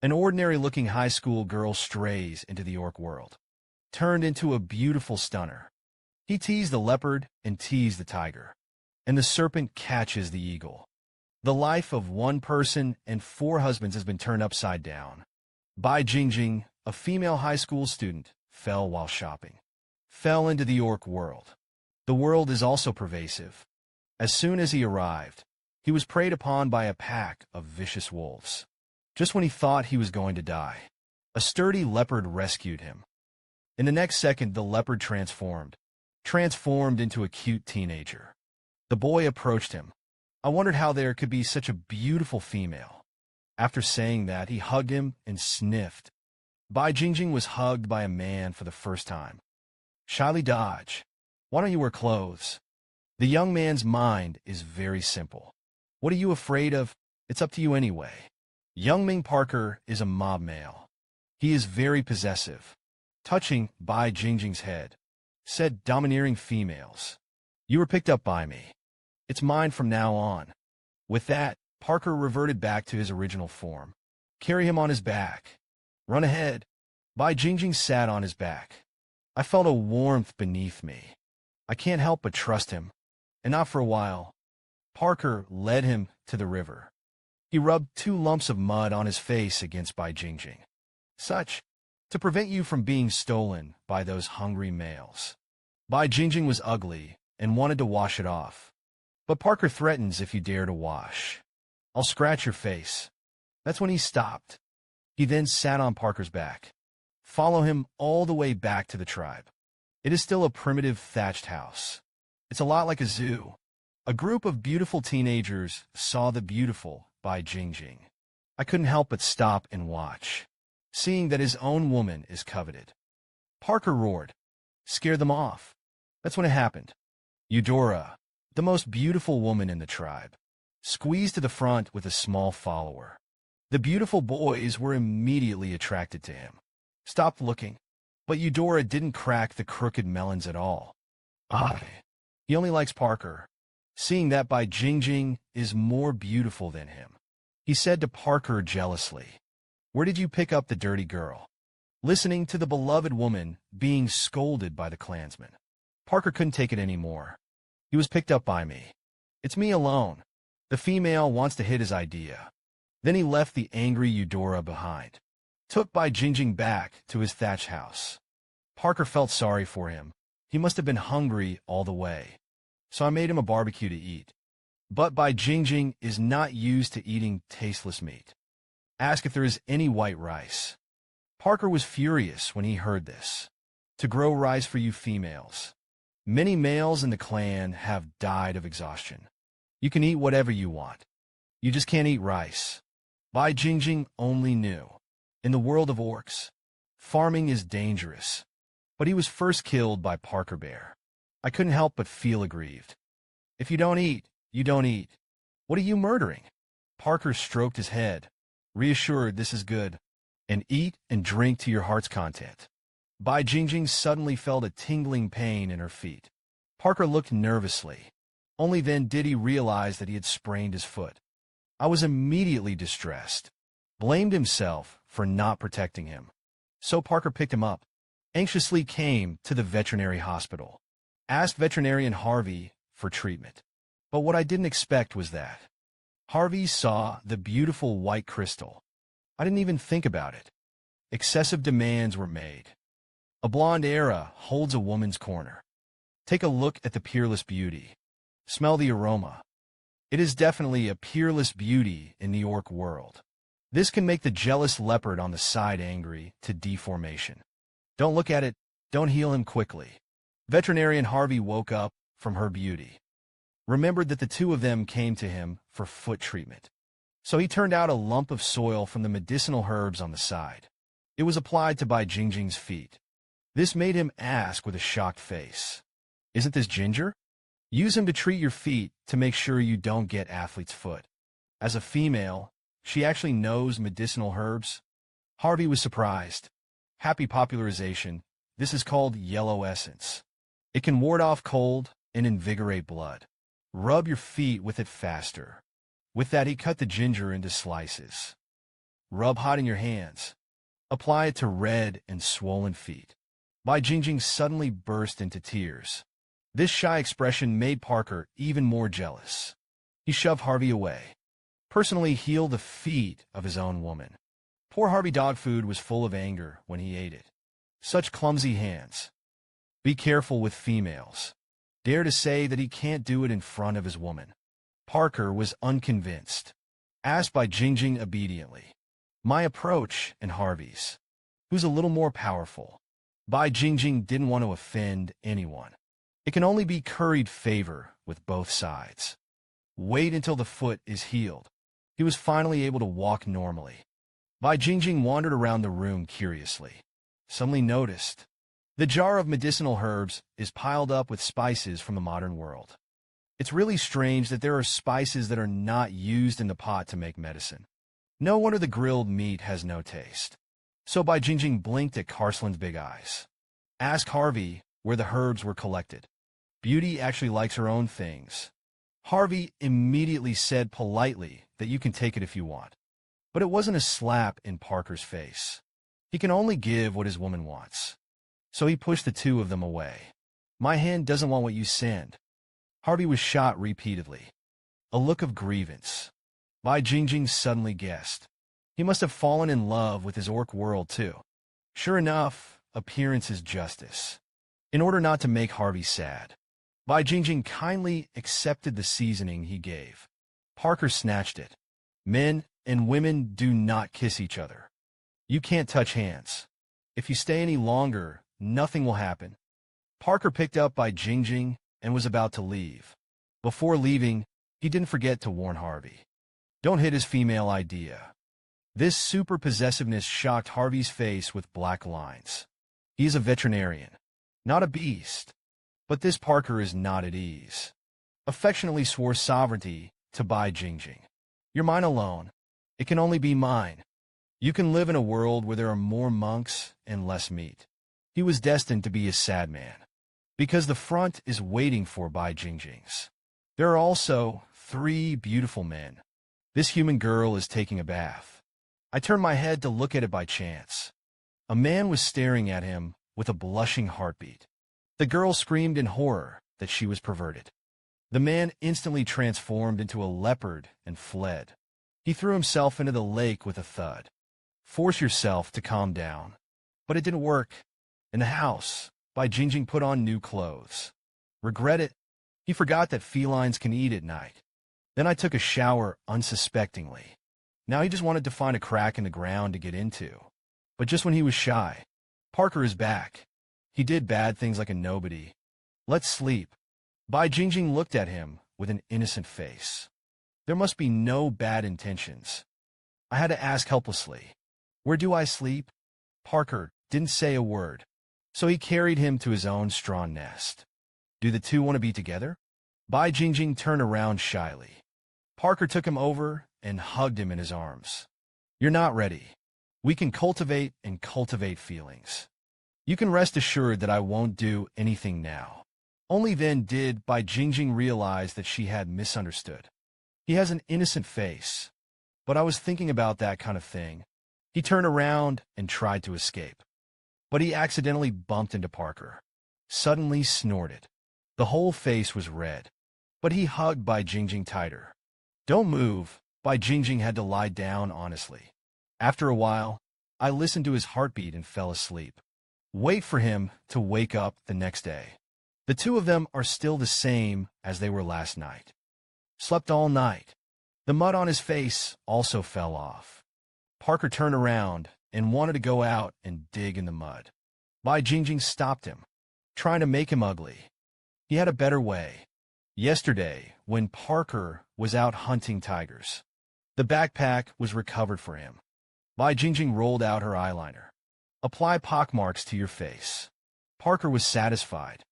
An ordinary-looking high school girl strays into the orc world, turned into a beautiful stunner. He teased the leopard and teased the tiger, and the serpent catches the eagle. The life of one person and 4 husbands has been turned upside down. Bai Qingqing, a female high school student, fell while shopping. Fell into the orc world. The world is also pervasive. As soon as he arrived, he was preyed upon by a pack of vicious wolves. Just when he thought he was going to die, a sturdy leopard rescued him. In the next second, the leopard transformed into a cute teenager. The boy approached him. I wondered how there could be such a beautiful female. After saying that, he hugged him and sniffed. Bai Qingqing was hugged by a man for the first time. Shyly dodge. Why don't you wear clothes? The young man's mind is very simple. What are you afraid of? It's up to you anyway. Young Ming Parker is a mob male. He is very possessive. Touching Bai Qingqing's head, said domineering females. You were picked up by me. It's mine from now on. With that, Parker reverted back to his original form. Carry him on his back. Run ahead. Bai Qingqing sat on his back. I felt a warmth beneath me. I can't help but trust him. And not for a while. Parker led him to the river. He rubbed 2 lumps of mud on his face against Bai Qingqing. Such, to prevent you from being stolen by those hungry males. Bai Qingqing was ugly and wanted to wash it off. But Parker threatens if you dare to wash. I'll scratch your face. That's when he stopped. He then sat on Parker's back. Follow him all the way back to the tribe. It is still a primitive thatched house. It's a lot like a zoo. A group of beautiful teenagers saw the beautiful Bai Qingqing. I couldn't help but stop and watch, seeing that his own woman is coveted. Parker roared. Scare them off. That's when it happened. Eudora, the most beautiful woman in the tribe, squeezed to the front with a small follower. The beautiful boys were immediately attracted to him. Stopped looking, but Eudora didn't crack the crooked melons at all. He only likes Parker, seeing that Bai Qingqing is more beautiful than him. He said to Parker jealously, Where did you pick up the dirty girl? Listening to the beloved woman being scolded by the clansmen. Parker couldn't take it anymore. He was picked up by me. It's me alone. The female wants to hit his idea. Then he left the angry Eudora behind. Took Bai Qingqing back to his thatched house. Parker felt sorry for him. He must have been hungry all the way. So I made him a barbecue to eat. But Bai Qingqing is not used to eating tasteless meat. Ask if there is any white rice. Parker was furious when he heard this. To grow rice for you females. Many males in the clan have died of exhaustion. You can eat whatever you want. You just can't eat rice. Bai Qingqing only knew. In the world of orcs, farming is dangerous. But he was first killed by Parker Bear. I couldn't help but feel aggrieved. If you don't eat, you don't eat. What are you murdering? Parker stroked his head, reassured this is good, and eat and drink to your heart's content. Bai Qingqing suddenly felt a tingling pain in her feet. Parker looked nervously. Only then did he realize that he had sprained his foot. I was immediately distressed, blamed himself for not protecting him. So Parker picked him up, anxiously came to the veterinary hospital, asked veterinarian Harvey for treatment. But what I didn't expect was that Harvey saw the beautiful white crystal. I didn't even think about it. Excessive demands were made. A blonde era holds a woman's corner. Take a look at the peerless beauty. Smell the aroma. It is definitely a peerless beauty in the orc world. This can make the jealous leopard on the side angry to deformation. Don't look at it, don't heal him quickly. Veterinarian Harvey woke up from her beauty. Remembered that the 2 of them came to him for foot treatment. So he turned out a lump of soil from the medicinal herbs on the side. It was applied to Bai Qingqing's feet. This made him ask with a shocked face, Isn't this ginger? Use him to treat your feet to make sure you don't get athlete's foot. As a female, she actually knows medicinal herbs. Harvey was surprised. Happy popularization. This is called yellow essence. It can ward off cold and invigorate blood. Rub your feet with it faster. With that, he cut the ginger into slices. Rub hot in your hands. Apply it to red and swollen feet. Bai Qingqing suddenly burst into tears. This shy expression made Parker even more jealous. He shoved Harvey away. Personally heal the feet of his own woman. Poor Harvey dog food was full of anger when he ate it. Such clumsy hands. Be careful with females. Dare to say that he can't do it in front of his woman. Parker was unconvinced. Asked Bai Qingqing obediently. My approach and Harvey's. Who's a little more powerful? Bai Qingqing didn't want to offend anyone. It can only be curried favor with both sides. Wait until the foot is healed. He was finally able to walk normally. Bai Qingqing wandered around the room curiously. Suddenly noticed. The jar of medicinal herbs is piled up with spices from the modern world. It's really strange that there are spices that are not used in the pot to make medicine. No wonder the grilled meat has no taste. So Bai Qingqing blinked at Carslin's big eyes. Asked Harvey where the herbs were collected. Beauty actually likes her own things. Harvey immediately said politely that you can take it if you want. But it wasn't a slap in Parker's face. He can only give what his woman wants. So he pushed the two of them away. My hand doesn't want what you send. Harvey was shot repeatedly. A look of grievance. Bai Qingqing suddenly guessed. He must have fallen in love with his orc world too. Sure enough, appearance is justice. In order not to make Harvey sad, Bai Qingqing kindly accepted the seasoning he gave. Parker snatched it. Men and women do not kiss each other. You can't touch hands. If you stay any longer, nothing will happen. Parker picked up Bai Qingqing and was about to leave. Before leaving, he didn't forget to warn Harvey. Don't hit his female idea. This super possessiveness shocked Harvey's face with black lines. He is a veterinarian, not a beast. But this Parker is not at ease. Affectionately swore sovereignty to Bai Qingqing. You're mine alone. It can only be mine. You can live in a world where there are more monks and less meat. He was destined to be a sad man. Because the front is waiting for Bai Qingqing's. There are also 3 beautiful men. This human girl is taking a bath. I turned my head to look at it by chance. A man was staring at him with a blushing heartbeat. The girl screamed in horror that she was perverted. The man instantly transformed into a leopard and fled. He threw himself into the lake with a thud. Force yourself to calm down. But it didn't work. In the house, Bai Qingqing put on new clothes. Regret it? He forgot that felines can eat at night. Then I took a shower unsuspectingly. Now he just wanted to find a crack in the ground to get into. But just when he was shy, Parker is back. He did bad things like a nobody. Let's sleep. Bai Qingqing looked at him with an innocent face. There must be no bad intentions. I had to ask helplessly, where do I sleep? Parker didn't say a word, so he carried him to his own straw nest. Do the two want to be together? Bai Qingqing turned around shyly. Parker took him over and hugged him in his arms. You're not ready. We can cultivate and cultivate feelings. You can rest assured that I won't do anything now. Only then did Bai Qingqing realize that she had misunderstood. He has an innocent face, but I was thinking about that kind of thing. He turned around and tried to escape, but he accidentally bumped into Parker. Suddenly snorted. The whole face was red, but he hugged Bai Qingqing tighter. Don't move. Bai Qingqing had to lie down honestly. After a while, I listened to his heartbeat and fell asleep. Wait for him to wake up the next day. The two of them are still the same as they were last night. Slept all night. The mud on his face also fell off. Parker turned around and wanted to go out and dig in the mud. Bai Qingqing stopped him, trying to make him ugly. He had a better way. Yesterday, when Parker was out hunting tigers, the backpack was recovered for him. Bai Qingqing rolled out her eyeliner. Apply pockmarks to your face. Parker was satisfied.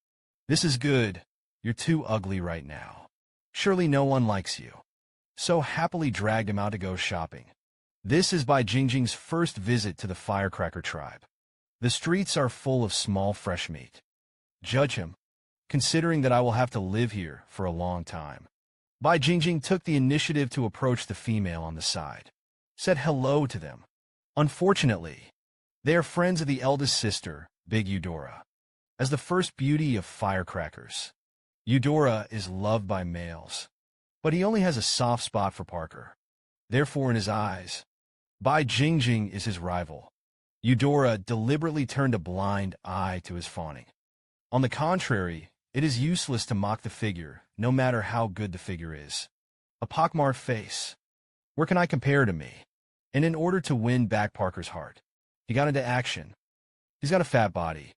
This is good. You're too ugly right now. Surely no one likes you. So happily dragged him out to go shopping. This is Bai Qingqing's first visit to the firecracker tribe. The streets are full of small fresh meat. Judge him, considering that I will have to live here for a long time. Bai Qingqing took the initiative to approach the female on the side. said hello to them. Unfortunately, they are friends of the eldest sister, Big Eudora. As the first beauty of firecrackers, Eudora is loved by males, but he only has a soft spot for Parker. Therefore, in his eyes, Bai Qingqing is his rival. Eudora deliberately turned a blind eye to his fawning. On the contrary, it is useless to mock the figure, no matter how good the figure is. A pockmarked face. Where can I compare to me? And in order to win back Parker's heart, he got into action. He's got a fat body,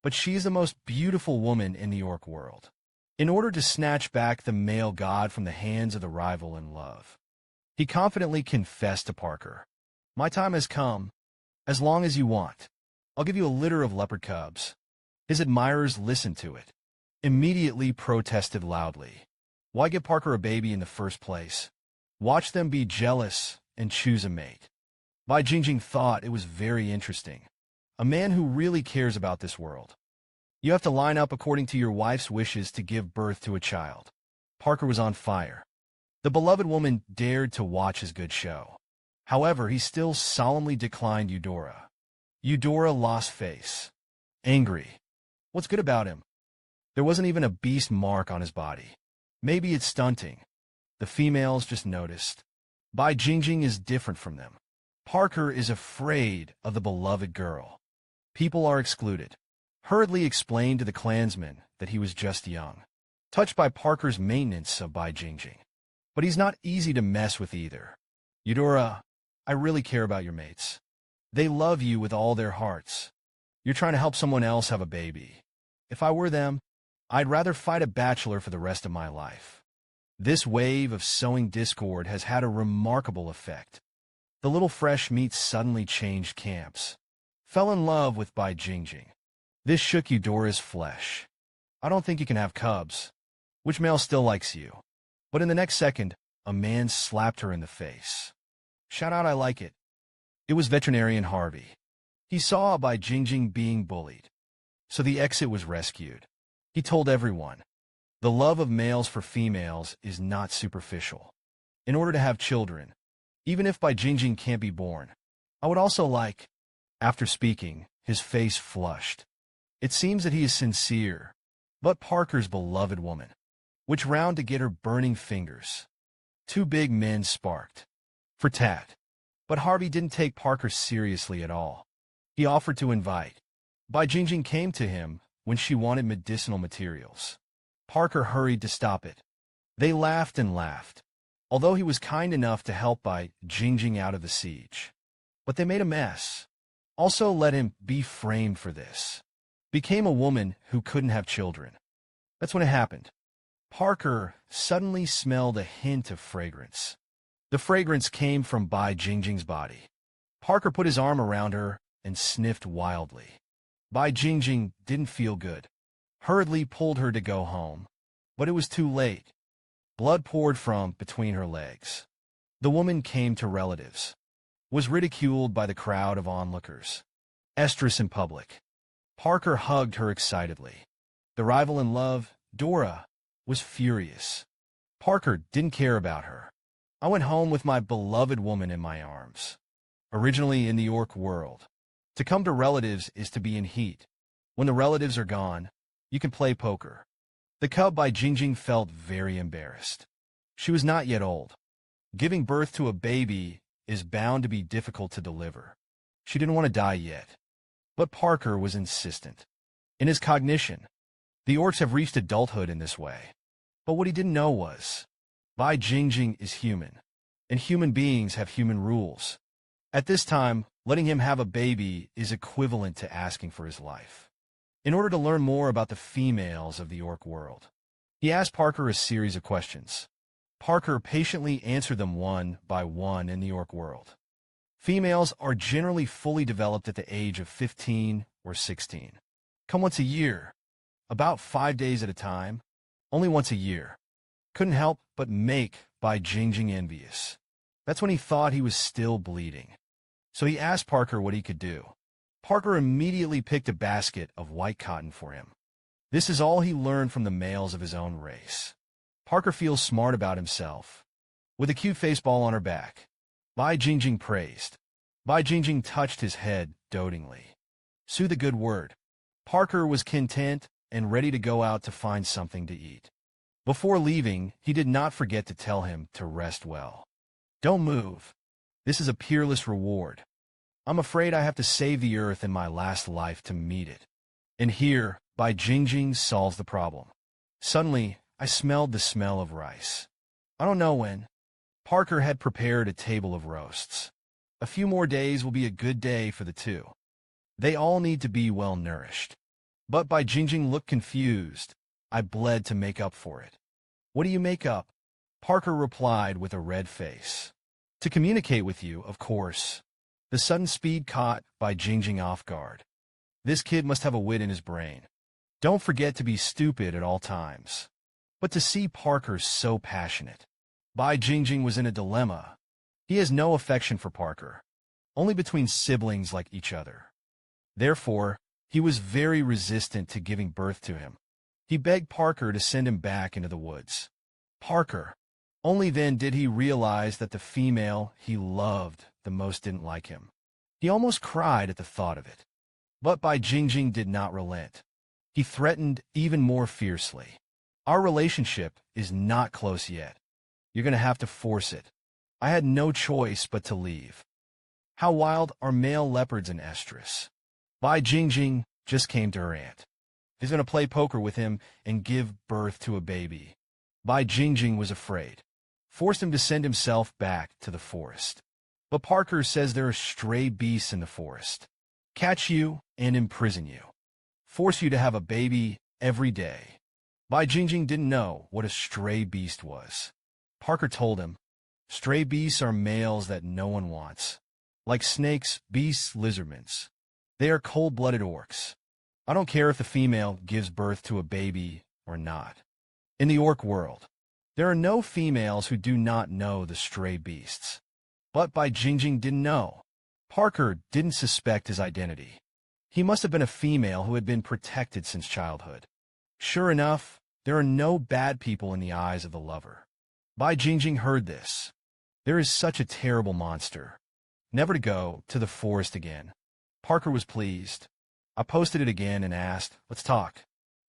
but she is the most beautiful woman in the orc world. In order to snatch back the male god from the hands of the rival in love, he confidently confessed to Parker, "My time has come. As long as you want, I'll give you a litter of leopard cubs." His admirers listened to it, immediately protested loudly. Why give Parker a baby in the first place? Watch them be jealous and choose a mate. Bai Qingqing thought it was very interesting. A man who really cares about this world. You have to line up according to your wife's wishes to give birth to a child. Parker was on fire. The beloved woman dared to watch his good show. However, he still solemnly declined Eudora. Eudora lost face. Angry. What's good about him? There wasn't even a beast mark on his body. Maybe it's stunting. The females just noticed. Bai Qingqing is different from them. Parker is afraid of the beloved girl. People are excluded. Hurriedly explained to the clansmen that he was just young, touched by Parker's maintenance of Bai Qingqing. But he's not easy to mess with either. Eudora, I really care about your mates. They love you with all their hearts. You're trying to help someone else have a baby. If I were them, I'd rather fight a bachelor for the rest of my life. This wave of sowing discord has had a remarkable effect. The little fresh meat suddenly changed camps, fell in love with Bai Qingqing. This shook Eudora's flesh. I don't think you can have cubs. Which male still likes you? But in the next second, a man slapped her in the face. Shout out, I like it. It was veterinarian Harvey. He saw Bai Qingqing being bullied, so the exit was rescued. He told everyone, the love of males for females is not superficial. In order to have children, even if Bai Qingqing can't be born, I would also like. After speaking, his face flushed. It seems that he is sincere, but Parker's beloved woman, which round to get her burning fingers. Two big men sparked. For tat. But Harvey didn't take Parker seriously at all. He offered to invite. Bai Qingqing came to him when she wanted medicinal materials. Parker hurried to stop it. They laughed and laughed, although he was kind enough to help Bai Qingqing out of the siege. But they made a mess. Also let him be framed for this. Became a woman who couldn't have children. That's when it happened. Parker suddenly smelled a hint of fragrance. The fragrance came from Bai Qingqing's body. Parker put his arm around her and sniffed wildly. Bai Qingqing didn't feel good. Hurriedly pulled her to go home. But it was too late. Blood poured from between her legs. The woman came to relatives. Was ridiculed by the crowd of onlookers. Estrus in public. Parker hugged her excitedly. The rival in love, Dora, was furious. Parker didn't care about her. I went home with my beloved woman in my arms. Originally in the orc world, to come to relatives is to be in heat. When the relatives are gone, you can play poker. The cub Bai Qingqing felt very embarrassed. She was not yet old. Giving birth to a baby is bound to be difficult to deliver. She didn't want to die yet. But Parker was insistent. In his cognition, the orcs have reached adulthood in this way. But what he didn't know was, Bai Qingqing is human, and human beings have human rules. At this time, letting him have a baby is equivalent to asking for his life. In order to learn more about the females of the orc world, he asked Parker a series of questions. Parker patiently answered them one by one in the orc world. Females are generally fully developed at the age of 15 or 16. Come once a year, about 5 days at a time, only once a year. Couldn't help but make Bai Qingqing envious. That's when he thought he was still bleeding. So he asked Parker what he could do. Parker immediately picked a basket of white cotton for him. This is all he learned from the males of his own race. Parker feels smart about himself. With a cute face ball on her back, Bai Qingqing praised. Bai Qingqing touched his head dotingly. Sue the good word. Parker was content and ready to go out to find something to eat. Before leaving, he did not forget to tell him to rest well. Don't move. This is a peerless reward. I'm afraid I have to save the earth in my last life to meet it. And here, Bai Qingqing solves the problem. Suddenly, I smelled the smell of rice. I don't know when. Parker had prepared a table of roasts. A few more days will be a good day for the two. They all need to be well nourished. But Bai Qingqing looked confused. I bled to make up for it. What do you make up? Parker replied with a red face. To communicate with you, of course. The sudden speed caught Bai Qingqing off guard. This kid must have a wit in his brain. Don't forget to be stupid at all times. But to see Parker so passionate. Bai Qingqing was in a dilemma. He has no affection for Parker, only between siblings like each other. Therefore, he was very resistant to giving birth to him. He begged Parker to send him back into the woods. Parker. Only then did he realize that the female he loved the most didn't like him. He almost cried at the thought of it. But Bai Qingqing did not relent. He threatened even more fiercely. Our relationship is not close yet. You're going to have to force it. I had no choice but to leave. How wild are male leopards in estrus? Bai Qingqing just came to her aunt. He's going to play poker with him and give birth to a baby. Bai Qingqing was afraid. Forced him to send himself back to the forest. But Parker says there are stray beasts in the forest. Catch you and imprison you. Force you to have a baby every day. Bai Qingqing didn't know what a stray beast was. Parker told him, stray beasts are males that no one wants. Like snakes, beasts, lizardmans. They are cold-blooded orcs. I don't care if the female gives birth to a baby or not. In the orc world, there are no females who do not know the stray beasts. But Bai Qingqing didn't know. Parker didn't suspect his identity. He must have been a female who had been protected since childhood. Sure enough, there are no bad people in the eyes of the lover. Bai Qingqing heard this. There is such a terrible monster. Never to go to the forest again. Parker was pleased. I posted it again and asked, let's talk.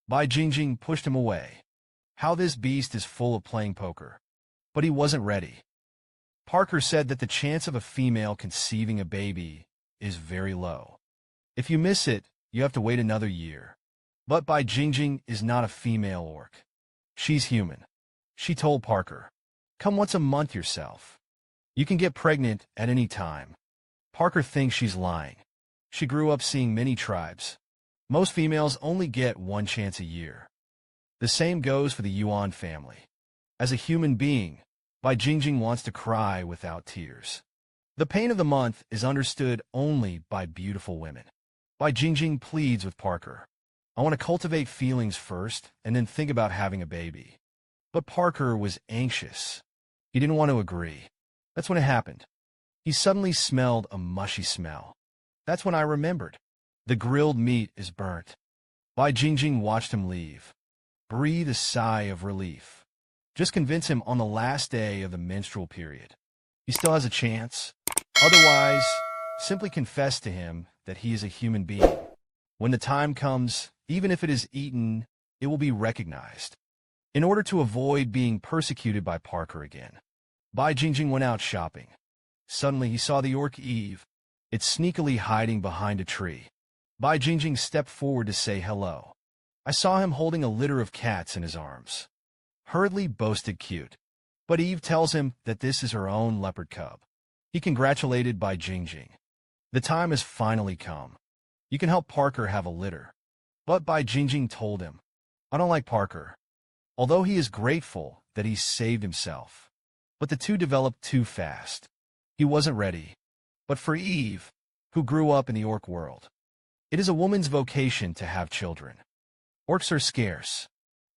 Bai Qingqing pushed him away. How this beast is full of playing poker. But he wasn't ready. Parker said that the chance of a female conceiving a baby is very low. If you miss it, you have to wait another year. But Bai Qingqing is not a female orc. She's human. She told Parker, come once a month yourself. You can get pregnant at any time. Parker thinks she's lying. She grew up seeing many tribes. Most females only get one chance a year. The same goes for the Yuan family. As a human being, Bai Qingqing wants to cry without tears. The pain of the month is understood only by beautiful women. Bai Qingqing pleads with Parker. I want to cultivate feelings first and then think about having a baby. But Parker was anxious. He didn't want to agree. That's when it happened. He suddenly smelled a mushy smell. That's when I remembered. The grilled meat is burnt. Bai Qingqing watched him leave. Breathe a sigh of relief. Just convince him on the last day of the menstrual period. He still has a chance. Otherwise, simply confess to him that he is a human being. When the time comes, even if it is eaten, it will be recognized. In order to avoid being persecuted by Parker again, Bai Qingqing went out shopping. Suddenly he saw the orc Eve. It's sneakily hiding behind a tree. Bai Qingqing stepped forward to say hello. I saw him holding a litter of cats in his arms. Hurriedly boasted cute. But Eve tells him that this is her own leopard cub. He congratulated Bai Qingqing. The time has finally come. You can help Parker have a litter. But Bai Qingqing told him, I don't like Parker. Although he is grateful that he saved himself. But the two developed too fast. He wasn't ready. But for Eve, who grew up in the orc world, it is a woman's vocation to have children. Orcs are scarce.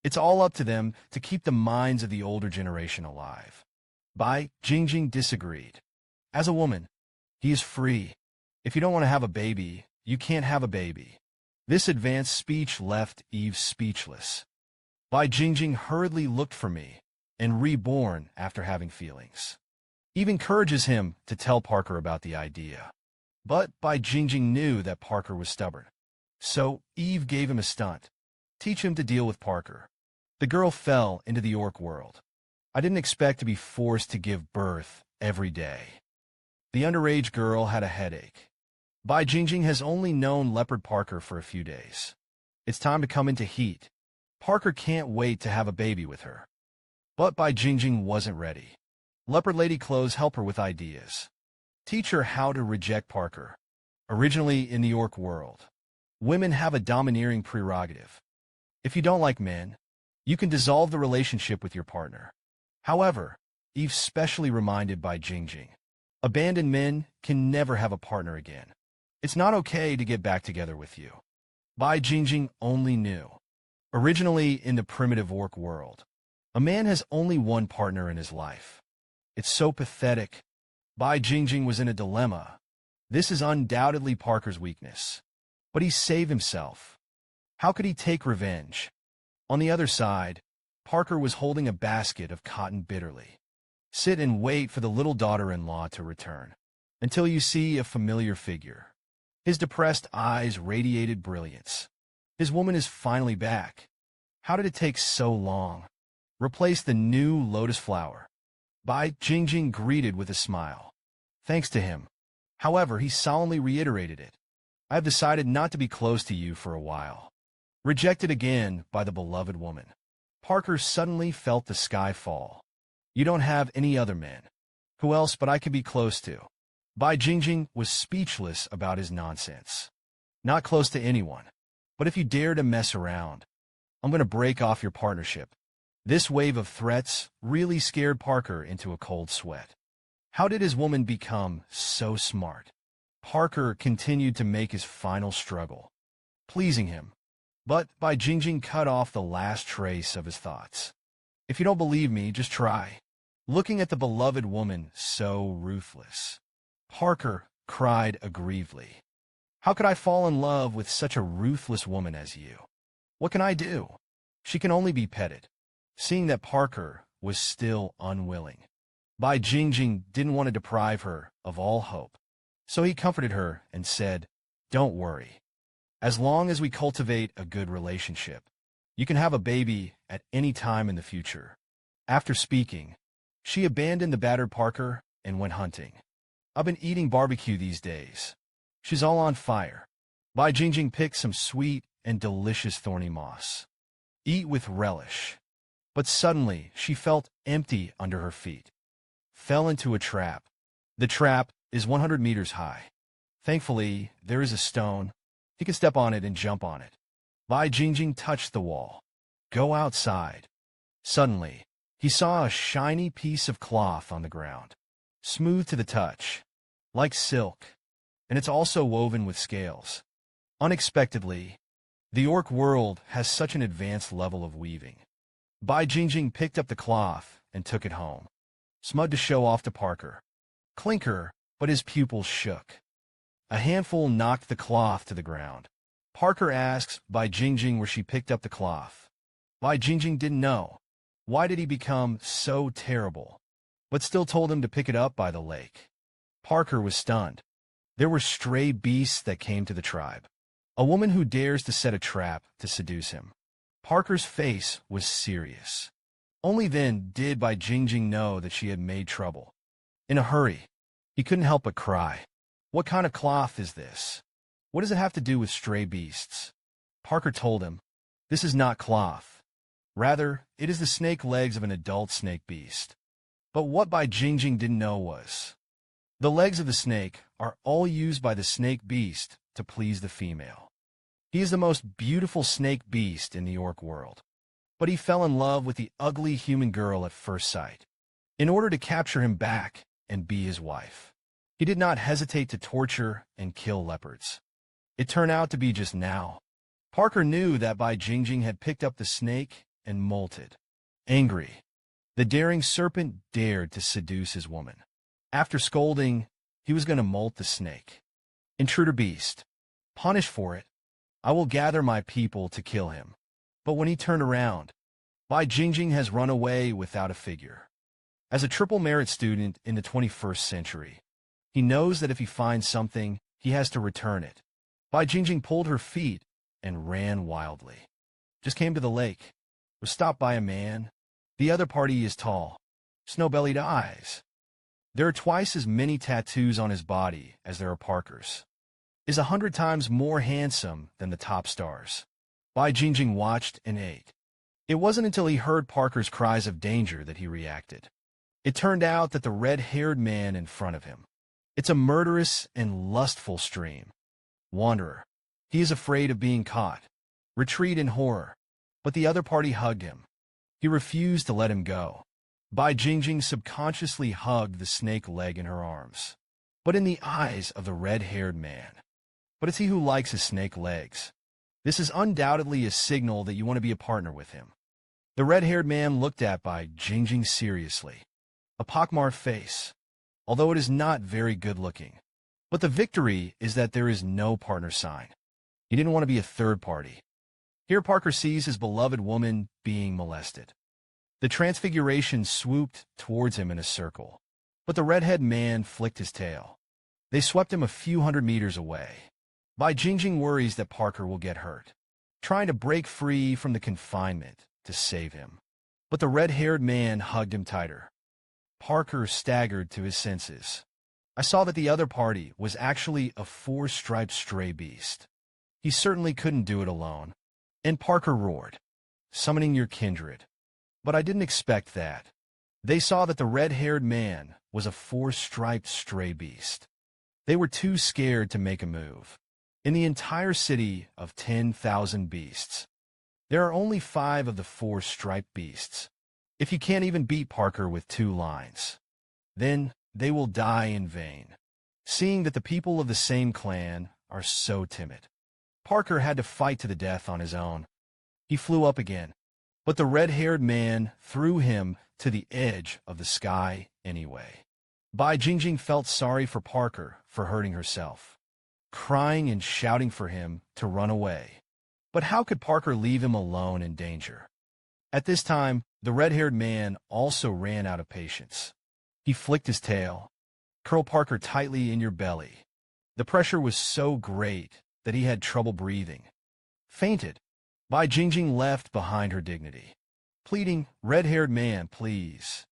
It's all up to them to keep the minds of the older generation alive. Bai Qingqing disagreed. As a woman, he is free. If you don't want to have a baby, you can't have a baby. This advanced speech left Eve speechless. Bai Qingqing hurriedly looked for me, and reborn after having feelings. Eve encourages him to tell Parker about the idea. But Bai Qingqing knew that Parker was stubborn. So Eve gave him a stunt. Teach him to deal with Parker. The girl fell into the orc world. I didn't expect to be forced to give birth every day. The underage girl had a headache. Bai Qingqing has only known Leopard Parker for a few days. It's time to come into heat. Parker can't wait to have a baby with her. But Bai Qingqing wasn't ready. Leopard Lady Clothes help her with ideas. Teach her how to reject Parker. Originally in the orc world, women have a domineering prerogative. If you don't like men, you can dissolve the relationship with your partner. However, Eve specially reminded Bai Qingqing, abandoned men can never have a partner again. It's not okay to get back together with you. Bai Qingqing only knew. Originally in the primitive orc world, a man has only one partner in his life. It's so pathetic. Bai Qingqing was in a dilemma. This is undoubtedly Parker's weakness. But he saved himself. How could he take revenge? On the other side, Parker was holding a basket of cotton bitterly. Sit and wait for the little daughter-in-law to return, until you see a familiar figure. His depressed eyes radiated brilliance. His woman is finally back. How did it take so long? Replace the new lotus flower. Bai Qingqing greeted with a smile. Thanks to him. However, he solemnly reiterated it. I have decided not to be close to you for a while. Rejected again by the beloved woman. Parker suddenly felt the sky fall. You don't have any other men. Who else but I could be close to? Bai Qingqing was speechless about his nonsense. Not close to anyone. But if you dare to mess around, I'm going to break off your partnership. This wave of threats really scared Parker into a cold sweat. How did his woman become so smart? Parker continued to make his final struggle, pleasing him. But Bai Qingqing cut off the last trace of his thoughts. If you don't believe me, just try. Looking at the beloved woman so ruthless. Parker cried aggrievedly. How could I fall in love with such a ruthless woman as you? What can I do? She can only be petted. Seeing that Parker was still unwilling, Bai Qingqing didn't want to deprive her of all hope. So he comforted her and said, Don't worry. As long as we cultivate a good relationship, you can have a baby at any time in the future. After speaking, she abandoned the battered Parker and went hunting. I've been eating barbecue these days. She's all on fire. Bai Qingqing picked some sweet and delicious thorny moss. Eat with relish. But suddenly, she felt empty under her feet. Fell into a trap. The trap is 100 meters high. Thankfully, there is a stone. He can step on it and jump on it. Bai Qingqing touched the wall. Go outside. Suddenly, he saw a shiny piece of cloth on the ground. Smooth to the touch. Like silk. And it's also woven with scales. Unexpectedly, the orc world has such an advanced level of weaving. Bai Qingqing picked up the cloth and took it home. Smud to show off to Parker. Clinker, but his pupils shook. A handful knocked the cloth to the ground. Parker asks Bai Qingqing where she picked up the cloth. Bai Qingqing didn't know. Why did he become so terrible? But still told him to pick it up by the lake. Parker was stunned. There were stray beasts that came to the tribe. A woman who dares to set a trap to seduce him. Parker's face was serious. Only then did Bai Qingqing know that she had made trouble. In a hurry, he couldn't help but cry. What kind of cloth is this? What does it have to do with stray beasts? Parker told him, this is not cloth. Rather, it is the snake legs of an adult snake beast. But what Bai Qingqing didn't know was, the legs of the snake are all used by the snake beast to please the female. He is the most beautiful snake beast in the orc world. But he fell in love with the ugly human girl at first sight. In order to capture him back and be his wife, he did not hesitate to torture and kill leopards. It turned out to be just now. Parker knew that Bai Qingqing had picked up the snake and molted. Angry, the daring serpent dared to seduce his woman. After scolding, he was going to molt the snake. Intruder beast, punish for it. I will gather my people to kill him. But when he turned around, Bai Qingqing has run away without a figure. As a triple merit student in the 21st century, he knows that if he finds something, he has to return it. Bai Qingqing pulled her feet and ran wildly. Just came to the lake. Was stopped by a man. The other party is tall. Snow-bellied eyes. There are twice as many tattoos on his body as there are Parker's. Is 100 times more handsome than the top stars. Bai Qingqing watched and ate. It wasn't until he heard Parker's cries of danger that he reacted. It turned out that the red-haired man in front of him. It's a murderous and lustful stream. Wanderer. He is afraid of being caught. Retreat in horror. But the other party hugged him. He refused to let him go. Bai Qingqing subconsciously hugged the snake leg in her arms. But in the eyes of the red-haired man. But it's he who likes his snake legs. This is undoubtedly a signal that you want to be a partner with him. The red-haired man looked at Bai Qingqing seriously. A pockmarked face, although it is not very good-looking. But the victory is that there is no partner sign. He didn't want to be a third party. Here Parker sees his beloved woman being molested. The transfiguration swooped towards him in a circle, but the redhead man flicked his tail. They swept him a few hundred meters away. Bai Qingqing worries that Parker will get hurt, trying to break free from the confinement to save him. But the red-haired man hugged him tighter. Parker staggered to his senses. I saw that the other party was actually a four-striped stray beast. He certainly couldn't do it alone. And Parker roared, summoning your kindred. But I didn't expect that. They saw that the red-haired man was a four-striped stray beast. They were too scared to make a move. In the entire city of 10,000 beasts, there are only 5 of the four-striped beasts. If you can't even beat Parker with 2 lines, then they will die in vain. Seeing that the people of the same clan are so timid, Parker had to fight to the death on his own. He flew up again, but the red-haired man threw him to the edge of the sky anyway. Bai Qingqing felt sorry for Parker for hurting herself, crying and shouting for him to run away. But how could Parker leave him alone in danger? At this time, the red-haired man also ran out of patience. He flicked his tail. Curl Parker tightly in your belly. The pressure was so great that he had trouble breathing. Fainted. Bai Qingqing left behind her dignity, pleading, red-haired man, please.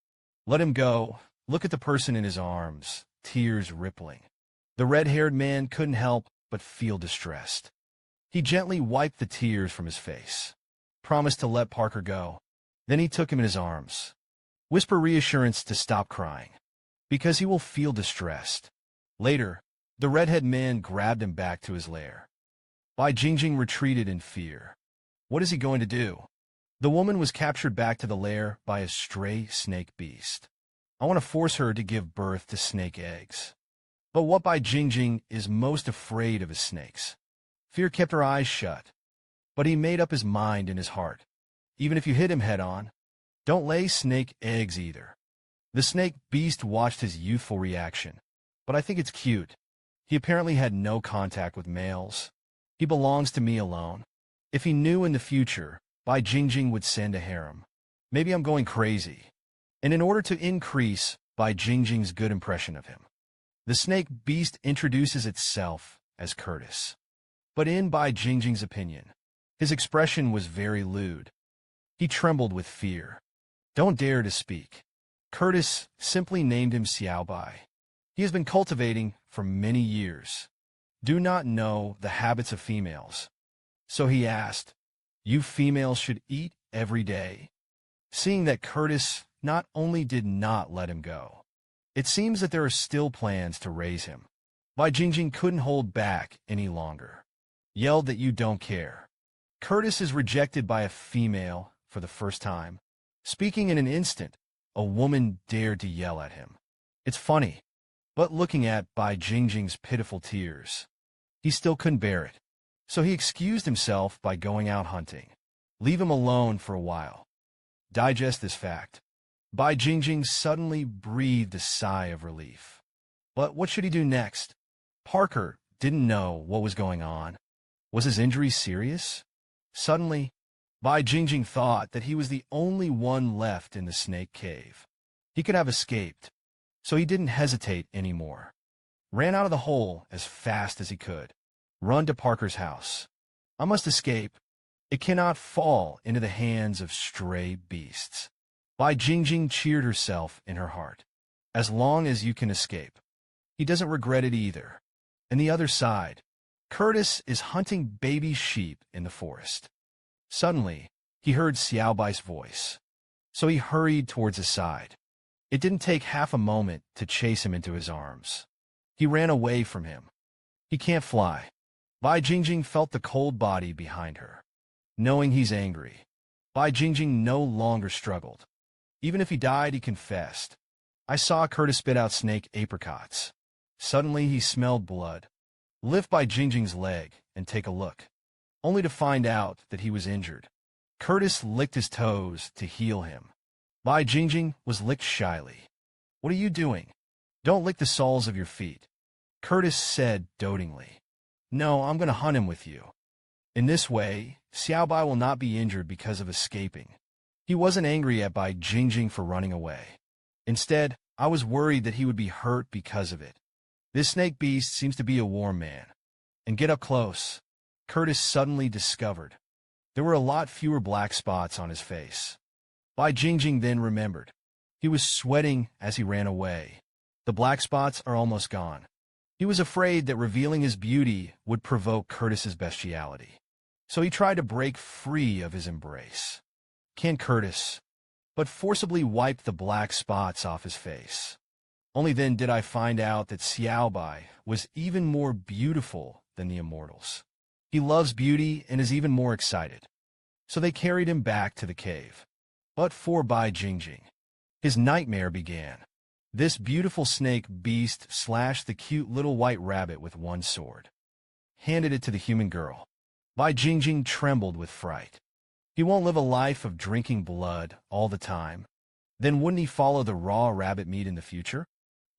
Let him go. Look at the person in his arms, tears rippling. The red-haired man couldn't help but feel distressed. He gently wiped the tears from his face, promised to let Parker go. Then he took him in his arms. Whisper reassurance to stop crying, because he will feel distressed. Later, the redhead man grabbed him back to his lair. Bai Qingqing retreated in fear. What is he going to do? The woman was captured back to the lair by a stray snake beast. I want to force her to give birth to snake eggs. But what Bai Qingqing is most afraid of is snakes. Fear kept her eyes shut. But he made up his mind in his heart. Even if you hit him head-on, don't lay snake eggs either. The snake beast watched his youthful reaction. But I think it's cute. He apparently had no contact with males. He belongs to me alone. If he knew in the future, Bai Qingqing would send a harem. Maybe I'm going crazy. And in order to increase Bai Qingqing's good impression of him, the snake beast introduces itself as Curtis. But in Bai Qingqing's opinion, his expression was very lewd. He trembled with fear. Don't dare to speak. Curtis simply named him Xiaobai. He has been cultivating for many years. Do not know the habits of females. So he asked, you females should eat every day. Seeing that Curtis not only did not let him go, it seems that there are still plans to raise him. Bai Qingqing couldn't hold back any longer. Yelled that you don't care. Curtis is rejected by a female for the first time. Speaking in an instant, a woman dared to yell at him. It's funny, but looking at Bai Qingqing's pitiful tears, he still couldn't bear it. So he excused himself by going out hunting. Leave him alone for a while. Digest this fact. Bai Qingqing suddenly breathed a sigh of relief. But what should he do next? Parker didn't know what was going on. Was his injury serious? Suddenly, Bai Qingqing thought that he was the only one left in the snake cave. He could have escaped, so he didn't hesitate anymore. Ran out of the hole as fast as he could. Run to Parker's house. I must escape. It cannot fall into the hands of stray beasts. Bai Qingqing cheered herself in her heart. As long as you can escape. He doesn't regret it either. And the other side, Curtis is hunting baby sheep in the forest. Suddenly, he heard Xiaobai's voice. So he hurried towards his side. It didn't take half a moment to chase him into his arms. He ran away from him. He can't fly. Bai Qingqing felt the cold body behind her. Knowing he's angry, Bai Qingqing no longer struggled. Even if he died, he confessed. I saw Curtis spit out snake apricots. Suddenly he smelled blood. Lift Bai Qingqing's leg and take a look. Only to find out that he was injured. Curtis licked his toes to heal him. Bai Qingqing was licked shyly. What are you doing? Don't lick the soles of your feet. Curtis said dotingly. No, I'm going to hunt him with you. In this way, Xiaobai will not be injured because of escaping. He wasn't angry at Bai Qingqing for running away. Instead, I was worried that he would be hurt because of it. This snake beast seems to be a warm man. And get up close. Curtis suddenly discovered. There were a lot fewer black spots on his face. Bai Qingqing then remembered. He was sweating as he ran away. The black spots are almost gone. He was afraid that revealing his beauty would provoke Curtis's bestiality. So he tried to break free of his embrace. Can Curtis, but forcibly wiped the black spots off his face. Only then did I find out that Xiaobai was even more beautiful than the immortals. He loves beauty and is even more excited. So they carried him back to the cave. But for Bai Qingqing, his nightmare began. This beautiful snake beast slashed the cute little white rabbit with one sword. Handed it to the human girl. Bai Qingqing trembled with fright. He won't live a life of drinking blood all the time. Then wouldn't he follow the raw rabbit meat in the future?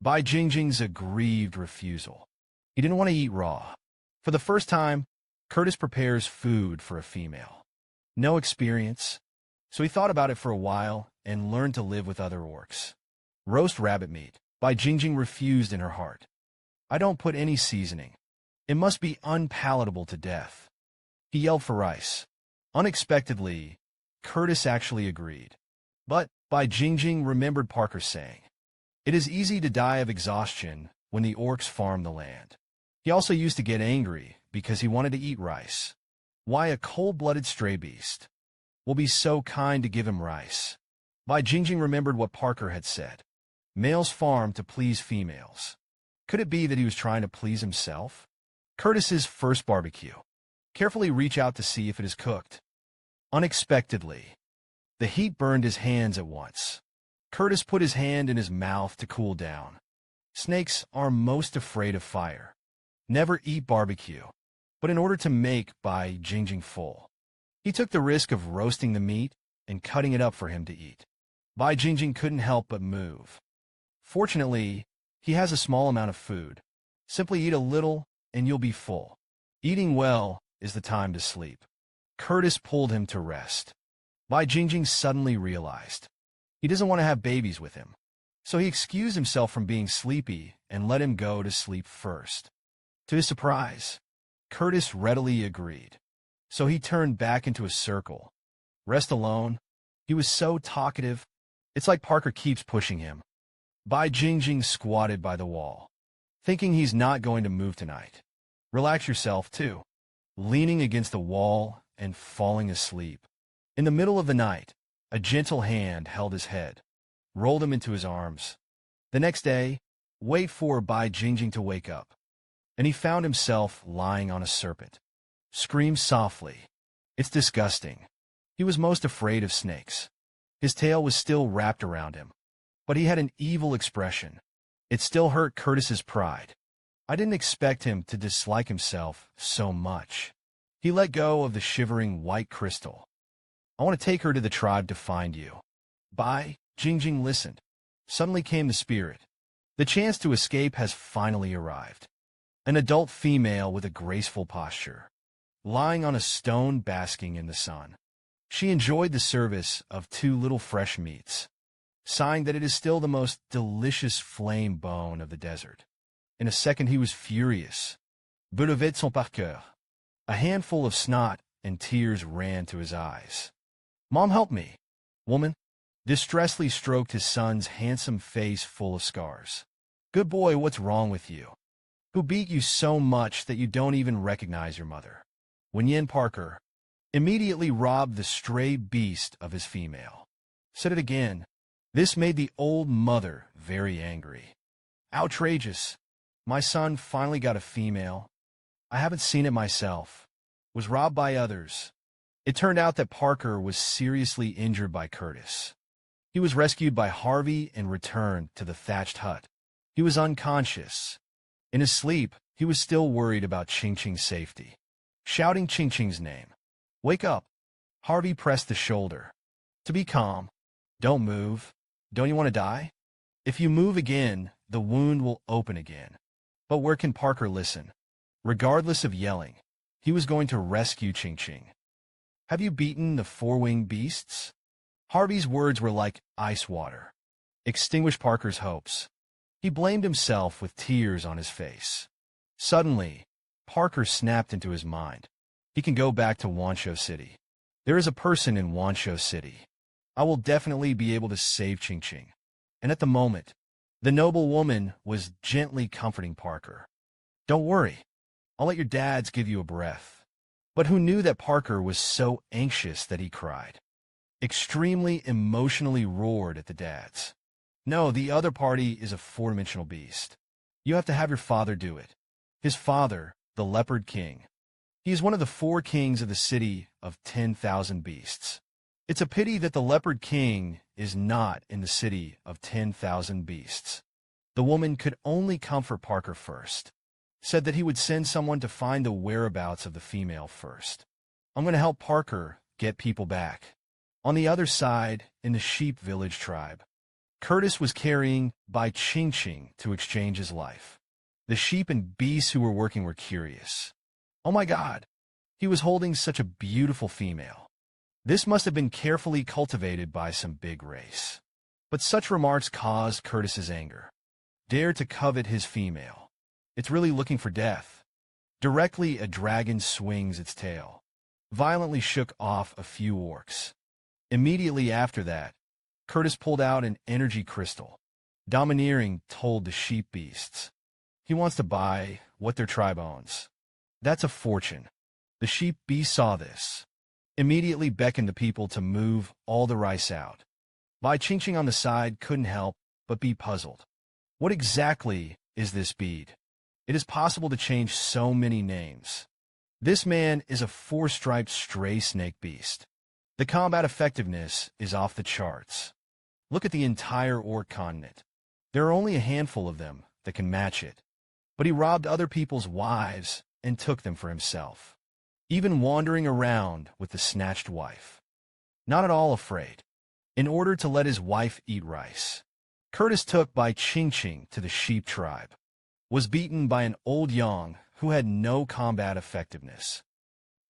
Bai Qingqing's aggrieved refusal. He didn't want to eat raw. For the first time, Curtis prepares food for a female. No experience, so he thought about it for a while and learned to live with other orcs. Roast rabbit meat. Bai Qingqing refused in her heart. I don't put any seasoning. It must be unpalatable to death. He yelled for rice. Unexpectedly, Curtis actually agreed. But Bai Qingqing remembered Parker's saying, it is easy to die of exhaustion when the orcs farm the land. He also used to get angry because he wanted to eat rice. Why a cold-blooded stray beast will be so kind to give him rice? Bai Qingqing remembered what Parker had said. Males farm to please females. Could it be that he was trying to please himself? Curtis's first barbecue. Carefully reach out to see if it is cooked. Unexpectedly, the heat burned his hands at once. Curtis put his hand in his mouth to cool down. Snakes are most afraid of fire. Never eat barbecue. But in order to make Bai Qingqing full, he took the risk of roasting the meat and cutting it up for him to eat. Bai Qingqing couldn't help but move. Fortunately, he has a small amount of food. Simply eat a little and you'll be full. Eating well is the time to sleep. Curtis pulled him to rest. Bai Qingqing suddenly realized he doesn't want to have babies with him. So he excused himself from being sleepy and let him go to sleep first. To his surprise, Curtis readily agreed. So he turned back into a circle. Rest alone. He was so talkative. It's like Parker keeps pushing him. Bai Qingqing squatted by the wall, thinking he's not going to move tonight. Relax yourself, too. Leaning against the wall and falling asleep. In the middle of the night, a gentle hand held his head, rolled him into his arms. The next day, wait for Bai Qingqing to wake up, and he found himself lying on a serpent. Screamed softly. It's disgusting. He was most afraid of snakes. His tail was still wrapped around him, but he had an evil expression. It still hurt Curtis's pride. I didn't expect him to dislike himself so much. He let go of the shivering white crystal. I want to take her to the tribe to find you. Bai Qingqing listened. Suddenly came the spirit. The chance to escape has finally arrived. An adult female with a graceful posture, lying on a stone basking in the sun. She enjoyed the service of two little fresh meats. signed that it is still the most delicious flame bone of the desert. In a second he was furious. Bout son par cœur. A handful of snot and tears ran to his eyes. "Mom, help me!" Woman distressfully stroked his son's handsome face full of scars. "Good boy, what's wrong with you? Who beat you so much that you don't even recognize your mother?" Yin Parker immediately robbed the stray beast of his female. Said it again. This made the old mother very angry. "Outrageous. My son finally got a female. I haven't seen it myself. Was robbed by others." It turned out that Parker was seriously injured by Curtis. He was rescued by Harvey and returned to the thatched hut. He was unconscious. In his sleep, he was still worried about Qingqing's safety. Shouting Qingqing's name. "Wake up!" Harvey pressed the shoulder. "To be calm. Don't move. Don't you want to die? If you move again, the wound will open again." But where can Parker listen? Regardless of yelling, he was going to rescue Qingqing. "Have you beaten the four-winged beasts?" Harvey's words were like ice water. Extinguished Parker's hopes. He blamed himself with tears on his face. Suddenly, Parker snapped into his mind. He can go back to Wanshou City. There is a person in Wanshou City. I will definitely be able to save Qingqing. And at the moment, the noble woman was gently comforting Parker. "Don't worry. I'll let your dads give you a breath." But who knew that Parker was so anxious that he cried? Extremely emotionally roared at the dads. "No, the other party is a four-dimensional beast. You have to have your father do it." His father, the Leopard King. He is one of the four kings of the city of 10,000 beasts. It's a pity that the Leopard King is not in the city of 10,000 beasts. The woman could only comfort Parker first. Said that he would send someone to find the whereabouts of the female first. "I'm going to help Parker get people back." On the other side, in the sheep village tribe, Curtis was carrying Bai Qingqing to exchange his life. The sheep and beasts who were working were curious. "Oh my God, he was holding such a beautiful female. This must have been carefully cultivated by some big race." But such remarks caused Curtis's anger. Dare to covet his female. It's really looking for death. Directly, a dragon swings its tail. Violently shook off a few orcs. Immediately after that, Curtis pulled out an energy crystal. Domineering told the sheep beasts. He wants to buy what their tribe owns. That's a fortune. The sheep beast saw this. Immediately beckoned the people to move all the rice out. Bai Qingqing on the side couldn't help but be puzzled. What exactly is this bead? It is possible to change so many names. This man is a four-striped stray snake beast. The combat effectiveness is off the charts. Look at the entire orc continent. There are only a handful of them that can match it. But he robbed other people's wives and took them for himself. Even wandering around with the snatched wife. Not at all afraid. In order to let his wife eat rice, Curtis took Bai Qingqing to the sheep tribe. Was beaten by an old Yang who had no combat effectiveness.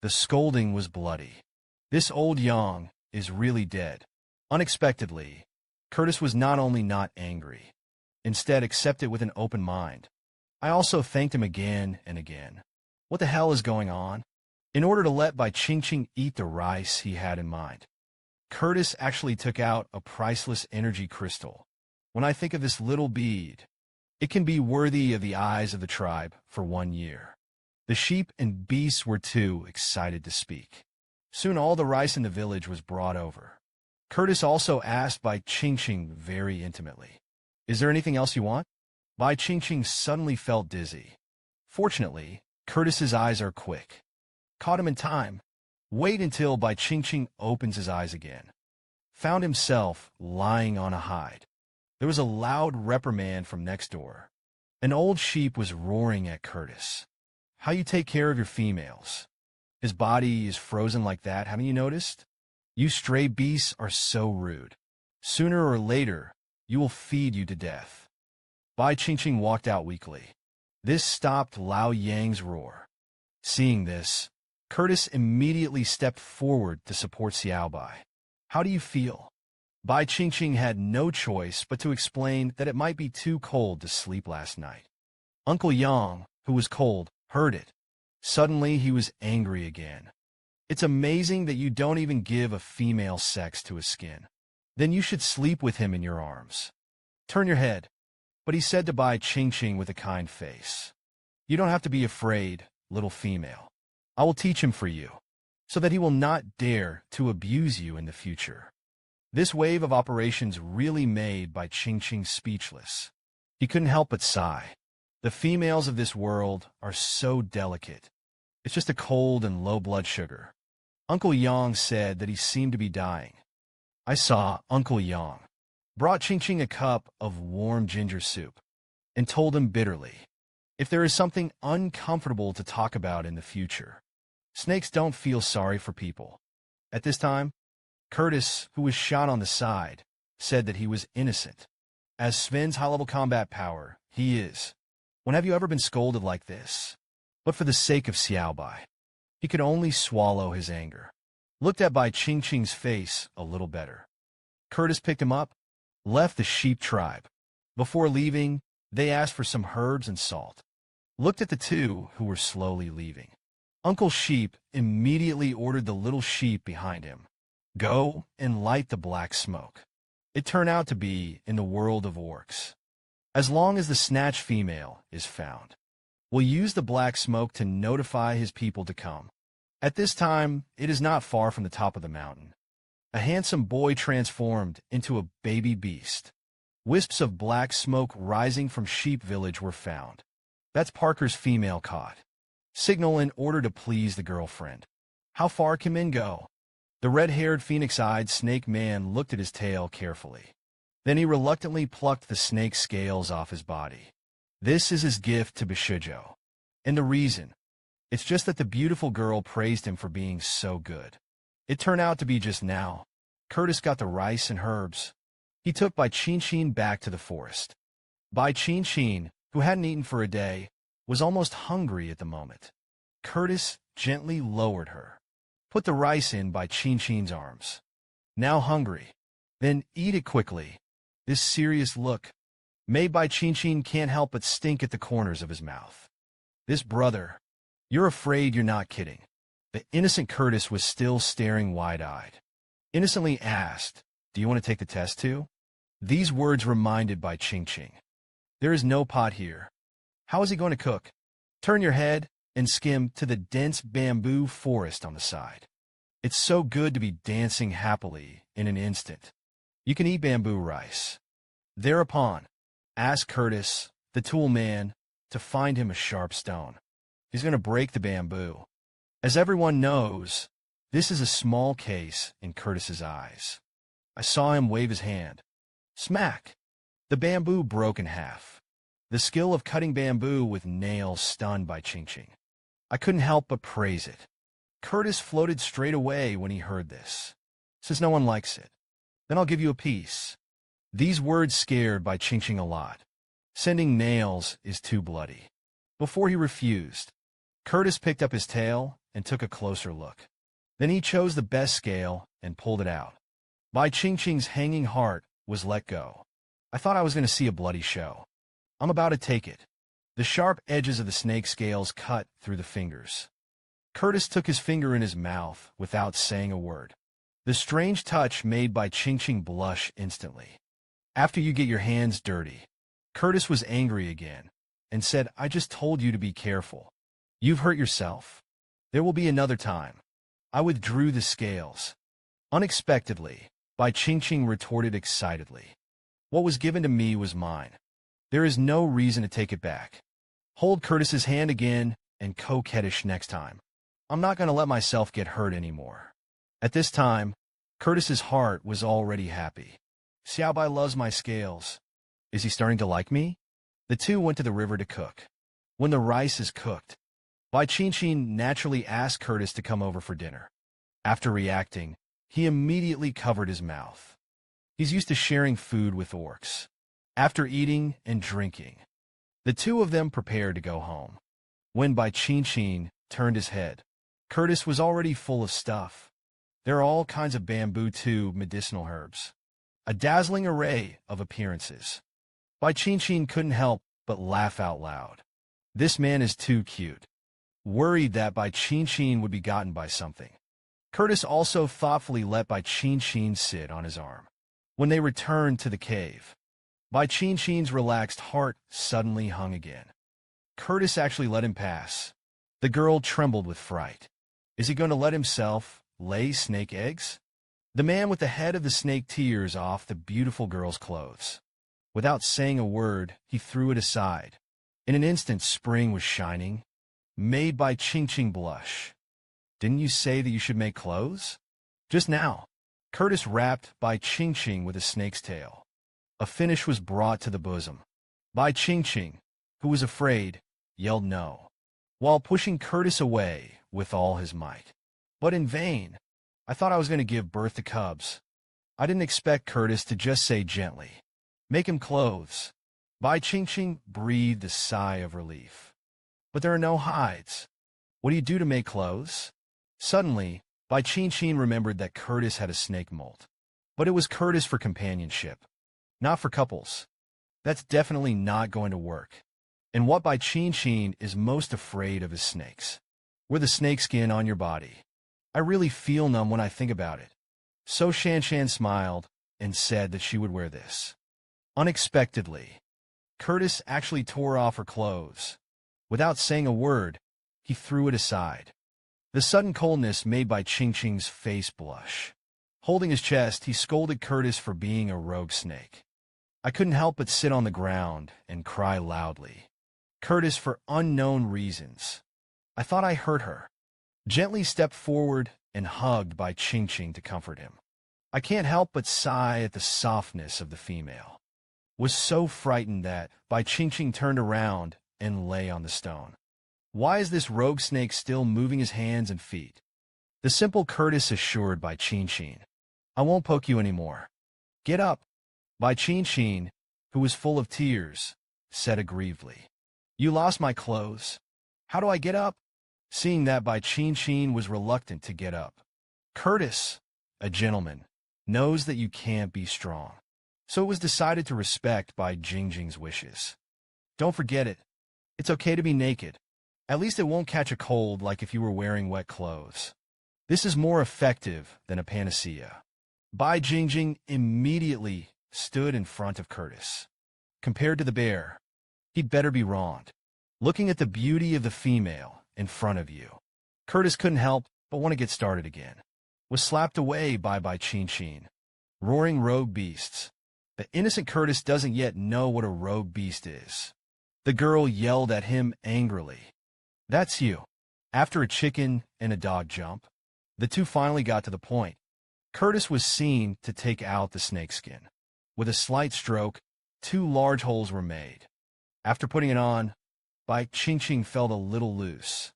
The scolding was bloody. This old Yang is really dead. Unexpectedly, Curtis was not only not angry, instead accepted with an open mind. I also thanked him again and again. What the hell is going on? In order to let Bai Qingqing eat the rice he had in mind, Curtis actually took out a priceless energy crystal. When I think of this little bead, it can be worthy of the eyes of the tribe for 1 year. The sheep and beasts were too excited to speak. Soon all the rice in the village was brought over. Curtis also asked Bai Qingqing very intimately, "Is there anything else you want?" Bai Qingqing suddenly felt dizzy. Fortunately, Curtis's eyes are quick. Caught him in time. Wait until Bai Qingqing opens his eyes again. Found himself lying on a hide. There was a loud reprimand from next door. An old sheep was roaring at Curtis. "How you take care of your females? His body is frozen like that, haven't you noticed? You stray beasts are so rude. Sooner or later, you will feed you to death." Bai Qingqing walked out weakly. This stopped Lao Yang's roar. Seeing this, Curtis immediately stepped forward to support Xiaobai. "How do you feel?" Bai Qingqing had no choice but to explain that it might be too cold to sleep last night. Uncle Yang, who was cold, heard it. Suddenly, he was angry again. It's amazing that you don't even give a female sex to his skin. Then you should sleep with him in your arms. Turn your head. But he said to Bai Qingqing with a kind face. You don't have to be afraid, little female. I will teach him for you, so that he will not dare to abuse you in the future. This wave of operations really made Bai Qingqing speechless. He couldn't help but sigh. The females of this world are so delicate. It's just a cold and low blood sugar. Uncle Yang said that he seemed to be dying. I saw Uncle Yang brought Qingqing a cup of warm ginger soup and told him bitterly, if there is something uncomfortable to talk about in the future, snakes don't feel sorry for people. At this time, Curtis, who was shot on the side, said that he was innocent. As Sven's high-level combat power, he is. When have you ever been scolded like this? But for the sake of Xiaobai, he could only swallow his anger. Looked at Bai Qingqing's face a little better. Curtis picked him up, left the sheep tribe. Before leaving, they asked for some herbs and salt. Looked at the two who were slowly leaving. Uncle Sheep immediately ordered the little sheep behind him. Go and light the black smoke. It turned out to be in the world of orcs. As long as the snatch female is found, we'll use the black smoke to notify his people to come. At this time, it is not far from the top of the mountain. A handsome boy transformed into a baby beast. Wisps of black smoke rising from Sheep Village were found. That's Parker's female caught. Signal in order to please the girlfriend. How far can men go? The red-haired phoenix-eyed snake man looked at his tail carefully. Then he reluctantly plucked the snake scales off his body. This is his gift to Bishijo. And the reason? It's just that the beautiful girl praised him for being so good. It turned out to be just now. Curtis got the rice and herbs. He took Bai Qingqing back to the forest. Bai Qingqing, who hadn't eaten for a day, was almost hungry at the moment. Curtis gently lowered her. Put the rice in Bai Qingqing's arms. Now hungry. Then eat it quickly. This serious look made Bai Qingqing can't help but stink at the corners of his mouth. This brother, you're afraid you're not kidding. The innocent Curtis was still staring wide-eyed. Innocently asked, do you want to take the test too? These words reminded Bai Qingqing. There is no pot here. How is he going to cook? Turn your head and skim to the dense bamboo forest on the side. It's so good to be dancing happily in an instant. You can eat bamboo rice. Thereupon, ask Curtis, the tool man, to find him a sharp stone. He's going to break the bamboo. As everyone knows, this is a small case in Curtis's eyes. I saw him wave his hand. Smack! The bamboo broke in half. The skill of cutting bamboo with nails stunned Bai Qingqing. I couldn't help but praise it. Curtis floated straight away when he heard this. Says no one likes it. Then I'll give you a piece. These words scared Bai Qingqing a lot. Sending nails is too bloody. Before he refused, Curtis picked up his tail and took a closer look. Then he chose the best scale and pulled it out. Bai Qingqing's hanging heart was let go. I thought I was going to see a bloody show. I'm about to take it. The sharp edges of the snake scales cut through the fingers. Curtis took his finger in his mouth without saying a word. The strange touch made Bai Qingqing blush instantly. After you get your hands dirty, Curtis was angry again and said, I just told you to be careful. You've hurt yourself. There will be another time. I withdrew the scales. Unexpectedly, Bai Qingqing retorted excitedly. What was given to me was mine. There is no reason to take it back. Hold Curtis's hand again and coquettish next time. I'm not going to let myself get hurt anymore. At this time, Curtis's heart was already happy. Xiaobai loves my scales. Is he starting to like me? The two went to the river to cook. When the rice is cooked, Bai Qingqing naturally asked Curtis to come over for dinner. After reacting, he immediately covered his mouth. He's used to sharing food with orcs. After eating and drinking, the two of them prepared to go home. When Bai Qingqing turned his head, Curtis was already full of stuff. There are all kinds of bamboo tube medicinal herbs. a dazzling array of appearances. Bai Qingqing couldn't help but laugh out loud. This man is too cute. Worried that Bai Qingqing would be gotten by something, Curtis also thoughtfully let Bai Qingqing sit on his arm. When they returned to the cave, Bai Qingqing's relaxed heart suddenly hung again. Curtis actually let him pass. The girl trembled with fright. Is he going to let himself lay snake eggs? The man with the head of the snake tears off the beautiful girl's clothes. Without saying a word, he threw it aside. In an instant, spring was shining, made Bai Qingqing blush. Didn't you say that you should make clothes? Just now. Curtis wrapped Bai Qingqing with a snake's tail. A finish was brought to the bosom. Bai Qingqing, who was afraid, yelled no, while pushing Curtis away with all his might. But in vain. I thought I was going to give birth to cubs. I didn't expect Curtis to just say gently, make him clothes. Bai Qingqing breathed a sigh of relief. But there are no hides. What do you do to make clothes? Suddenly, Bai Qingqing remembered that Curtis had a snake molt. But it was Curtis for companionship, not for couples. That's definitely not going to work. And what Bai Qingqing is most afraid of is snakes. Wear the snakeskin on your body. I really feel numb when I think about it. So Shanshan smiled and said that she would wear this. Unexpectedly, Curtis actually tore off her clothes. Without saying a word, he threw it aside. The sudden coldness made Bai Qingqing's face blush. Holding his chest, he scolded Curtis for being a rogue snake. I couldn't help but sit on the ground and cry loudly. Curtis, for unknown reasons. I thought I hurt her. Gently stepped forward and hugged Bai Qingqing to comfort him. I can't help but sigh at the softness of the female. Was so frightened that Bai Qingqing turned around and lay on the stone. Why is this rogue snake still moving his hands and feet? The simple Curtis assured Bai Qingqing. I won't poke you anymore. Get up. Bai Qingqing, who was full of tears, said aggrievedly. You lost my clothes. How do I get up? Seeing that Bai Qingqing was reluctant to get up. Curtis, a gentleman, knows that you can't be strong. So it was decided to respect Bai Qingqing's wishes. Don't forget it. It's okay to be naked. At least it won't catch a cold like if you were wearing wet clothes. This is more effective than a panacea. Bai Qingqing immediately stood in front of Curtis. Compared to the bear, he'd better be wronged. Looking at the beauty of the female in front of you, Curtis couldn't help but want to get started again. Was slapped away by Bai Qingqing. Roaring rogue beasts. The innocent Curtis doesn't yet know what a rogue beast is. The girl yelled at him angrily. That's you. After a chicken and a dog jump, the two finally got to the point. Curtis was seen to take out the snakeskin. With a slight stroke, 2 large holes were made. After putting it on, Bai Qingqing felt a little loose.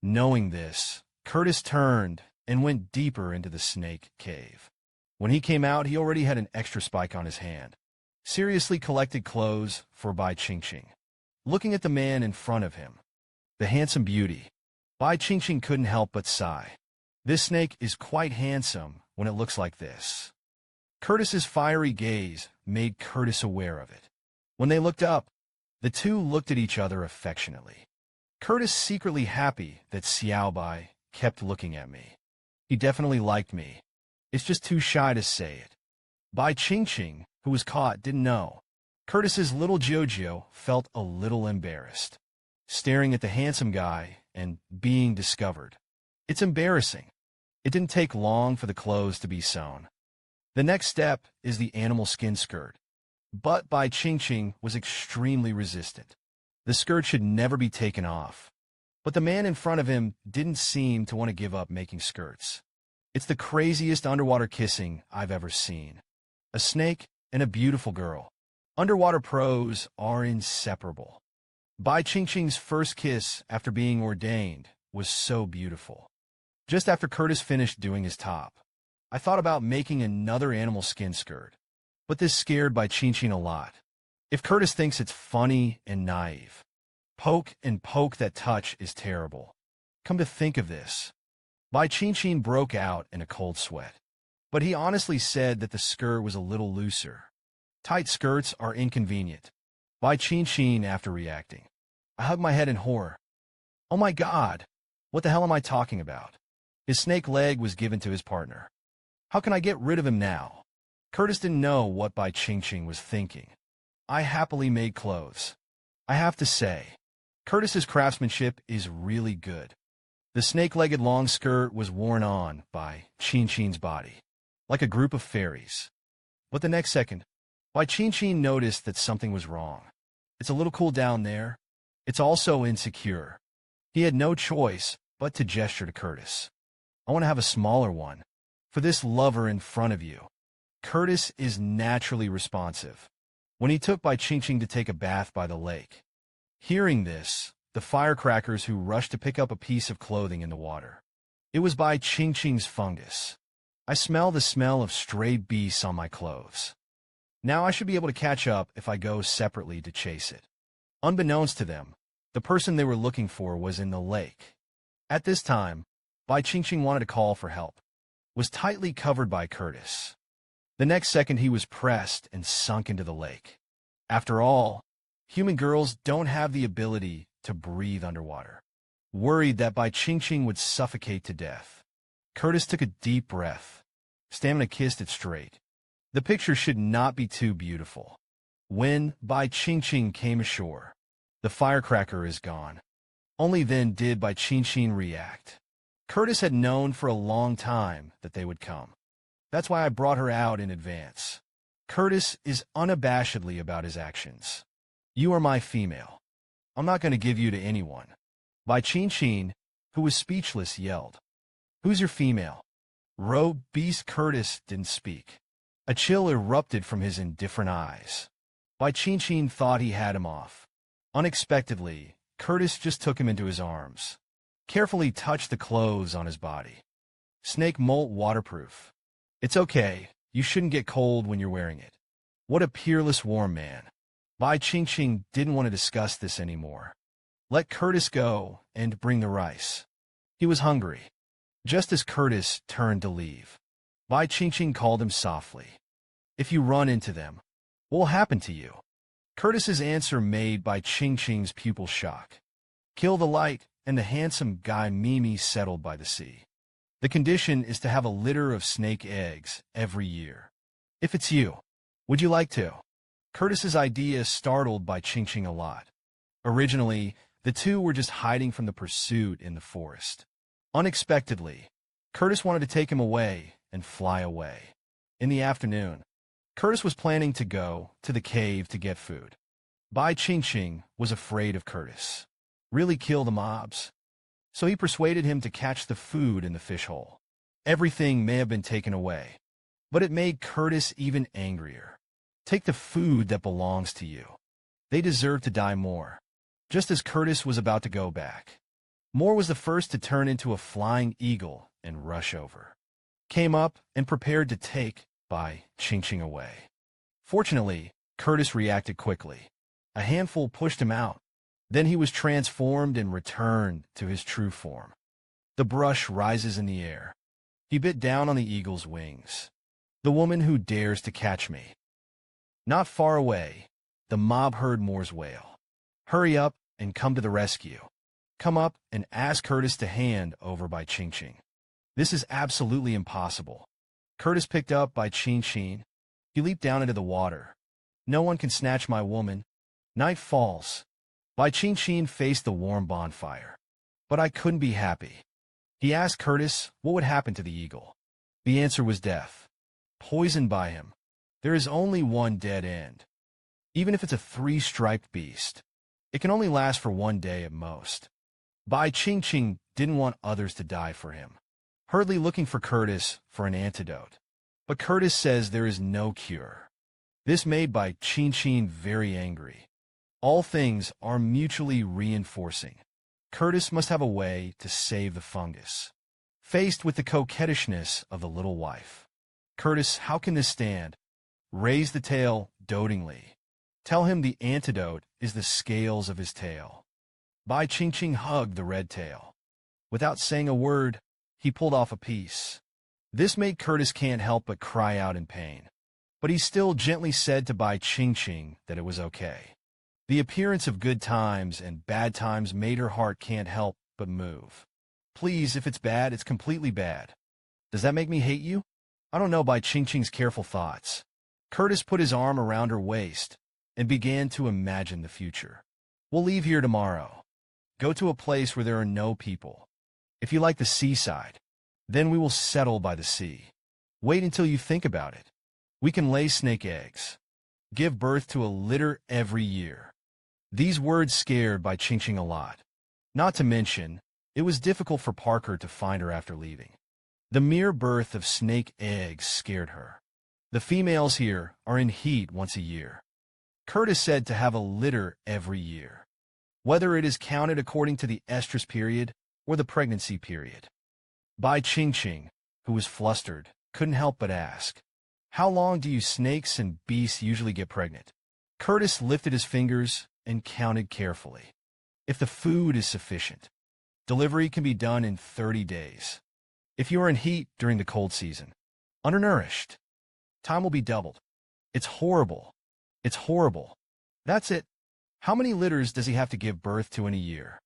Knowing this, Curtis turned and went deeper into the snake cave. When he came out, he already had an extra spike on his hand. Seriously collected clothes for Bai Qingqing. Looking at the man in front of him, the handsome beauty, Bai Qingqing couldn't help but sigh. This snake is quite handsome when it looks like this. Curtis's fiery gaze made Curtis aware of it. When they looked up, the two looked at each other affectionately. Curtis secretly happy that Xiao Bai kept looking at me. He definitely liked me. It's just too shy to say it. Bai Qingqing, who was caught, didn't know. Curtis's little Jojo felt a little embarrassed, staring at the handsome guy and being discovered. It's embarrassing. It didn't take long for the clothes to be sewn. The next step is the animal skin skirt. But Bai Qingqing was extremely resistant. The skirt should never be taken off. But the man in front of him didn't seem to want to give up making skirts. It's the craziest underwater kissing I've ever seen. A snake and a beautiful girl. Underwater pros are inseparable. Bai Qingqing's first kiss after being ordained was so beautiful. Just after Curtis finished doing his top, I thought about making another animal skin skirt. But this scared Bai Qingqing a lot. If Curtis thinks it's funny and naive, poke and poke that touch is terrible. Come to think of this, Bai Qingqing broke out in a cold sweat. but he honestly said that the skirt was a little looser. Tight skirts are inconvenient. Bai Qingqing after reacting. I hugged my head in horror. Oh my God! What the hell am I talking about? His snake leg was given to his partner. How can I get rid of him now? Curtis didn't know what Bai Qingqing was thinking. I happily made clothes. I have to say, Curtis's craftsmanship is really good. The snake-legged long skirt was worn on by Qingqing's body, like a group of fairies. But the next second, Bai Qingqing noticed that something was wrong. It's a little cool down there. It's also insecure. He had no choice but to gesture to Curtis. I want to have a smaller one. For this lover in front of you. Curtis is naturally responsive. When he took Bai Qingqing to take a bath by the lake. Hearing this, the firecrackers who rushed to pick up a piece of clothing in the water. It was Bai Qingqing's fungus. I smell the smell of stray beasts on my clothes. Now I should be able to catch up if I go separately to chase it. Unbeknownst to them, the person they were looking for was in the lake. At this time, Bai Qingqing wanted to call for help. Was tightly covered by Curtis. The next second he was pressed and sunk into the lake. After all, human girls don't have the ability to breathe underwater. Worried that Bai Qingqing would suffocate to death, Curtis took a deep breath. Stamina kissed it straight. The picture should not be too beautiful. When Bai Qingqing came ashore, the firecracker is gone. Only then did Bai Qingqing react. Curtis had known for a long time that they would come. That's why I brought her out in advance. Curtis is unabashedly about his actions. You are my female. I'm not going to give you to anyone. Bai Qingqing, who was speechless, yelled. Who's your female? Beast Curtis didn't speak. A chill erupted from his indifferent eyes. Bai Qingqing thought he had him off. Unexpectedly, Curtis just took him into his arms. Carefully touched the clothes on his body. Snake molt waterproof. It's okay, you shouldn't get cold when you're wearing it. What a peerless warm man. Bai Qingqing didn't want to discuss this anymore. Let Curtis go and bring the rice. He was hungry. Just as Curtis turned to leave, Bai Qingqing called him softly. If you run into them, what will happen to you? Curtis's answer made Bai Qingqing's pupil shock. Kill the light, and the handsome guy Mimi settled by the sea. The condition is to have a litter of snake eggs every year. If it's you, would you like to? Curtis's idea startled Bai Qingqing a lot. Originally, the two were just hiding from the pursuit in the forest. Unexpectedly, Curtis wanted to take him away and fly away. In the afternoon, Curtis was planning to go to the cave to get food. Bai Qingqing was afraid of Curtis. Really kill the mobs. So he persuaded him to catch the food in the fish hole. Everything may have been taken away, but it made Curtis even angrier. Take the food that belongs to you. They deserve to die more. Just as Curtis was about to go back, Moore was the first to turn into a flying eagle and rush over. Came up and prepared to take Bai Qingqing away. Fortunately, Curtis reacted quickly. A handful pushed him out. Then he was transformed and returned to his true form. The brush rises in the air. He bit down on the eagle's wings. The woman who dares to catch me. Not far away, the mob heard Moore's wail. Hurry up and come to the rescue. Come up and ask Curtis to hand over Bai Qingqing. This is absolutely impossible. Curtis picked up Bai Qingqing. He leaped down into the water. No one can snatch my woman. Night falls. Bai Qingqing faced the warm bonfire. But I couldn't be happy. He asked Curtis what would happen to the eagle. The answer was death. Poisoned by him. There is only one dead end. Even if it's a 3-striped beast, it can only last for 1 day at most. Bai Qingqing didn't want others to die for him. Hurriedly looking for Curtis for an antidote. But Curtis says there is no cure. This made Bai Qingqing very angry. All things are mutually reinforcing. Curtis must have a way to save the fungus. Faced with the coquettishness of the little wife. Curtis, how can this stand? Raise the tail dotingly. Tell him the antidote is the scales of his tail. Bai Qingqing hugged the red tail. Without saying a word, he pulled off a piece. This made Curtis can't help but cry out in pain. But he still gently said to Bai Qingqing that it was okay. The appearance of good times and bad times made her heart can't help but move. Please, if it's bad, it's completely bad. Does that make me hate you? I don't know. Bai Qingqing's careful thoughts. Curtis put his arm around her waist and began to imagine the future. We'll leave here tomorrow. Go to a place where there are no people. If you like the seaside, then we will settle by the sea. Wait until you think about it. We can lay snake eggs. Give birth to a litter every year. These words scared Bai Qingqing a lot. Not to mention, it was difficult for Parker to find her after leaving. The mere birth of snake eggs scared her. The females here are in heat once a year. Curtis said to have a litter every year, whether it is counted according to the estrus period or the pregnancy period. Bai Qingqing, who was flustered, couldn't help but ask, "How long do you snakes and beasts usually get pregnant?" Curtis lifted his fingers and counted carefully. If the food is sufficient, delivery can be done in 30 days. If you are in heat during the cold season, undernourished, time will be doubled. It's horrible. It's horrible. That's it. How many litters does he have to give birth to in a year?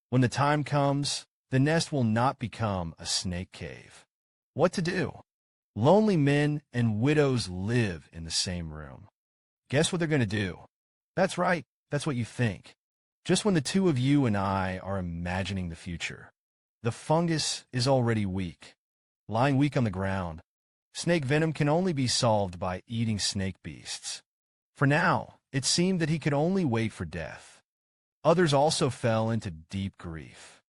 When the time comes, the nest will not become a snake cave. What to do? Lonely men and widows live in the same room. Guess what they're going to do? That's right. That's what you think. Just when the two of you and I are imagining the future, the fungus is already weak, lying weak on the ground. Snake venom can only be solved by eating snake beasts. For now, it seemed that he could only wait for death. Others also fell into deep grief.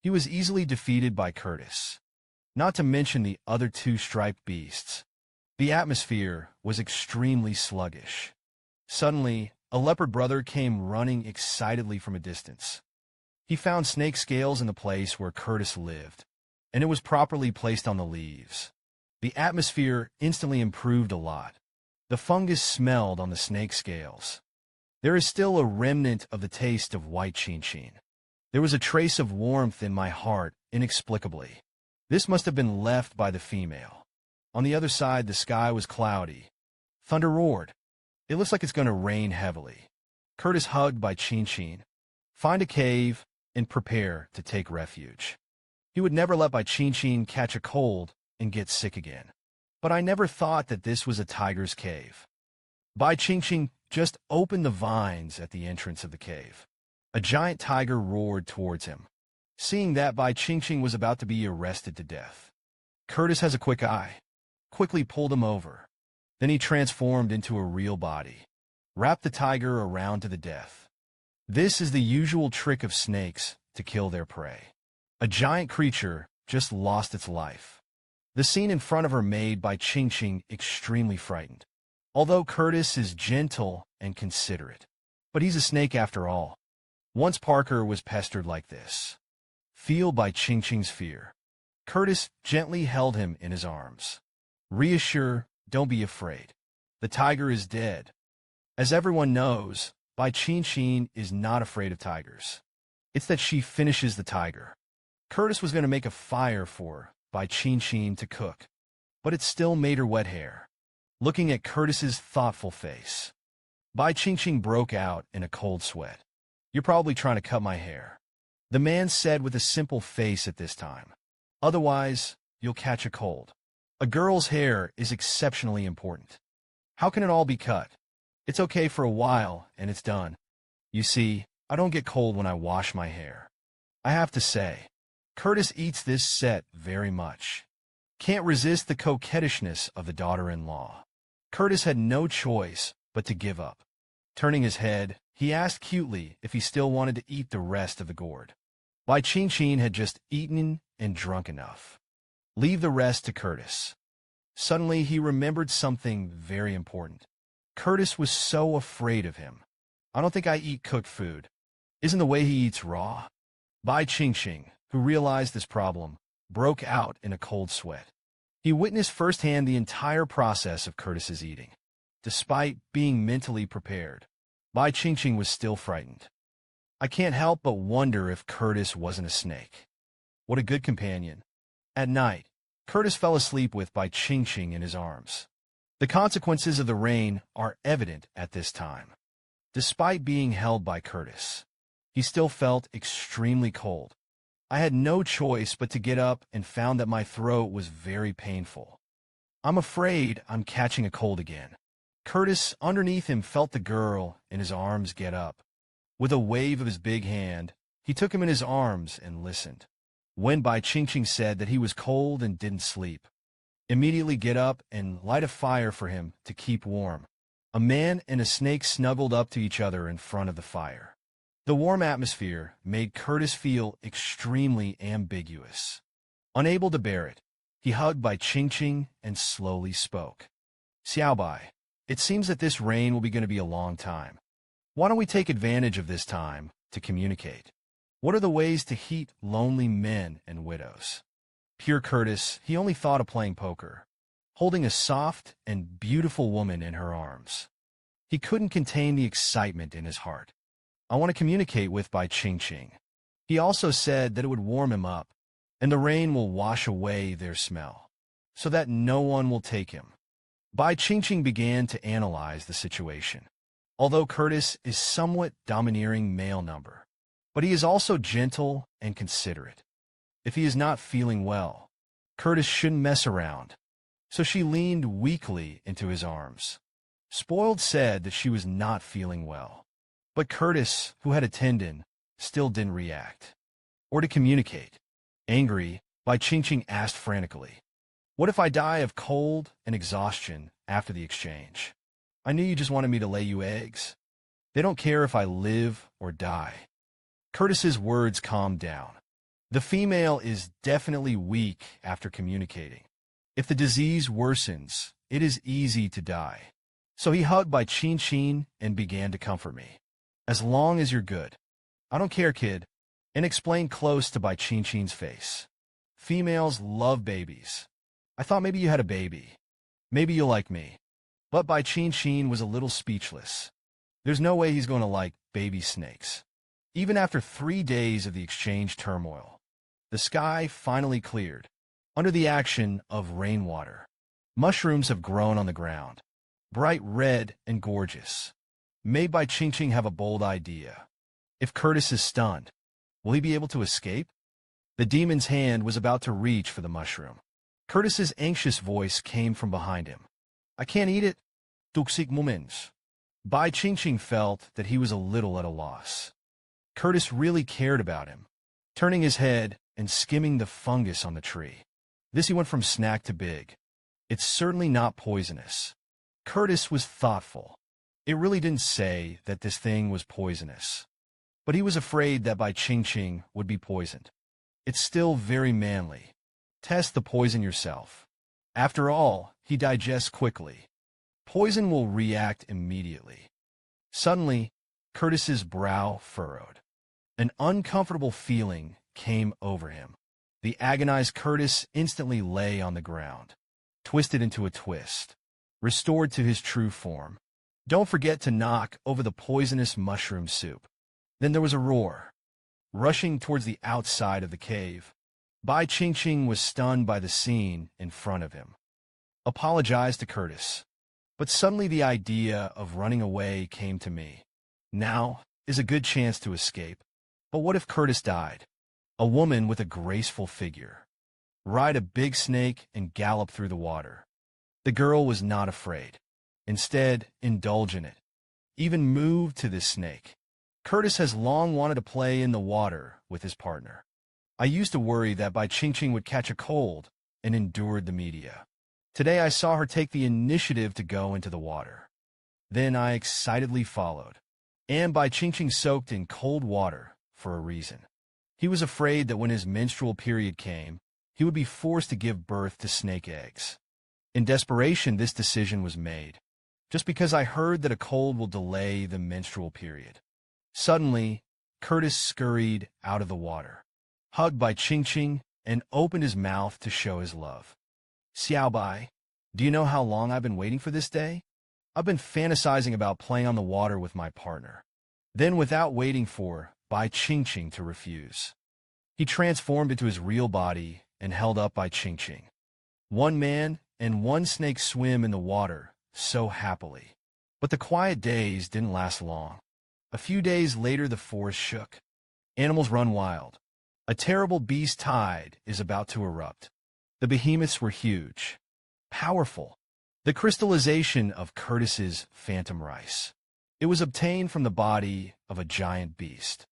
He was easily defeated by Curtis, not to mention the other two striped beasts. The atmosphere was extremely sluggish. Suddenly, a leopard brother came running excitedly from a distance. He found snake scales in the place where Curtis lived, and it was properly placed on the leaves. The atmosphere instantly improved a lot. The fungus smelled on the snake scales. There is still a remnant of the taste of Bai Qingqing. There was a trace of warmth in my heart, inexplicably. This must have been left by the female. On the other side, the sky was cloudy. Thunder roared. It looks like it's going to rain heavily. Curtis hugged Bai Qingqing. Find a cave and prepare to take refuge. He would never let Bai Qingqing catch a cold and get sick again. But I never thought that this was a tiger's cave. Bai Qingqing just opened the vines at the entrance of the cave. A giant tiger roared towards him. Seeing that, Bai Qingqing was about to be arrested to death. Curtis has a quick eye. Quickly pulled him over. Then he transformed into a real body. Wrapped the tiger around to the death. This is the usual trick of snakes to kill their prey. A giant creature just lost its life. The scene in front of her made Bai Qingqing extremely frightened. Although Curtis is gentle and considerate, but he's a snake after all. Once Parker was pestered like this. Feel Bai Qingqing's fear. Curtis gently held him in his arms. Reassure, don't be afraid. The tiger is dead. As everyone knows, Bai Qingqing is not afraid of tigers. It's that she finishes the tiger. Curtis was going to make a fire for Bai Qingqing to cook, but it still made her wet hair. Looking at Curtis's thoughtful face, Bai Qingqing broke out in a cold sweat. You're probably trying to cut my hair, the man said with a simple face at this time. Otherwise, you'll catch a cold. A girl's hair is exceptionally important. How can it all be cut? It's okay for a while, and it's done. You see, I don't get cold when I wash my hair. I have to say, Curtis eats this set very much. Can't resist the coquettishness of the daughter-in-law. Curtis had no choice but to give up. Turning his head, he asked cutely if he still wanted to eat the rest of the gourd. Bai Qingqing had just eaten and drunk enough. Leave the rest to Curtis. Suddenly, he remembered something very important. Curtis was so afraid of him. I don't think I eat cooked food. Isn't the way he eats raw? Bai Qingqing, who realized this problem, broke out in a cold sweat. He witnessed firsthand the entire process of Curtis's eating. Despite being mentally prepared, Bai Qingqing was still frightened. I can't help but wonder if Curtis wasn't a snake. What a good companion. At night, Curtis fell asleep with Bai Qingqing in his arms. The consequences of the rain are evident at this time. Despite being held by Curtis, he still felt extremely cold. I had no choice but to get up and found that my throat was very painful. I'm afraid I'm catching a cold again. Curtis, underneath him, felt the girl in his arms get up. With a wave of his big hand, he took him in his arms and listened. When Bai Qingqing said that he was cold and didn't sleep, immediately get up and light a fire for him to keep warm. A man and a snake snuggled up to each other in front of the fire. The warm atmosphere made Curtis feel extremely ambiguous. Unable to bear it, he hugged Bai Qingqing and slowly spoke. Xiaobai, it seems that this rain will be going to be a long time. Why don't we take advantage of this time to communicate? What are the ways to heat lonely men and widows? Pure Curtis, he only thought of playing poker, holding a soft and beautiful woman in her arms. He couldn't contain the excitement in his heart. I want to communicate with Bai Qingqing. He also said that it would warm him up, and the rain will wash away their smell, so that no one will take him. Bai Qingqing began to analyze the situation. Although Curtis is somewhat domineering male number, but he is also gentle and considerate. If he is not feeling well, Curtis shouldn't mess around. So she leaned weakly into his arms. Spoiled said that she was not feeling well. But Curtis, who had a tendon, still didn't react. Or to communicate. Angry, Bai Qingqing asked frantically, "What if I die of cold and exhaustion after the exchange? I knew you just wanted me to lay you eggs. They don't care if I live or die." Curtis's words calmed down. The female is definitely weak after communicating. If the disease worsens, it is easy to die. So he hugged Bai Qingqing and began to comfort me. "As long as you're good. I don't care, kid," and explained close to Bai Qingqing's face. "Females love babies. I thought maybe you had a baby. Maybe you'll like me." But Bai Qingqing was a little speechless. There's no way he's going to like baby snakes. Even after 3 days of the exchange turmoil, the sky finally cleared. Under the action of rainwater, mushrooms have grown on the ground, bright red and gorgeous. Made Bai Qingqing have a bold idea. If Curtis is stunned, will he be able to escape? The demon's hand was about to reach for the mushroom. Curtis's anxious voice came from behind him. "I can't eat it. Tuksik moments." Bai Qingqing felt that he was a little at a loss. Curtis really cared about him, turning his head and skimming the fungus on the tree. This he went from snack to big. "It's certainly not poisonous." Curtis was thoughtful. It really didn't say that this thing was poisonous. But he was afraid that Bai Qingqing would be poisoned. It's still very manly. Test the poison yourself. After all, he digests quickly. Poison will react immediately. Suddenly, Curtis's brow furrowed. An uncomfortable feeling came over him. The agonized Curtis instantly lay on the ground, twisted into a twist, restored to his true form. Don't forget to knock over the poisonous mushroom soup. Then there was a roar. Rushing towards the outside of the cave, Bai Qingqing was stunned by the scene in front of him. Apologized to Curtis. But suddenly the idea of running away came to me. Now is a good chance to escape. But what if Curtis died? A woman with a graceful figure. Ride a big snake and gallop through the water. The girl was not afraid. Instead, indulge in it. Even moved to this snake. Curtis has long wanted to play in the water with his partner. I used to worry that Bai Qingqing would catch a cold and endured the media. Today I saw her take the initiative to go into the water. Then I excitedly followed. And Bai Qingqing soaked in cold water for a reason. He was afraid that when his menstrual period came, he would be forced to give birth to snake eggs. In desperation, this decision was made, just because I heard that a cold will delay the menstrual period. Suddenly, Curtis scurried out of the water, hugged Bai Qingqing, and opened his mouth to show his love. "Xiaobai, do you know how long I've been waiting for this day? I've been fantasizing about playing on the water with my partner." Then, without waiting for Bai Qingqing to refuse, he transformed into his real body and held up Bai Qingqing. One man and one snake swim in the water so happily. But the quiet days didn't last long. A few days later, the forest shook. Animals run wild. A terrible beast tide is about to erupt. The behemoths were huge, powerful. The crystallization of Curtis's phantom rice. It was obtained from the body of a giant beast.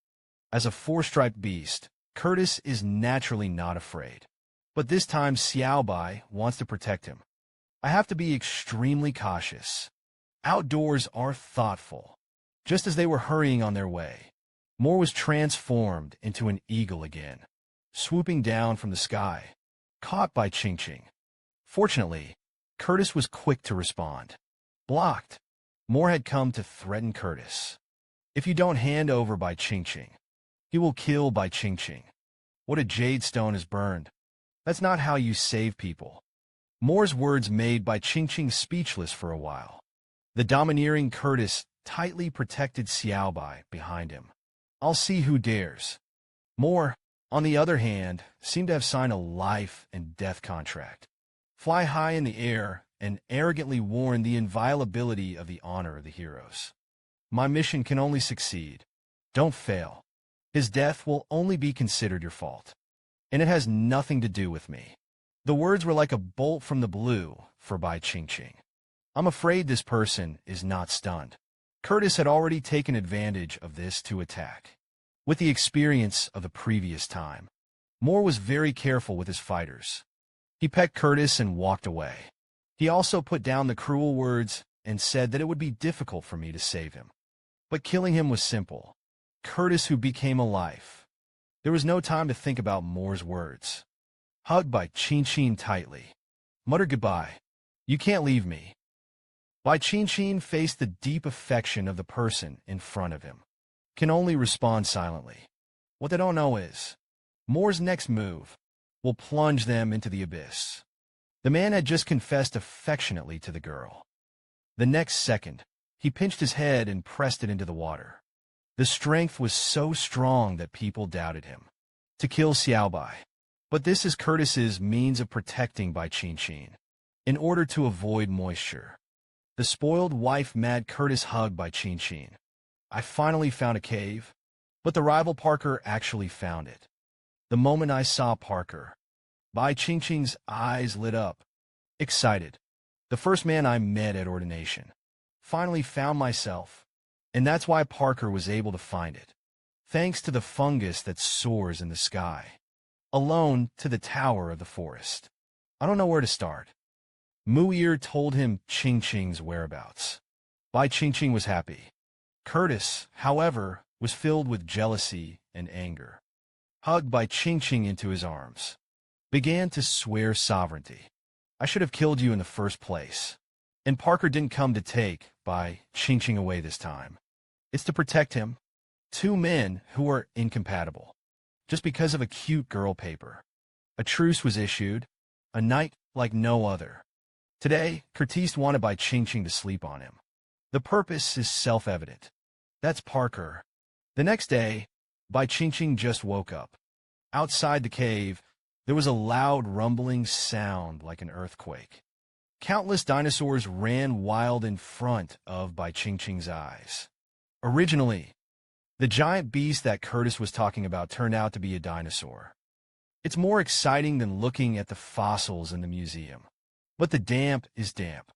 As a four-striped beast, Curtis is naturally not afraid. But this time, Xiao Bai wants to protect him. I have to be extremely cautious. Outdoors are thoughtful. Just as they were hurrying on their way, Moore was transformed into an eagle again, swooping down from the sky, caught by Qingqing. Fortunately, Curtis was quick to respond. Blocked. Moore had come to threaten Curtis. If you don't hand over Bai Qingqing, he will kill Bai Qingqing. What a jade stone is burned. That's not how you save people. Moore's words made Bai Qingqing speechless for a while. The domineering Curtis tightly protected Xiao Bai behind him. I'll see who dares. Moore, on the other hand, seemed to have signed a life and death contract. Fly high in the air and arrogantly warn the inviolability of the honor of the heroes. My mission can only succeed. Don't fail. His death will only be considered your fault. And it has nothing to do with me. The words were like a bolt from the blue for Bai Qingqing. I'm afraid this person is not stunned. Curtis had already taken advantage of this to attack. With the experience of the previous time, Moore was very careful with his fighters. He pecked Curtis and walked away. He also put down the cruel words and said that it would be difficult for me to save him. But killing him was simple. Curtis, who became a life. There was no time to think about Moore's words. Hugged Bai Qingqing tightly. Muttered goodbye. You can't leave me. Bai Qingqing faced the deep affection of the person in front of him. Can only respond silently. What they don't know is, Moore's next move will plunge them into the abyss. The man had just confessed affectionately to the girl. The next second, he pinched his head and pressed it into the water. The strength was so strong that people doubted him. To kill Xiao Bai. But this is Curtis's means of protecting Bai Qingqing. In order to avoid moisture. The spoiled wife mad Curtis hugged Bai Qingqing. I finally found a cave. But the rival Parker actually found it. The moment I saw Parker, Bai Qingqing's eyes lit up. Excited. The first man I met at ordination. Finally found myself. And that's why Parker was able to find it. Thanks to the fungus that soars in the sky. Alone to the tower of the forest. I don't know where to start. Muir told him Qingqing's whereabouts. Bai Qingqing was happy. Curtis, however, was filled with jealousy and anger. Hugged Bai Qingqing into his arms. Began to swear sovereignty. I should have killed you in the first place. And Parker didn't come to take Bai Qingqing away this time. It's to protect him. Two men who are incompatible. Just because of a cute girl paper. A truce was issued. A night like no other. Today, Curtis wanted Bai Qingqing to sleep on him. The purpose is self-evident. That's Parker. The next day, Bai Qingqing just woke up. Outside the cave, there was a loud rumbling sound like an earthquake. Countless dinosaurs ran wild in front of Bai Qingqing's eyes. Originally, the giant beast that Curtis was talking about turned out to be a dinosaur. It's more exciting than looking at the fossils in the museum. But the damp is damp.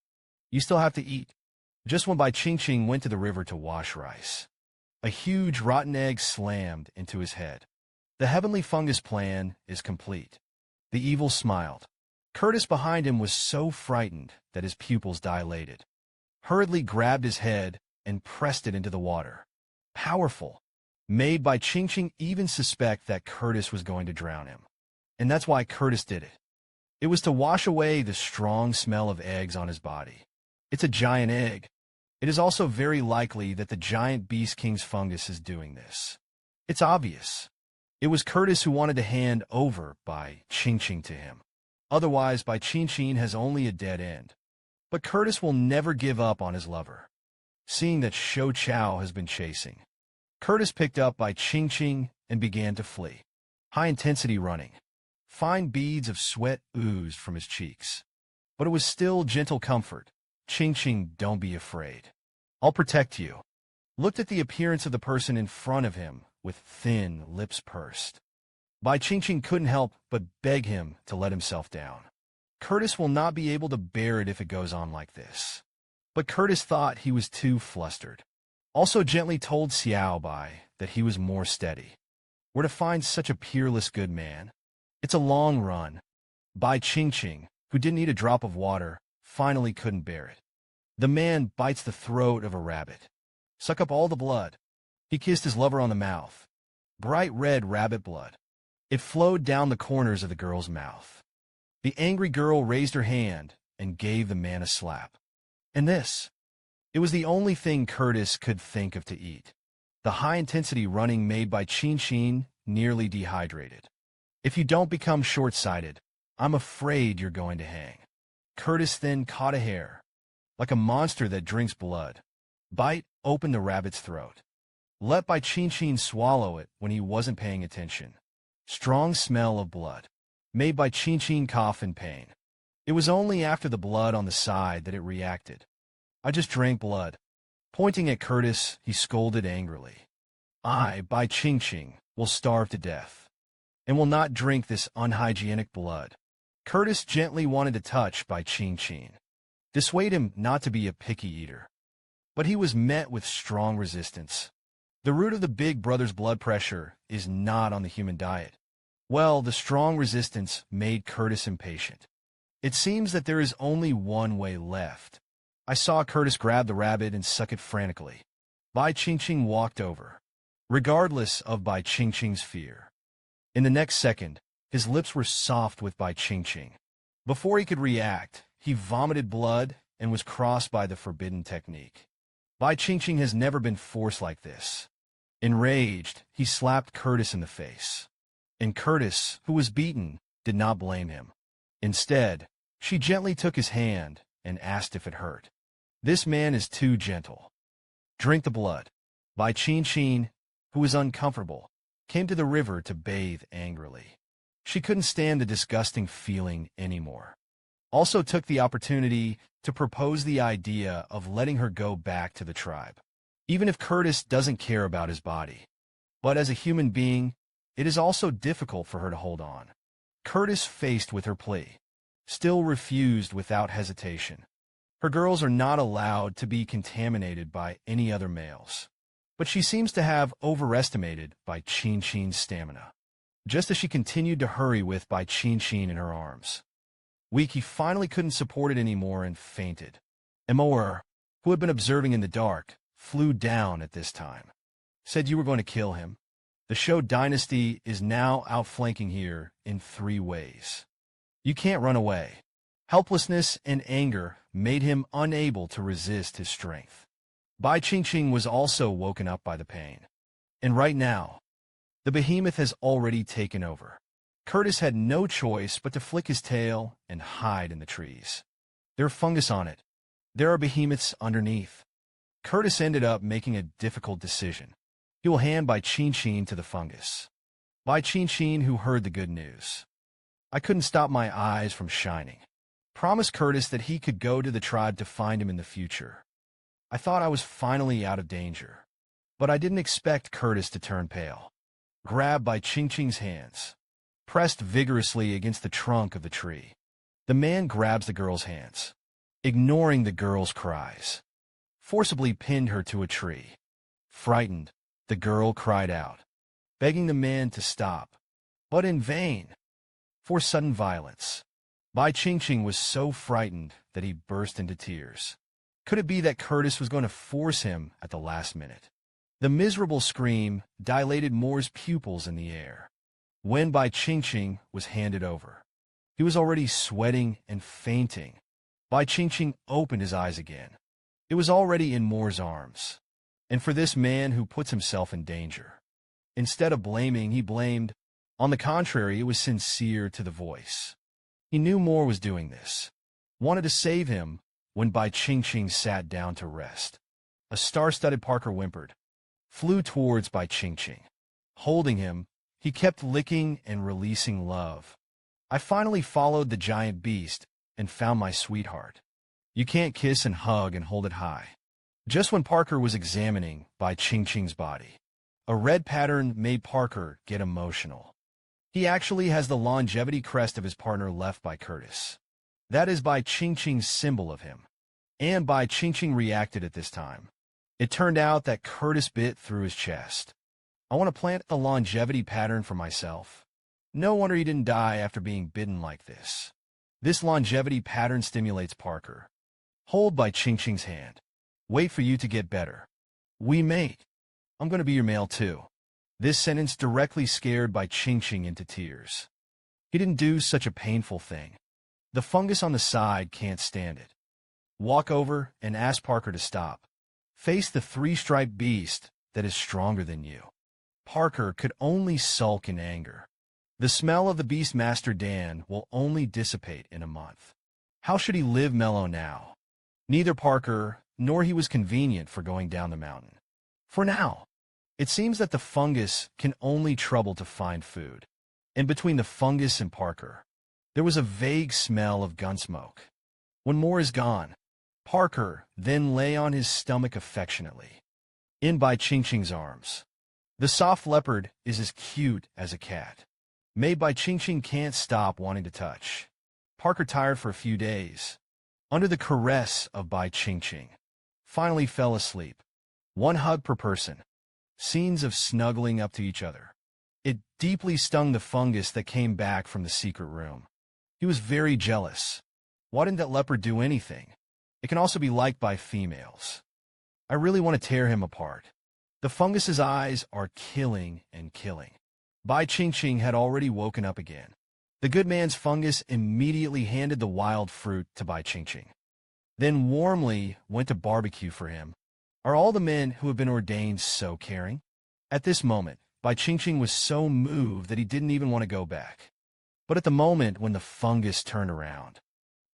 You still have to eat. Just when Bai Qingqing went to the river to wash rice, a huge rotten egg slammed into his head. The heavenly fungus plan is complete. The evil smiled. Curtis behind him was so frightened that his pupils dilated. Hurriedly grabbed his head and pressed it into the water. Powerful. Made Bai Qingqing even suspect that Curtis was going to drown him. And that's why Curtis did it. It was to wash away the strong smell of eggs on his body. It's a giant egg. It is also very likely that the giant beast king's fungus is doing this. It's obvious. It was Curtis who wanted to hand over Bai Qingqing to him. Otherwise, Bai Qingqing has only a dead end. But Curtis will never give up on his lover. Seeing that Shou Chao has been chasing, Curtis picked up Bai Qingqing and began to flee. High-intensity running. Fine beads of sweat oozed from his cheeks. But it was still gentle comfort. Qingqing, don't be afraid. I'll protect you. Looked at the appearance of the person in front of him, with thin lips pursed. Bai Qingqing couldn't help but beg him to let himself down. Curtis will not be able to bear it if it goes on like this. But Curtis thought he was too flustered. Also gently told Xiao Bai that he was more steady. Where to find such a peerless good man? It's a long run. Bai Qingqing, who didn't need a drop of water, finally couldn't bear it. The man bites the throat of a rabbit. Suck up all the blood. He kissed his lover on the mouth. Bright red rabbit blood. It flowed down the corners of the girl's mouth. The angry girl raised her hand and gave the man a slap. And this? It was the only thing Curtis could think of to eat. The high-intensity running made Bai Qingqing nearly dehydrated. If you don't become short-sighted, I'm afraid you're going to hang. Curtis then caught a hair. Like a monster that drinks blood. Bite opened the rabbit's throat. Let Bai Qingqing swallow it when he wasn't paying attention. Strong smell of blood. Made Bai Qingqing cough in pain. It was only after the blood on the side that it reacted. I just drank blood. Pointing at Curtis, he scolded angrily. I, Bai Qingqing, will starve to death. And will not drink this unhygienic blood. Curtis gently wanted to touch Bai Qingqing. Dissuade him not to be a picky eater. But he was met with strong resistance. The root of the big brother's blood pressure is not on the human diet. Well, the strong resistance made Curtis impatient. It seems that there is only one way left. I saw Curtis grab the rabbit and suck it frantically. Bai Qingqing walked over, regardless of Bai Qingqing's fear. In the next second, his lips were soft with Bai Qingqing. Before he could react, he vomited blood and was crossed by the forbidden technique. Bai Qingqing has never been forced like this. Enraged, he slapped Curtis in the face. And Curtis, who was beaten, did not blame him. Instead, she gently took his hand and asked if it hurt. This man is too gentle. Drink the blood. Bai Qingqing, who was uncomfortable, came to the river to bathe angrily. She couldn't stand the disgusting feeling anymore. Also took the opportunity to propose the idea of letting her go back to the tribe. Even if Curtis doesn't care about his body. But as a human being, it is also difficult for her to hold on. Curtis, faced with her plea, still refused without hesitation. Her girls are not allowed to be contaminated by any other males. But she seems to have overestimated Bai Qingqing's stamina. Just as she continued to hurry with Bai Qingqing in her arms. Weak, he finally couldn't support it anymore and fainted. Emor, who had been observing in the dark, flew down at this time. Said you were going to kill him. The Shou dynasty is now outflanking here in 3 ways. You can't run away. Helplessness and anger made him unable to resist his strength. Bai Qingqing was also woken up by the pain. And right now, the behemoth has already taken over. Curtis had no choice but to flick his tail and hide in the trees. There's fungus on it. There are behemoths underneath. Curtis ended up making a difficult decision. He will hand Bai Qingqing to the fungus. Bai Qingqing, who heard the good news. I couldn't stop my eyes from shining. Promised Curtis that he could go to the tribe to find him in the future. I thought I was finally out of danger. But I didn't expect Curtis to turn pale. Grabbed Bai Qingqing's hands. Pressed vigorously against the trunk of the tree. The man grabs the girl's hands. Ignoring the girl's cries. Forcibly pinned her to a tree. Frightened, the girl cried out, begging the man to stop. But in vain. For sudden violence. Bai Qingqing was so frightened that he burst into tears. Could it be that Curtis was going to force him at the last minute? The miserable scream dilated Moore's pupils in the air. When Bai Qingqing was handed over, he was already sweating and fainting. Bai Qingqing opened his eyes again. It was already in Moore's arms. And for this man who puts himself in danger. Instead of blaming, he blamed. On the contrary, it was sincere to the voice. He knew Moore was doing this. Wanted to save him when Bai Qingqing sat down to rest. A star-studded Parker whimpered. Flew towards Bai Qingqing. Holding him, he kept licking and releasing love. I finally followed the giant beast and found my sweetheart. You can't kiss and hug and hold it high. Just when Parker was examining Bai Qingqing's body, a red pattern made Parker get emotional. He actually has the longevity crest of his partner left by Curtis. That is Bai Qingqing's symbol of him. And Bai Qingqing reacted at this time. It turned out that Curtis bit through his chest. I want to plant the longevity pattern for myself. No wonder he didn't die after being bitten like this. This longevity pattern stimulates Parker. Hold Bai Qingqing's hand. Wait for you to get better. We mate. I'm going to be your male too. This sentence directly scared Bai Qingqing into tears. He didn't do such a painful thing. The fungus on the side can't stand it. Walk over and ask Parker to stop. Face the three-striped beast that is stronger than you. Parker could only sulk in anger. The smell of the Beastmaster Dan will only dissipate in a month. How should he live mellow now? Neither Parker nor he was convenient for going down the mountain. For now, it seems that the fungus can only trouble to find food. And between the fungus and Parker, there was a vague smell of gun smoke. When more is gone, Parker then lay on his stomach affectionately, in Bai Qingqing's arms. The soft leopard is as cute as a cat. Bai Qingqing can't stop wanting to touch. Parker, tired for a few days, under the caress of Bai Qingqing, finally fell asleep. One hug per person. Scenes of snuggling up to each other. It deeply stung the fungus that came back from the secret room. He was very jealous. Why didn't that leopard do anything? It can also be liked by females. I really want to tear him apart. The fungus's eyes are killing and killing. Bai Qingqing had already woken up again. The good man's fungus immediately handed the wild fruit to Bai Qingqing, then warmly went to barbecue for him. Are all the men who have been ordained so caring? At this moment, Bai Qingqing was so moved that he didn't even want to go back. But at the moment when the fungus turned around,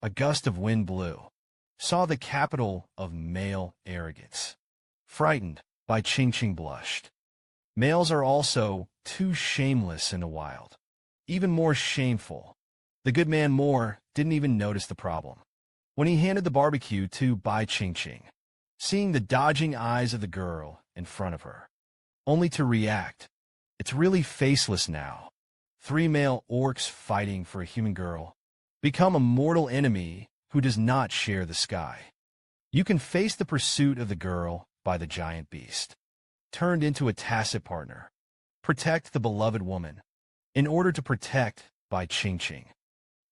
a gust of wind blew, saw the capital of male arrogance. Frightened, Bai Qingqing blushed. Males are also too shameless in the wild. Even more shameful. The good man Moore didn't even notice the problem. When he handed the barbecue to Bai Qingqing, seeing the dodging eyes of the girl in front of her, only to react. It's really faceless now. 3 male orcs fighting for a human girl. Become a mortal enemy who does not share the sky. You can face the pursuit of the girl by the giant beast. Turned into a tacit partner. Protect the beloved woman. In order to protect Bai Qingqing,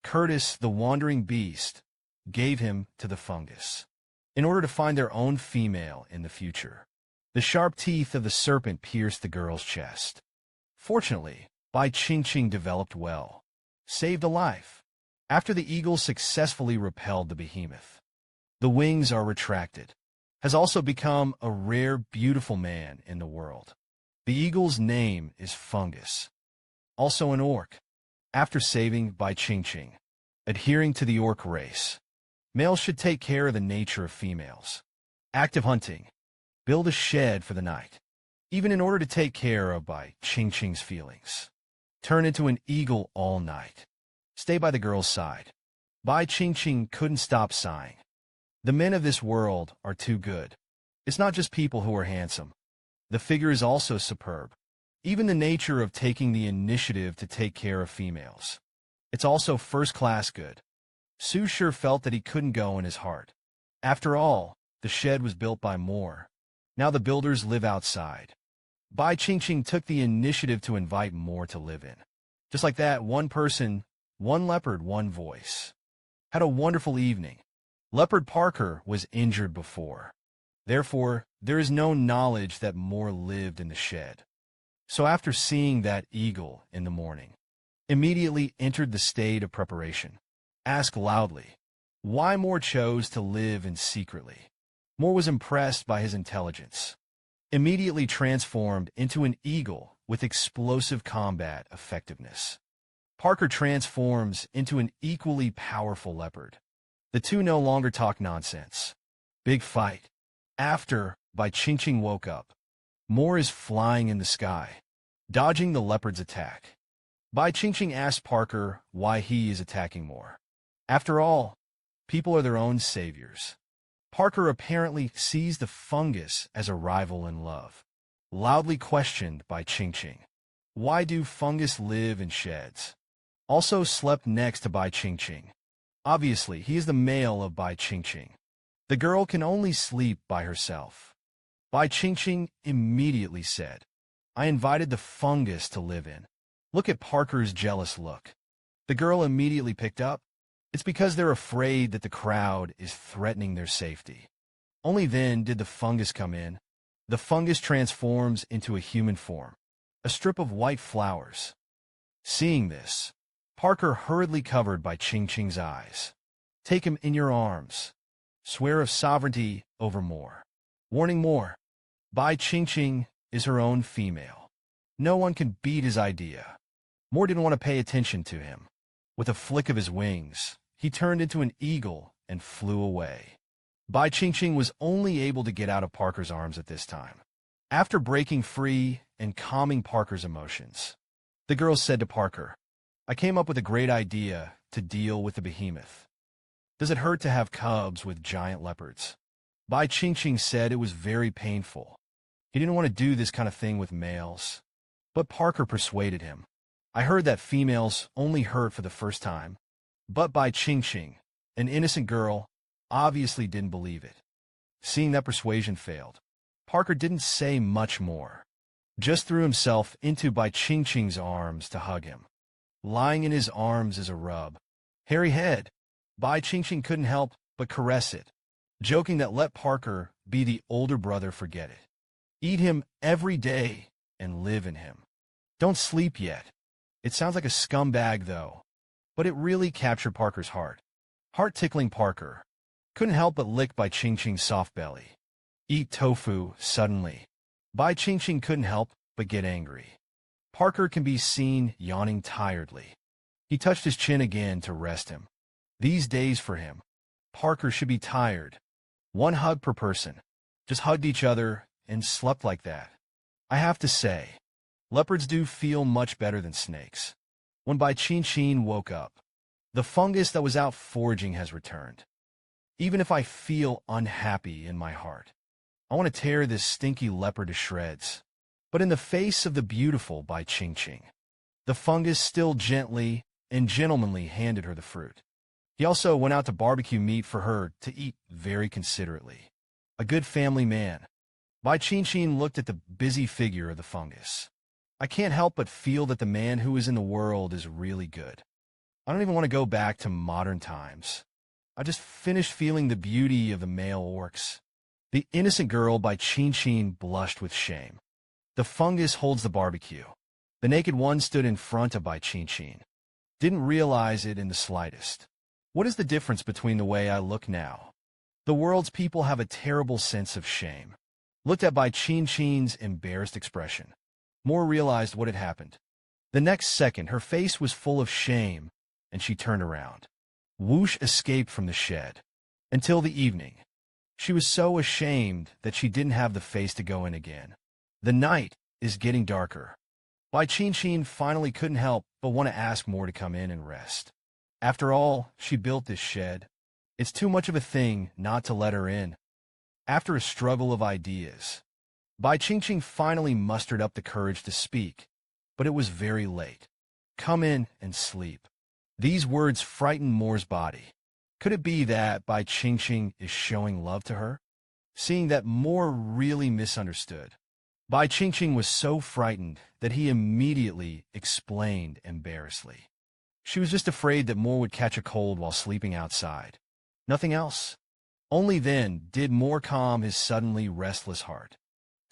Curtis, the wandering beast, gave him to the fungus. In order to find their own female in the future, the sharp teeth of the serpent pierced the girl's chest. Fortunately, Bai Qingqing developed well, saved a life. After the eagle successfully repelled the behemoth, the wings are retracted, has also become a rare, beautiful man in the world. The eagle's name is Fungus, also an orc. After saving Bai Qingqing, adhering to the orc race, males should take care of the nature of females. Active hunting, build a shed for the night, even in order to take care of Bai Qingqing's feelings. Turn into an eagle all night. Stay by the girl's side. Bai Qingqing couldn't stop sighing. The men of this world are too good. It's not just people who are handsome. The figure is also superb. Even the nature of taking the initiative to take care of females. It's also first-class good. Su sure felt that he couldn't go in his heart. After all, the shed was built by Moore. Now the builders live outside. Bai Qingqing took the initiative to invite Moore to live in. Just like that, one person, one leopard, one voice. Had a wonderful evening. Leopard Parker was injured before. Therefore, there is no knowledge that Moore lived in the shed. So after seeing that eagle in the morning, immediately entered the state of preparation. Asked loudly why Moore chose to live in secretly. Moore was impressed by his intelligence. Immediately transformed into an eagle with explosive combat effectiveness. Parker transforms into an equally powerful leopard. The two no longer talk nonsense. Big fight. After Bai Qingqing woke up, Moore is flying in the sky, dodging the leopard's attack. Bai Qingqing asks Parker why he is attacking more. After all, people are their own saviors. Parker apparently sees the fungus as a rival in love. Loudly questioned by Qingqing. Why do fungus live in sheds? Also slept next to Bai Qingqing. Obviously, he is the male of Bai Qingqing. The girl can only sleep by herself. Bai Qingqing immediately said, I invited the fungus to live in. Look at Parker's jealous look. The girl immediately picked up. It's because they're afraid that the crowd is threatening their safety. Only then did the fungus come in. The fungus transforms into a human form, a strip of white flowers. Seeing this, Parker hurriedly covered Bai Qingqing's eyes. Take him in your arms. Swear of sovereignty over more. Warning more. Bai Qingqing is her own female. No one can beat his idea. Moore didn't want to pay attention to him. With a flick of his wings, he turned into an eagle and flew away. Bai Qingqing was only able to get out of Parker's arms at this time. After breaking free and calming Parker's emotions, the girl said to Parker, I came up with a great idea to deal with the behemoth. Does it hurt to have cubs with giant leopards? Bai Qingqing said it was very painful. He didn't want to do this kind of thing with males. But Parker persuaded him. I heard that females only hurt for the first time. But Bai Qingqing, an innocent girl, obviously didn't believe it. Seeing that persuasion failed, Parker didn't say much more. Just threw himself into Bai Qingqing's arms to hug him. Lying in his arms is a rub. Hairy head. Bai Qingqing couldn't help but caress it, joking that let Parker be the older brother forget it. Eat him every day and live in him. Don't sleep yet. It sounds like a scumbag, though. But it really captured Parker's heart. Heart-tickling Parker couldn't help but lick Bai Qingqing's soft belly. Eat tofu suddenly. Bai Qingqing couldn't help but get angry. Parker can be seen yawning tiredly. He touched his chin again to rest him. These days for him, Parker should be tired. One hug per person. Just hugged each other and slept like that. I have to say, leopards do feel much better than snakes. When Bai Qingqing woke up, the fungus that was out foraging has returned. Even if I feel unhappy in my heart, I want to tear this stinky leopard to shreds. But in the face of the beautiful Bai Qingqing, the fungus still gently and gentlemanly handed her the fruit. He also went out to barbecue meat for her to eat very considerately. A good family man. Bai Qingqing looked at the busy figure of the fungus. I can't help but feel that the man who is in the world is really good. I don't even want to go back to modern times. I just finished feeling the beauty of the male orcs. The innocent girl Bai Qingqing blushed with shame. The fungus holds the barbecue. The naked one stood in front of Bai Qingqing. Didn't realize it in the slightest. What is the difference between the way I look now? The world's people have a terrible sense of shame. Looked at Bai Qingqing's embarrassed expression. Moore realized what had happened. The next second, her face was full of shame, and she turned around. Whoosh escaped from the shed. Until the evening. She was so ashamed that she didn't have the face to go in again. The night is getting darker. Bai Qingqing finally couldn't help but want to ask Moore to come in and rest. After all, she built this shed. It's too much of a thing not to let her in. After a struggle of ideas, Bai Qingqing finally mustered up the courage to speak, but it was very late. Come in and sleep. These words frightened Moore's body. Could it be that Bai Qingqing is showing love to her? Seeing that Moore really misunderstood, Bai Qingqing was so frightened that he immediately explained embarrassedly. She was just afraid that Moore would catch a cold while sleeping outside. Nothing else. Only then did Moore calm his suddenly restless heart.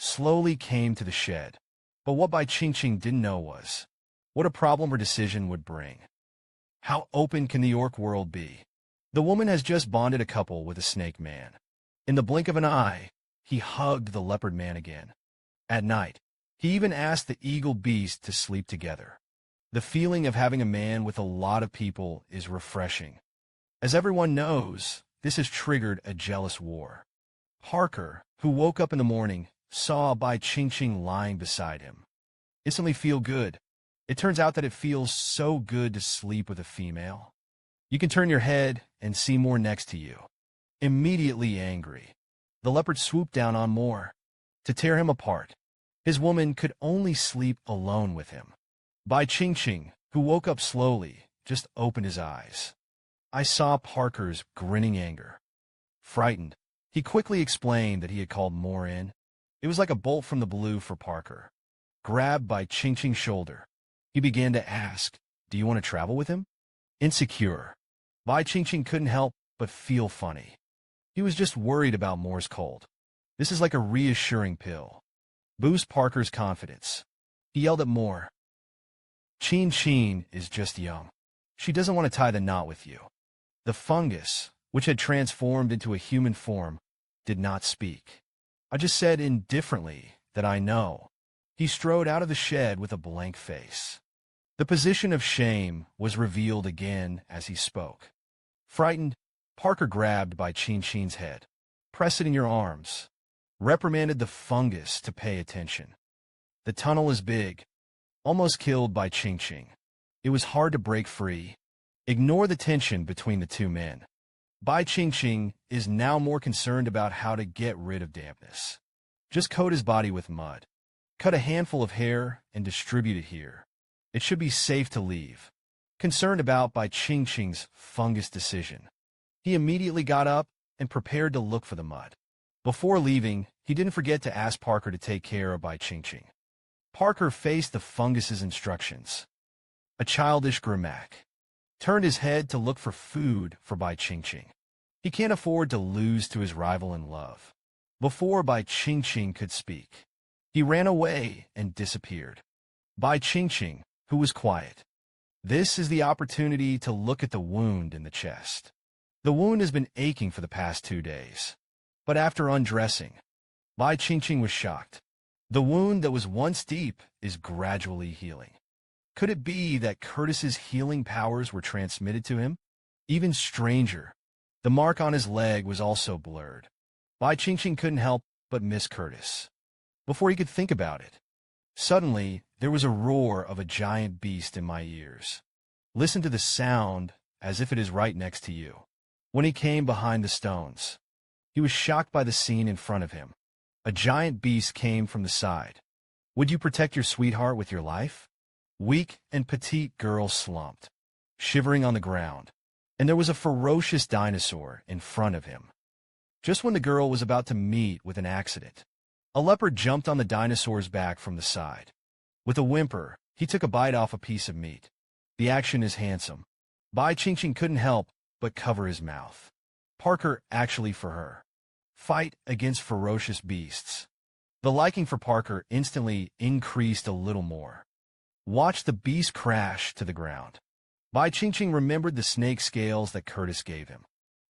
Slowly came to the shed. But what Bai Qingqing didn't know was what a problem her decision would bring. How open can the orc world be? The woman has just bonded a couple with a snake man. In the blink of an eye, he hugged the leopard man again. At night, he even asked the eagle beast to sleep together. The feeling of having a man with a lot of people is refreshing. As everyone knows, this has triggered a jealous war. Parker, who woke up in the morning, saw Bai Qingqing lying beside him. Instantly feel good. It turns out that it feels so good to sleep with a female. You can turn your head and see more next to you. Immediately angry, the leopard swooped down on Moore to tear him apart. His woman could only sleep alone with him. Bai Qingqing, who woke up slowly, just opened his eyes. I saw Parker's grinning anger. Frightened, he quickly explained that he had called Moore in. It was like a bolt from the blue for Parker. Grabbed by Qingqing's shoulder, he began to ask, "Do you want to travel with him?" Insecure, Bai Qingqing couldn't help but feel funny. He was just worried about Moore's cold. This is like a reassuring pill. Boost Parker's confidence. He yelled at Moore. Qingqing is just young. She doesn't want to tie the knot with you. The fungus, which had transformed into a human form, did not speak. I just said indifferently that I know. He strode out of the shed with a blank face. The position of shame was revealed again as he spoke. Frightened, Parker grabbed by Qingqing's head. "Press it in your arms," reprimanded the fungus to pay attention. The tunnel is big, almost killed by Qingqing. It was hard to break free. Ignore the tension between the two men. Bai Qingqing is now more concerned about how to get rid of dampness. Just coat his body with mud. Cut a handful of hair and distribute it here. It should be safe to leave. Concerned about Bai Qingqing's fungus decision, he immediately got up and prepared to look for the mud. Before leaving, he didn't forget to ask Parker to take care of Bai Qingqing. Parker faced the fungus's instructions. A childish grimace. Turned his head to look for food for Bai Qingqing. He can't afford to lose to his rival in love. Before Bai Qingqing could speak, he ran away and disappeared. Bai Qingqing, who was quiet. This is the opportunity to look at the wound in the chest. The wound has been aching for the past 2 days. But after undressing, Bai Qingqing was shocked. The wound that was once deep is gradually healing. Could it be that Curtis's healing powers were transmitted to him? Even stranger, the mark on his leg was also blurred. Bai Qingqing couldn't help but miss Curtis. Before he could think about it, suddenly there was a roar of a giant beast in my ears. Listen to the sound as if it is right next to you. When he came behind the stones, he was shocked by the scene in front of him. A giant beast came from the side. Would you protect your sweetheart with your life? Weak and petite girl slumped, shivering on the ground, and there was a ferocious dinosaur in front of him. Just when the girl was about to meet with an accident, a leopard jumped on the dinosaur's back from the side. With a whimper, he took a bite off a piece of meat. The action is handsome. Bai Qingqing couldn't help but cover his mouth. Parker actually for her. Fight against ferocious beasts. The liking for Parker instantly increased a little more. Watch the beast crash to the ground. Bai Qingqing remembered the snake scales that Curtis gave him.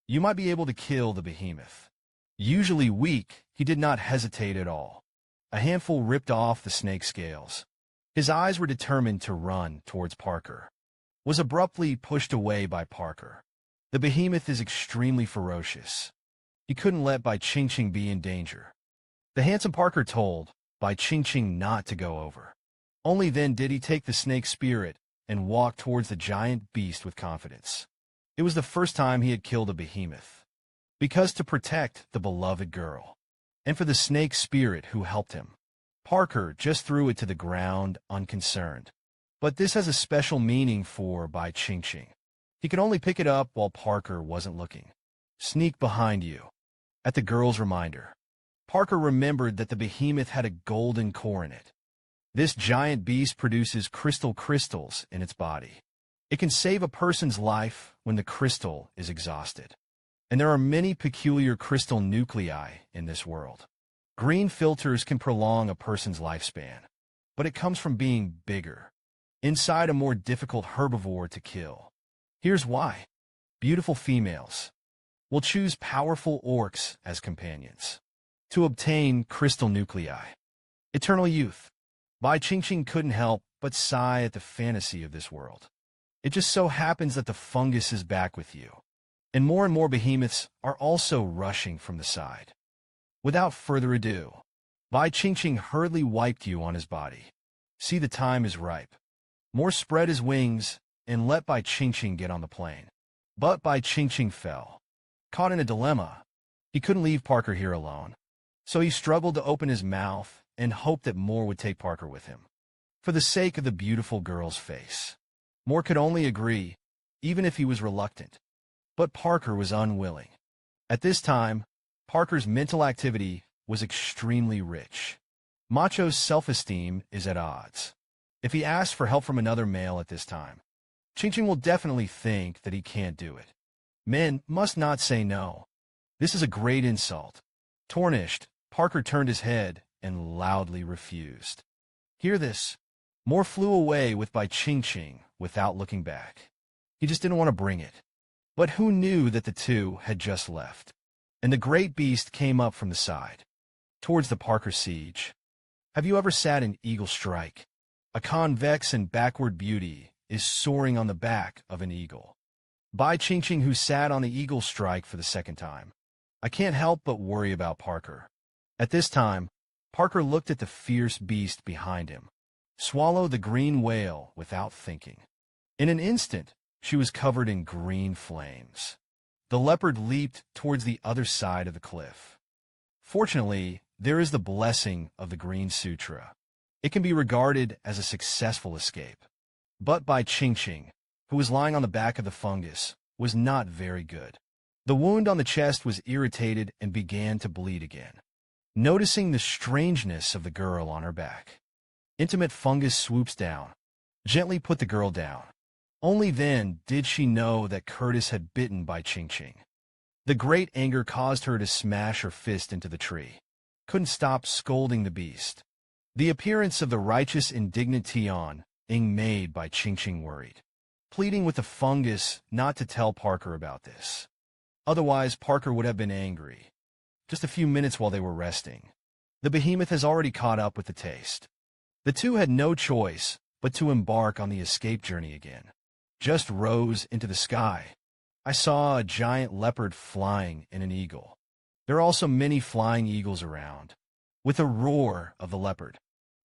You might be able to kill the behemoth. Usually weak, he did not hesitate at all. A handful ripped off the snake scales. His eyes were determined to run towards Parker. Was abruptly pushed away by Parker. The behemoth is extremely ferocious. He couldn't let Bai Qingqing be in danger. The handsome Parker told Bai Qingqing not to go over. Only then did he take the snake spirit and walk towards the giant beast with confidence. It was the first time he had killed a behemoth. Because to protect the beloved girl, and for the snake spirit who helped him, Parker just threw it to the ground unconcerned. But this has a special meaning for Bai Qingqing. He could only pick it up while Parker wasn't looking. Sneak behind you. At the girl's reminder, Parker remembered that the behemoth had a golden core in it. This giant beast produces crystals in its body. It can save a person's life when the crystal is exhausted. And there are many peculiar crystal nuclei in this world. Green filters can prolong a person's lifespan, but it comes from being bigger, inside a more difficult herbivore to kill. Here's why. Beautiful females will choose powerful orcs as companions to obtain crystal nuclei. Eternal youth. Bai Qingqing couldn't help but sigh at the fantasy of this world. It just so happens that the fungus is back with you, and more behemoths are also rushing from the side. Without further ado, Bai Qingqing hurriedly wiped you on his body. See, the time is ripe. More spread his wings and let Bai Qingqing get on the plane. But Bai Qingqing fell. Caught in a dilemma, he couldn't leave Parker here alone. So he struggled to open his mouth and hoped that Moore would take Parker with him. For the sake of the beautiful girl's face. Moore could only agree, even if he was reluctant. But Parker was unwilling. At this time, Parker's mental activity was extremely rich. Macho's self-esteem is at odds. If he asks for help from another male at this time, Qingqing will definitely think that he can't do it. Men must not say no. This is a great insult. Tarnished, Parker turned his head and loudly refused. Hear this. Moore flew away with Bai Qingqing without looking back. He just didn't want to bring it. But who knew that the two had just left? And the great beast came up from the side, towards the Parker siege. Have you ever sat in eagle strike? A convex and backward beauty is soaring on the back of an eagle. Bai Qingqing, who sat on the eagle strike for the second time. I can't help but worry about Parker. At this time, Parker looked at the fierce beast behind him. Swallow the green whale without thinking. In an instant, she was covered in green flames. The leopard leaped towards the other side of the cliff. Fortunately, there is the blessing of the Green Sutra. It can be regarded as a successful escape. But Bai Qingqing, who was lying on the back of the fungus, was not very good. The wound on the chest was irritated and began to bleed again. Noticing the strangeness of the girl on her back, intimate fungus swoops down, gently put the girl down. Only then did she know that Curtis had bitten Bai Qingqing. The great anger caused her to smash her fist into the tree. Couldn't stop scolding the beast. The appearance of the righteous indignant Tian Ing made Bai Qingqing worried, pleading with the fungus not to tell Parker about this. Otherwise, Parker would have been angry. Just a few minutes while they were resting. The behemoth has already caught up with the taste. The two had no choice but to embark on the escape journey again. Just rose into the sky. I saw a giant leopard flying in an eagle. There are also many flying eagles around. With a roar of the leopard,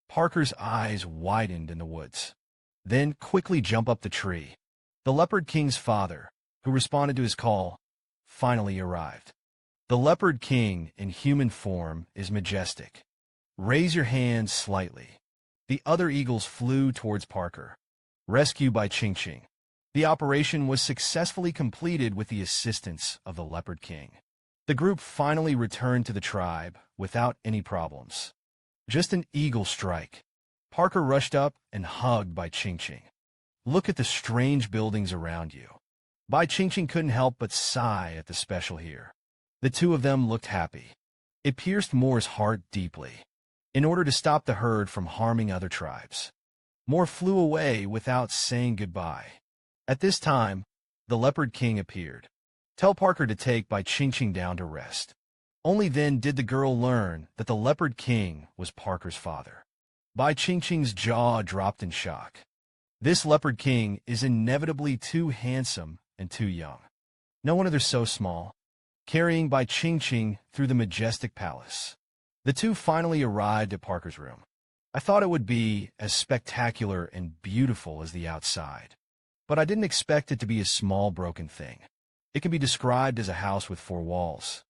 Parker's eyes widened in the woods. Then quickly jump up the tree. The Leopard King's father, who responded to his call, finally arrived. The Leopard King in human form is majestic. Raise your hands slightly. The other eagles flew towards Parker. Rescue Bai Qingqing. The operation was successfully completed with the assistance of the Leopard King. The group finally returned to the tribe without any problems. Just an eagle strike. Parker rushed up and hugged Bai Qingqing. Look at the strange buildings around you. Bai Qingqing couldn't help but sigh at the special here. The two of them looked happy. It pierced Moore's heart deeply. In order to stop the herd from harming other tribes, Moore flew away without saying goodbye. At this time, the Leopard King appeared. Tell Parker to take Bai Qingqing down to rest. Only then did the girl learn that the Leopard King was Parker's father. Bai Qingqing's jaw dropped in shock. This Leopard King is inevitably too handsome and too young. No wonder they're so small. Carrying Bai Qingqing through the majestic palace, the two finally arrived at Parker's room. I thought it would be as spectacular and beautiful as the outside, but I didn't expect it to be a small broken thing. It can be described as a house with 4 walls.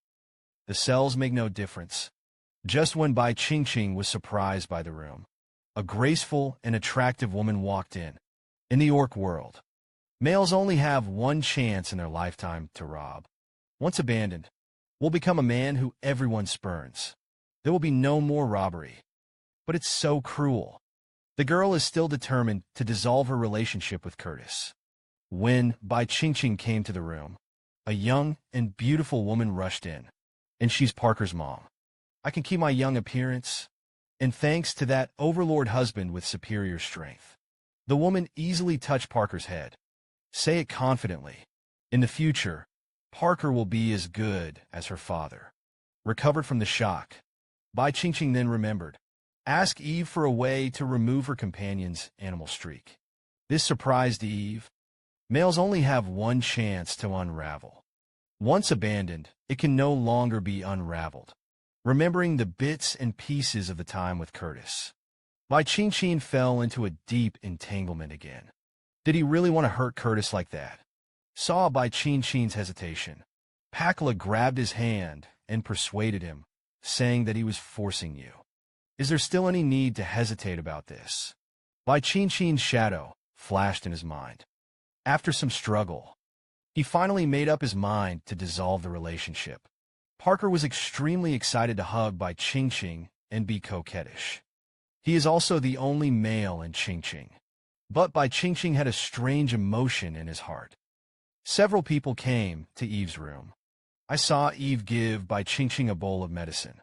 The cells make no difference. Just when Bai Qingqing was surprised by the room, a graceful and attractive woman walked in. In the orc world, males only have one chance in their lifetime to rob. Once abandoned, will become a man who everyone spurns. There will be no more robbery. But it's so cruel. The girl is still determined to dissolve her relationship with Curtis. When Bai Qingqing came to the room, a young and beautiful woman rushed in, and she's Parker's mom. I can keep my young appearance, and thanks to that overlord husband with superior strength. The woman easily touched Parker's head. Say it confidently. In the future, Parker will be as good as her father. Recovered from the shock, Bai Qingqing then remembered. Ask Eve for a way to remove her companion's animal streak. This surprised Eve. Males only have one chance to unravel. Once abandoned, it can no longer be unraveled. Remembering the bits and pieces of the time with Curtis, Bai Qingqing fell into a deep entanglement again. Did he really want to hurt Curtis like that? Saw Bai Qingqing's hesitation. Pakla grabbed his hand and persuaded him, saying that he was forcing you. Is there still any need to hesitate about this? Bai Qingqing's shadow flashed in his mind. After some struggle, he finally made up his mind to dissolve the relationship. Parker was extremely excited to hug Bai Qingqing and be coquettish. He is also the only male in Qingqing. But Bai Qingqing had a strange emotion in his heart. Several people came to Eve's room. I saw Eve give Bai Qingqing a bowl of medicine.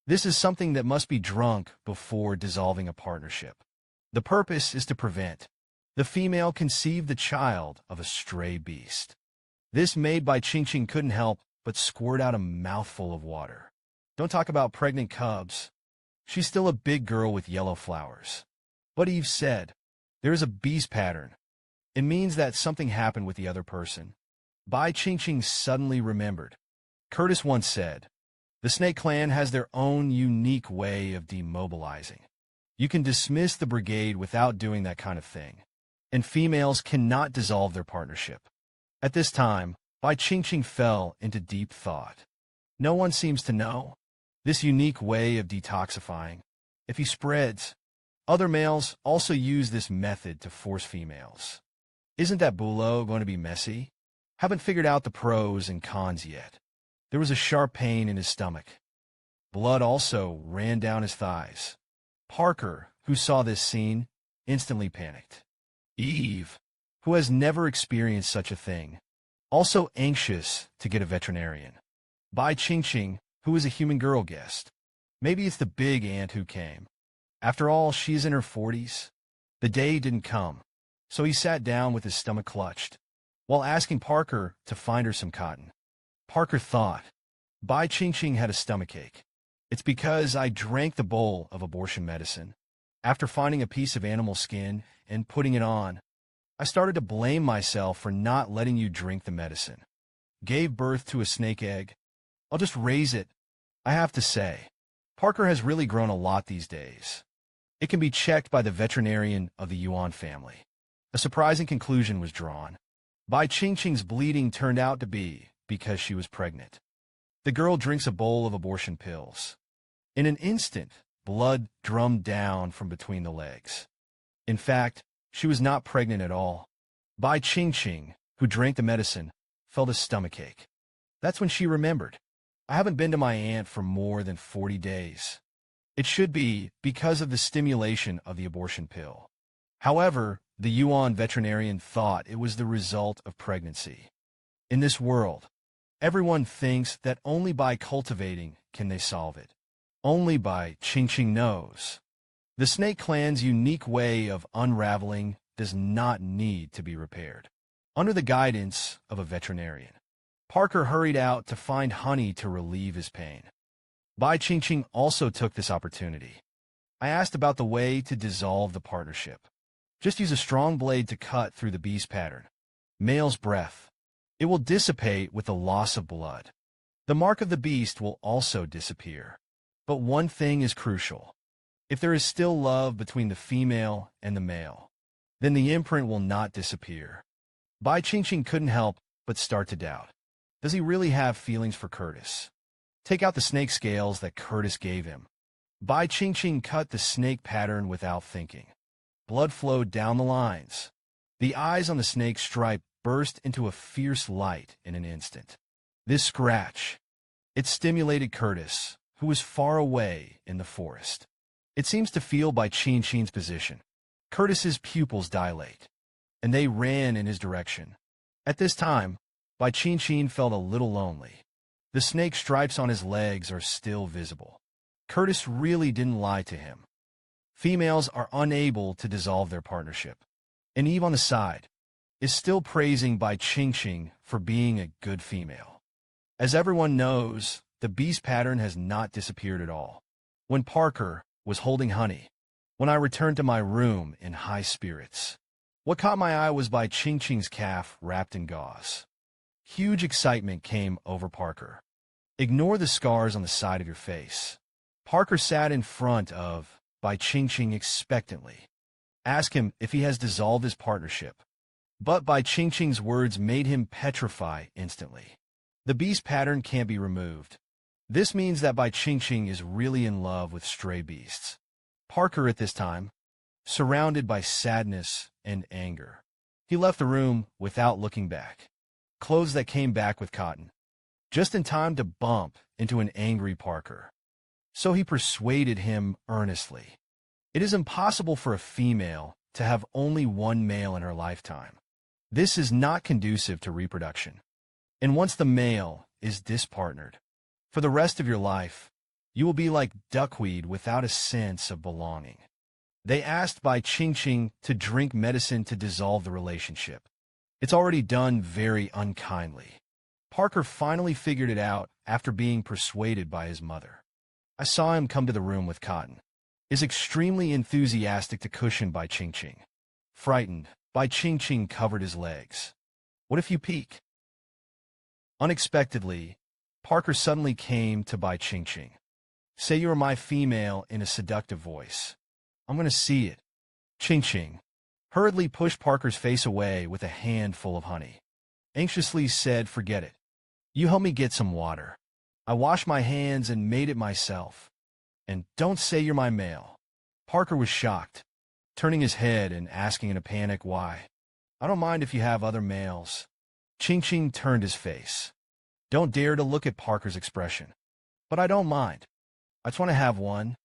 This is something that must be drunk before dissolving a partnership. The purpose is to prevent the female conceive the child of a stray beast. This made Bai Qingqing couldn't help but squirt out a mouthful of water. Don't talk about pregnant cubs. She's still a big girl with yellow flowers. But Eve said, there is a beast pattern. It means that something happened with the other person. Bai Qingqing suddenly remembered. Curtis once said, the Snake Clan has their own unique way of demobilizing. You can dismiss the brigade without doing that kind of thing. And females cannot dissolve their partnership. At this time, Bai Qingqing fell into deep thought. No one seems to know this unique way of detoxifying. If he spreads, other males also use this method to force females. Isn't that bulo going to be messy? Haven't figured out the pros and cons yet. There was a sharp pain in his stomach. Blood also ran down his thighs. Parker, who saw this scene, instantly panicked. Eve, who has never experienced such a thing, also anxious to get a veterinarian. Bai Qingqing, who is a human girl guest. Maybe it's the big aunt who came. After all, she's in her 40s. The day didn't come, so he sat down with his stomach clutched, while asking Parker to find her some cotton. Parker thought, Bai Qingqing had a stomachache. It's because I drank the bowl of abortion medicine. After finding a piece of animal skin and putting it on, I started to blame myself for not letting you drink the medicine. Gave birth to a snake egg. I'll just raise it. I have to say, Parker has really grown a lot these days. It can be checked by the veterinarian of the Yuan family. A surprising conclusion was drawn. Bai Qingqing's bleeding turned out to be because she was pregnant. The girl drinks a bowl of abortion pills. In an instant, blood drummed down from between the legs. In fact, she was not pregnant at all. Bai Qingqing, who drank the medicine, felt a stomachache. That's when she remembered. I haven't been to my aunt for more than 40 days. It should be because of the stimulation of the abortion pill. However, the Yuan veterinarian thought it was the result of pregnancy. In this world, everyone thinks that only by cultivating can they solve it. Only Bai Qingqing knows. The Snake Clan's unique way of unraveling does not need to be repaired. Under the guidance of a veterinarian, Parker hurried out to find honey to relieve his pain. Bai Qingqing also took this opportunity. I asked about the way to dissolve the partnership. Just use a strong blade to cut through the beast pattern. Male's breath. It will dissipate with the loss of blood. The mark of the beast will also disappear. But one thing is crucial. If there is still love between the female and the male, then the imprint will not disappear. Bai Qingqing couldn't help but start to doubt. Does he really have feelings for Curtis? Take out the snake scales that Curtis gave him. Bai Qingqing cut the snake pattern without thinking. Blood flowed down the lines. The eyes on the snake stripe burst into a fierce light in an instant. This scratch, it stimulated Curtis, who was far away in the forest. It seems to feel Bai Qingqing's position. Curtis's pupils dilate, and they ran in his direction. At this time, Bai Qingqing felt a little lonely. The snake stripes on his legs are still visible. Curtis really didn't lie to him. Females are unable to dissolve their partnership. And Eve on the side is still praising Bai Qingqing for being a good female. As everyone knows, the beast pattern has not disappeared at all. When Parker was holding honey, when I returned to my room in high spirits, what caught my eye was Bai Qingqing's calf wrapped in gauze. Huge excitement came over Parker. Ignore the scars on the side of your face. Parker sat in front of Bai Qingqing expectantly. Ask him if he has dissolved his partnership. But Bai Qingqing's words made him petrify instantly. The beast pattern can't be removed. This means that Bai Qingqing is really in love with stray beasts. Parker at this time, surrounded by sadness and anger. He left the room without looking back. Clothes that came back with cotton. Just in time to bump into an angry Parker. So he persuaded him earnestly. It is impossible for a female to have only one male in her lifetime. This is not conducive to reproduction. And once the male is dispartnered, for the rest of your life, you will be like duckweed without a sense of belonging. They asked Bai Qingqing to drink medicine to dissolve the relationship. It's already done very unkindly. Parker finally figured it out after being persuaded by his mother. I saw him come to the room with cotton. Is extremely enthusiastic to cushion Bai Qingqing. Frightened, Bai Qingqing covered his legs. What if you peek? Unexpectedly, Parker suddenly came to Bai Qingqing. Say you are my female in a seductive voice. I'm going to see it. Qingqing hurriedly pushed Parker's face away with a handful of honey. Anxiously said, forget it. You help me get some water. I washed my hands and made it myself. And don't say you're my male. Parker was shocked, turning his head and asking in a panic why. I don't mind if you have other males. Qingqing turned his face. Don't dare to look at Parker's expression. But I don't mind. I just want to have one.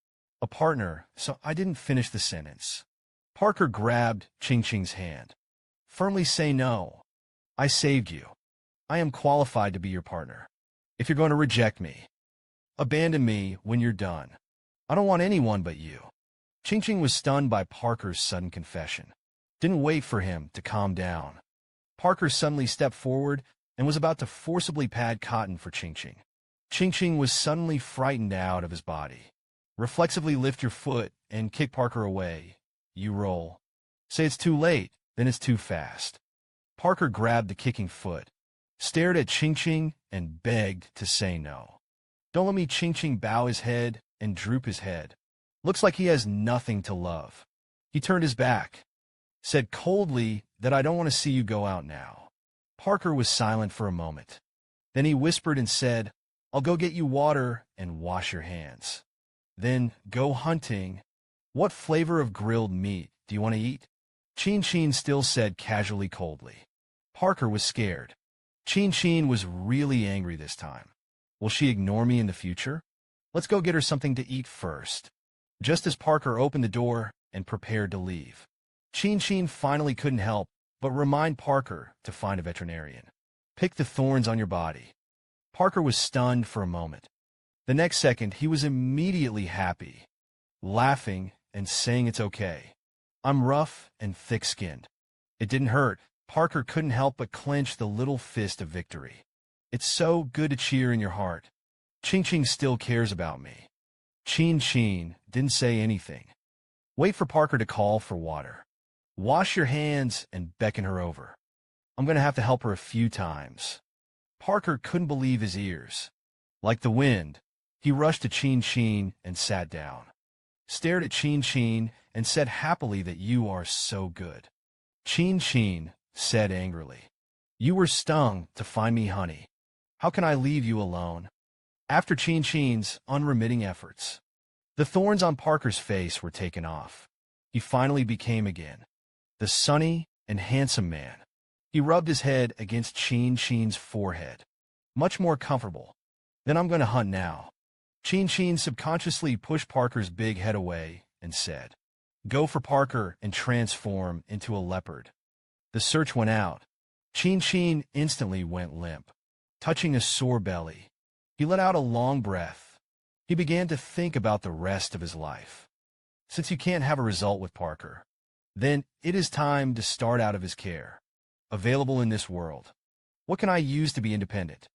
A partner, so I didn't finish the sentence. Parker grabbed Qingqing's hand. Firmly say no. I saved you. I am qualified to be your partner. If you're going to reject me, abandon me when you're done. I don't want anyone but you. Qingqing was stunned by Parker's sudden confession. Didn't wait for him to calm down. Parker suddenly stepped forward and was about to forcibly pad cotton for Qingqing. Qingqing was suddenly frightened out of his body. Reflexively lift your foot and kick Parker away. You roll. Say it's too late, then it's too fast. Parker grabbed the kicking foot, stared at Qingqing, and begged to say no. Don't let me. Qingqing bow his head and droop his head. Looks like he has nothing to love. He turned his back, said coldly that I don't want to see you go out now. Parker was silent for a moment. Then he whispered and said, I'll go get you water and wash your hands. Then go hunting. What flavor of grilled meat do you want to eat? Qingqing still said casually coldly. Parker was scared. Qingqing was really angry this time. Will she ignore me in the future? Let's go get her something to eat first. Just as Parker opened the door and prepared to leave, Qingqing finally couldn't help but remind Parker to find a veterinarian. Pick the thorns on your body. Parker was stunned for a moment. The next second, he was immediately happy, laughing and saying it's okay. I'm rough and thick-skinned. It didn't hurt. Parker couldn't help but clench the little fist of victory. It's so good to cheer in your heart. Qingqing still cares about me. Qingqing didn't say anything. Wait for Parker to call for water. Wash your hands and beckon her over. I'm going to have to help her a few times. Parker couldn't believe his ears. Like the wind, he rushed to Qingqing and sat down. Stared at Qingqing and said happily that you are so good. Qingqing said angrily, you were stung to find me honey. How can I leave you alone? After Qingqing's unremitting efforts, the thorns on Parker's face were taken off. He finally became again the sunny and handsome man. He rubbed his head against Qingqing's forehead. Much more comfortable. Then I'm going to hunt now. Qingqing subconsciously pushed Parker's big head away and said, go for Parker and transform into a leopard. The search went out. Qingqing instantly went limp, touching a sore belly. He let out a long breath. He began to think about the rest of his life. Since you can't have a result with Parker, then it is time to start out of his care. Available in this world. What can I use to be independent?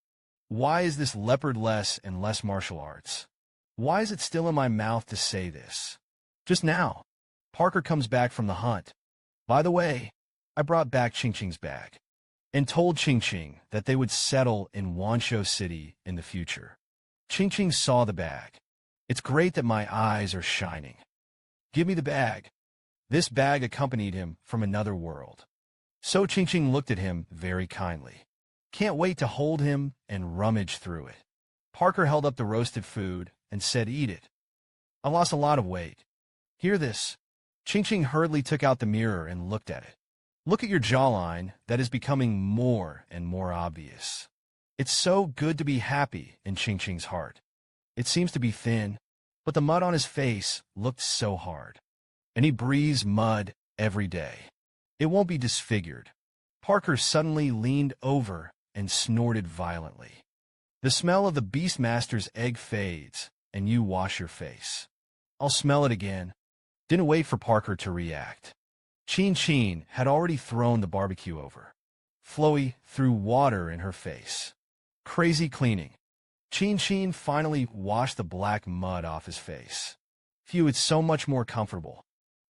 Why is this leopard less and less martial arts? Why is it still in my mouth to say this? Just now, Parker comes back from the hunt. By the way, I brought back Qingqing's bag and told Qingqing that they would settle in Wanshou City in the future. Qingqing saw the bag. It's great that my eyes are shining. Give me the bag. This bag accompanied him from another world. So Qingqing looked at him very kindly. Can't wait to hold him and rummage through it. Parker held up the roasted food and said, eat it. I lost a lot of weight. Hear this? Qingqing hurriedly took out the mirror and looked at it. Look at your jawline that is becoming more and more obvious. It's so good to be happy in Qingqing's heart. It seems to be thin, but the mud on his face looked so hard. And he breathes mud every day. It won't be disfigured. Parker suddenly leaned over and snorted violently. The smell of the Beastmaster's egg fades, and you wash your face. I'll smell it again. Didn't wait for Parker to react. Qingqing had already thrown the barbecue over. Chloe threw water in her face. Crazy cleaning. Qingqing finally washed the black mud off his face. Phew, it's so much more comfortable.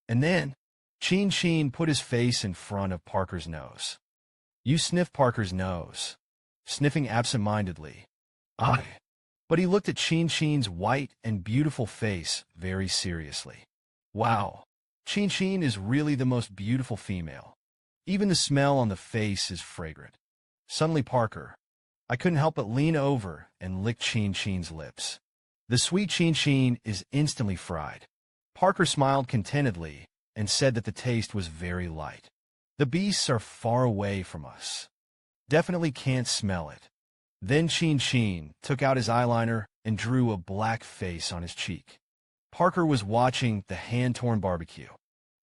And then, Qingqing put his face in front of Parker's nose. You sniffed Parker's nose, sniffing absent-mindedly. But he looked at Qingqing's white and beautiful face very seriously. Wow, Qingqing is really the most beautiful female. Even the smell on the face is fragrant. Suddenly Parker, I couldn't help but lean over and lick Qingqing's lips. The sweet Qingqing is instantly fried. Parker smiled contentedly and said that the taste was very light. The beasts are far away from us. Definitely can't smell it. Then Qingqing took out his eyeliner and drew a black face on his cheek. Parker was watching the hand-torn barbecue.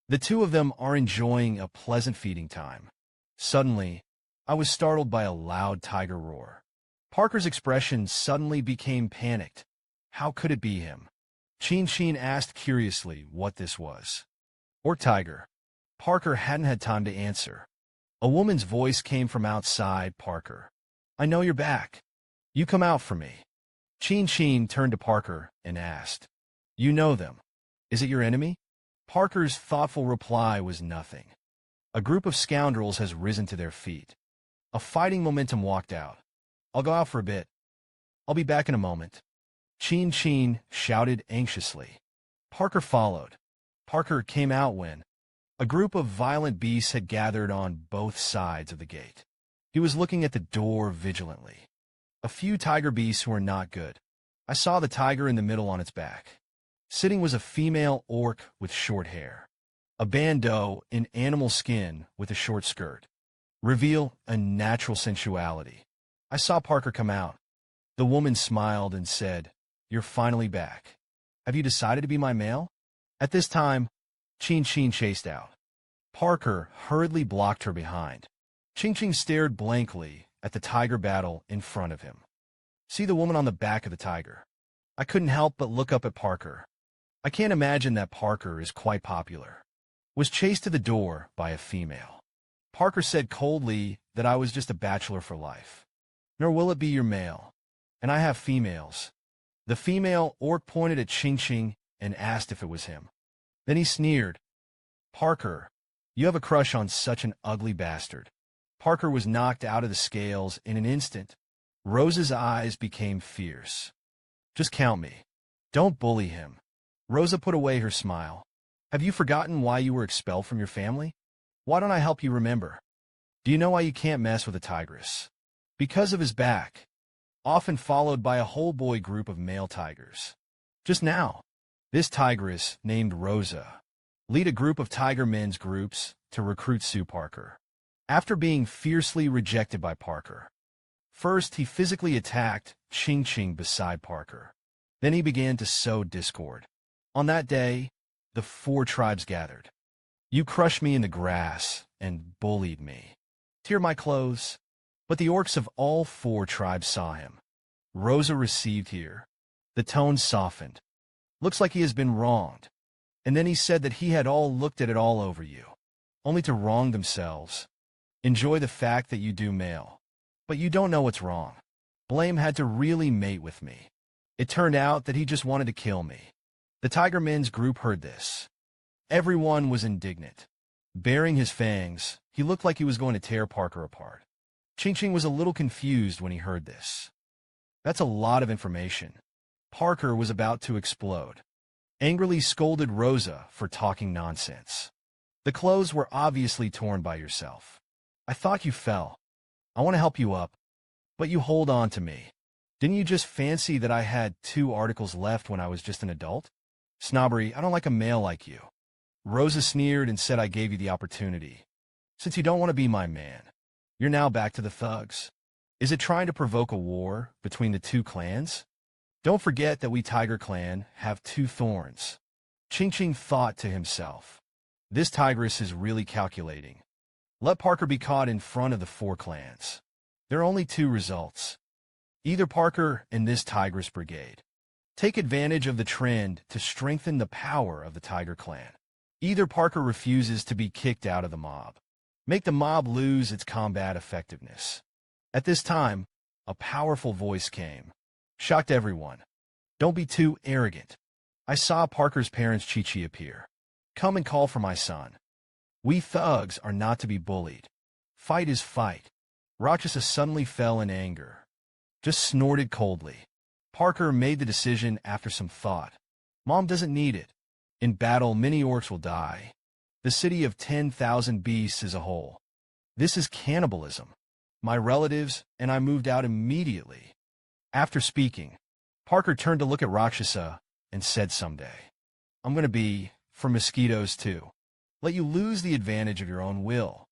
The two of them are enjoying a pleasant feeding time. Suddenly, I was startled by a loud tiger roar. Parker's expression suddenly became panicked. How could it be him? Qingqing asked curiously what this was. Or tiger. Parker hadn't had time to answer. A woman's voice came from outside Parker. I know you're back. You come out for me. Qingqing turned to Parker and asked, You know them. Is it your enemy? Parker's thoughtful reply was nothing. A group of scoundrels has risen to their feet. A fighting momentum walked out. I'll go out for a bit. I'll be back in a moment. Qingqing shouted anxiously. Parker followed. Parker came out when a group of violent beasts had gathered on both sides of the gate. He was looking at the door vigilantly. A few tiger beasts were not good. I saw the tiger in the middle on its back. Sitting was a female orc with short hair. A bandeau in animal skin with a short skirt. Reveal a natural sensuality. I saw Parker come out. The woman smiled and said, You're finally back. Have you decided to be my male? At this time, Qingqing chased out. Parker hurriedly blocked her behind. Qingqing stared blankly at the tiger battle in front of him. See the woman on the back of the tiger. I couldn't help but look up at Parker. I can't imagine that Parker is quite popular. Was chased to the door by a female. Parker said coldly that I was just a bachelor for life. Nor will it be your male. And I have females. The female orc pointed at Qingqing and asked if it was him. Then he sneered. Parker, you have a crush on such an ugly bastard. Parker was knocked out of the scales in an instant. Rosa's eyes became fierce. Just count me. Don't bully him. Rosa put away her smile. Have you forgotten why you were expelled from your family? Why don't I help you remember? Do you know why you can't mess with a tigress? Because of his back, often followed by a whole boy group of male tigers. Just now, this tigress, named Rosa, lead a group of tiger men's groups to recruit Sue Parker. After being fiercely rejected by Parker, first he physically attacked Qingqing beside Parker. Then he began to sow discord. On that day, the 4 tribes gathered. You crushed me in the grass and bullied me. Tear my clothes. But the orcs of all 4 tribes saw him. Rosa received here. The tone softened. Looks like he has been wronged. And then he said that he had all looked at it all over you, only to wrong themselves. Enjoy the fact that you do male. But you don't know what's wrong. Blame had to really mate with me. It turned out that he just wanted to kill me. The Tiger Men's group heard this. Everyone was indignant. Baring his fangs, he looked like he was going to tear Parker apart. Qingqing was a little confused when he heard this. That's a lot of information. Parker was about to explode. angrily scolded Rosa for talking nonsense. The clothes were obviously torn by yourself. I thought you fell. I want to help you up, but you hold on to me. Didn't you just fancy that I had 2 articles left when I was just an adult? Snobbery, I don't like a male like you. Rosa sneered and said I gave you the opportunity. Since you don't want to be my man, you're now back to the thugs. Is it trying to provoke a war between the 2 clans? Don't forget that we Tiger Clan have 2 thorns. Qingqing thought to himself. This tigress is really calculating. Let Parker be caught in front of the 4 clans. There are only 2 results. Either Parker and this tigress brigade take advantage of the trend to strengthen the power of the Tiger Clan. Either Parker refuses to be kicked out of the mob. Make the mob lose its combat effectiveness. At this time, a powerful voice came. Shocked everyone. Don't be too arrogant. I saw Parker's parents Chi-Chi appear. Come and call for my son. We thugs are not to be bullied. Fight is fight. Rakshasa suddenly fell in anger. Just snorted coldly. Parker made the decision after some thought. Mom doesn't need it. In battle, many orcs will die. The city of 10,000 beasts is a whole. This is cannibalism. My relatives and I moved out immediately. After speaking, Parker turned to look at Rakshasa and said someday, I'm going to be for mosquitoes too. Let you lose the advantage of your own will.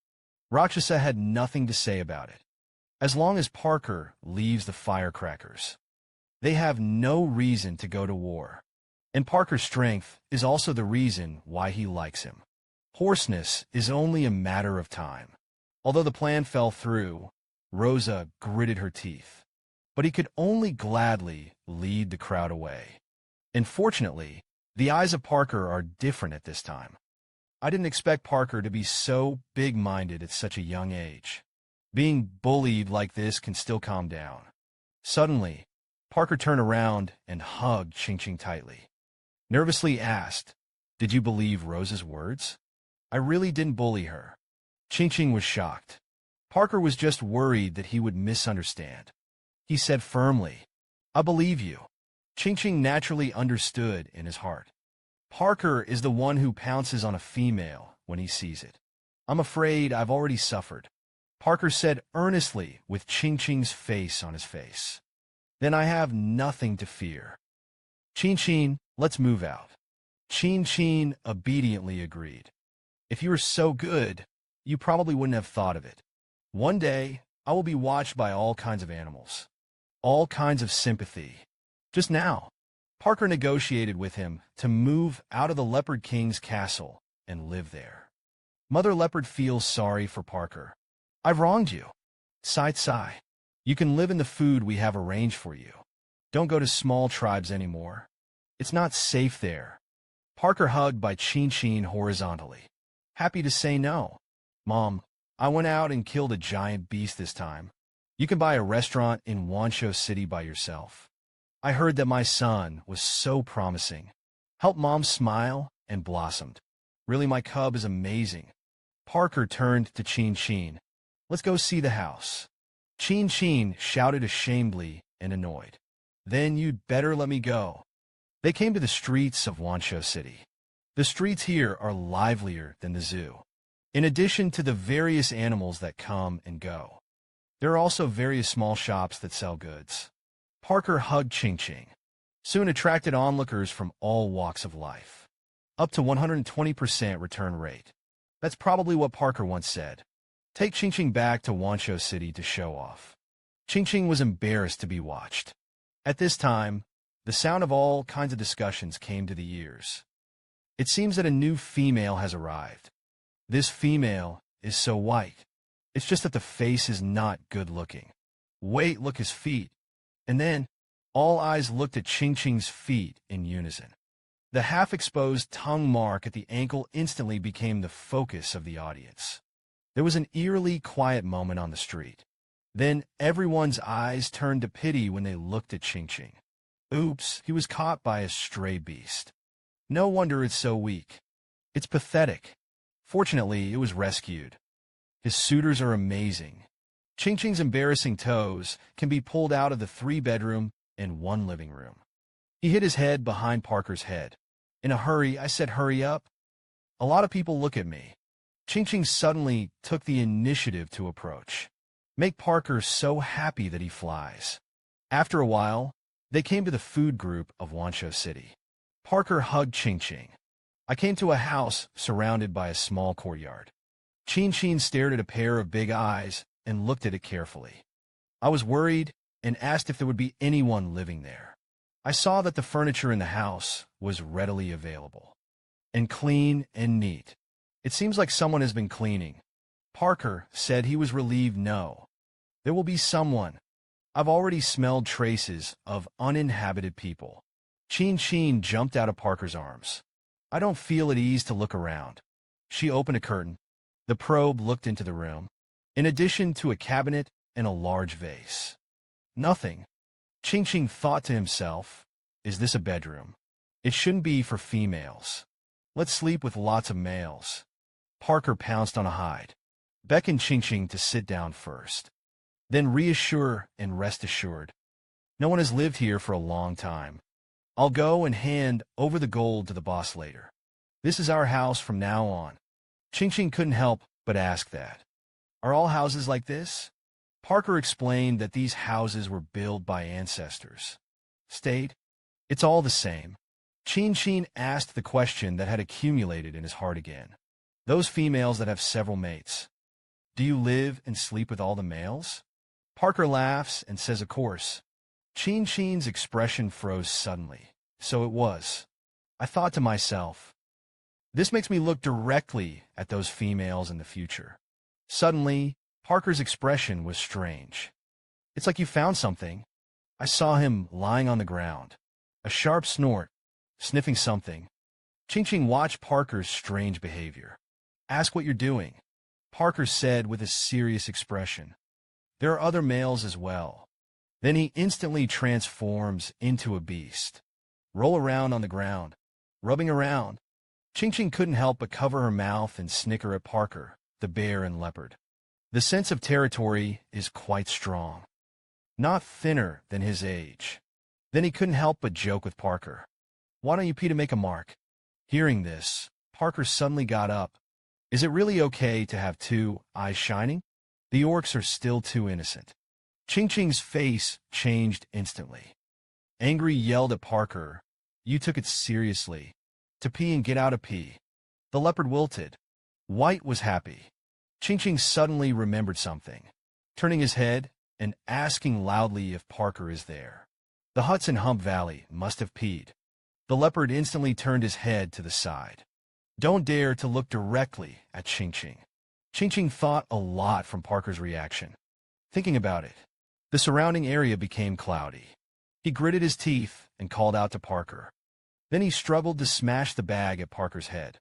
Rakshasa had nothing to say about it. As long as Parker leaves the firecrackers, they have no reason to go to war. And Parker's strength is also the reason why he likes him. Hoarseness is only a matter of time. Although the plan fell through, Rosa gritted her teeth. But he could only gladly lead the crowd away. And fortunately, the eyes of Parker are different at this time. I didn't expect Parker to be so big-minded at such a young age. Being bullied like this can still calm down. Suddenly, Parker turned around and hugged Qingqing tightly. Nervously asked, Did you believe Rosa's words? I really didn't bully her. Qingqing was shocked. Parker was just worried that he would misunderstand. He said firmly, I believe you. Qingqing naturally understood in his heart. Parker is the one who pounces on a female when he sees it. I'm afraid I've already suffered. Parker said earnestly with Qingqing's face on his face. Then I have nothing to fear. Qingqing, let's move out. Qingqing obediently agreed. If you were so good, you probably wouldn't have thought of it. One day, I will be watched by all kinds of animals. All kinds of sympathy. Just now, Parker negotiated with him to move out of the Leopard King's castle and live there. Mother Leopard feels sorry for Parker. I've wronged you. Sigh. You can live in the food we have arranged for you. Don't go to small tribes anymore. It's not safe there. Parker hugged by Qingqing horizontally. Happy to say no. Mom, I went out and killed a giant beast this time. You can buy a restaurant in Wanshou City by yourself. I heard that my son was so promising. Helped Mom smile and blossomed. Really, my cub is amazing. Parker turned to Qingqing. Let's go see the house. Qingqing shouted ashamedly and annoyed. Then you'd better let me go. They came to the streets of Wanshou City. The streets here are livelier than the zoo. In addition to the various animals that come and go, there are also various small shops that sell goods. Parker hugged Qingqing. Soon attracted onlookers from all walks of life. Up to 120% return rate. That's probably what Parker once said. Take Qingqing back to Wanshou City to show off. Qingqing was embarrassed to be watched. At this time, the sound of all kinds of discussions came to the ears. It seems that a new female has arrived. This female is so white. It's just that the face is not good looking. Wait, look his feet. And then, all eyes looked at Qingqing's feet in unison. The half-exposed tongue mark at the ankle instantly became the focus of the audience. There was an eerily quiet moment on the street. Then everyone's eyes turned to pity when they looked at Qingqing. Oops, he was caught by a stray beast. No wonder it's so weak. It's pathetic. Fortunately, it was rescued. His suitors are amazing. Qingqing's embarrassing toes can be pulled out of the 3-bedroom and 1 living room. He hid his head behind Parker's head. In a hurry, I said, hurry up. A lot of people look at me. Qingqing suddenly took the initiative to approach. Make Parker so happy that he flies. After a while, they came to the food group of Wanshou City. Parker hugged Qingqing. I came to a house surrounded by a small courtyard. Qingqing stared at a pair of big eyes and looked at it carefully. I was worried and asked if there would be anyone living there. I saw that the furniture in the house was readily available and clean and neat. It seems like someone has been cleaning. Parker said he was relieved. No, there will be someone. I've already smelled traces of uninhabited people. Qingqing jumped out of Parker's arms. I don't feel at ease to look around. She opened a curtain. The probe looked into the room. In addition to a cabinet and a large vase. Nothing. Qingqing thought to himself, is this a bedroom? It shouldn't be for females. Let's sleep with lots of males. Parker pounced on a hide. Beckoned Qingqing to sit down first. Then reassure and rest assured. No one has lived here for a long time. I'll go and hand over the gold to the boss later. This is our house from now on. Qingqing couldn't help but ask that. Are all houses like this? Parker explained that these houses were built by ancestors. State, it's all the same. Qingqing asked the question that had accumulated in his heart again. Those females that have several mates. Do you live and sleep with all the males? Parker laughs and says, of course. Qingqing's expression froze suddenly. So it was. I thought to myself, this makes me look directly at those females in the future. Suddenly, Parker's expression was strange. It's like you found something. I saw him lying on the ground. A sharp snort, sniffing something. Qingqing watched Parker's strange behavior. Ask what you're doing, Parker said with a serious expression. There are other males as well. Then he instantly transforms into a beast. Roll around on the ground, rubbing around. Qingqing couldn't help but cover her mouth and snicker at Parker, the bear and leopard. The sense of territory is quite strong. Not thinner than his age. Then he couldn't help but joke with Parker. Why don't you pee to make a mark? Hearing this, Parker suddenly got up. Is it really okay to have two eyes shining? The orcs are still too innocent. Qingqing's face changed instantly. Angry yelled at Parker, you took it seriously. To pee and get out of pee. The leopard wilted. White was happy. Qingqing suddenly remembered something, turning his head and asking loudly if Parker is there. The huts in Hump Valley must have peed. The leopard instantly turned his head to the side. Don't dare to look directly at Qingqing. Qingqing thought a lot from Parker's reaction. Thinking about it, the surrounding area became cloudy. He gritted his teeth and called out to Parker. Then he struggled to smash the bag at Parker's head.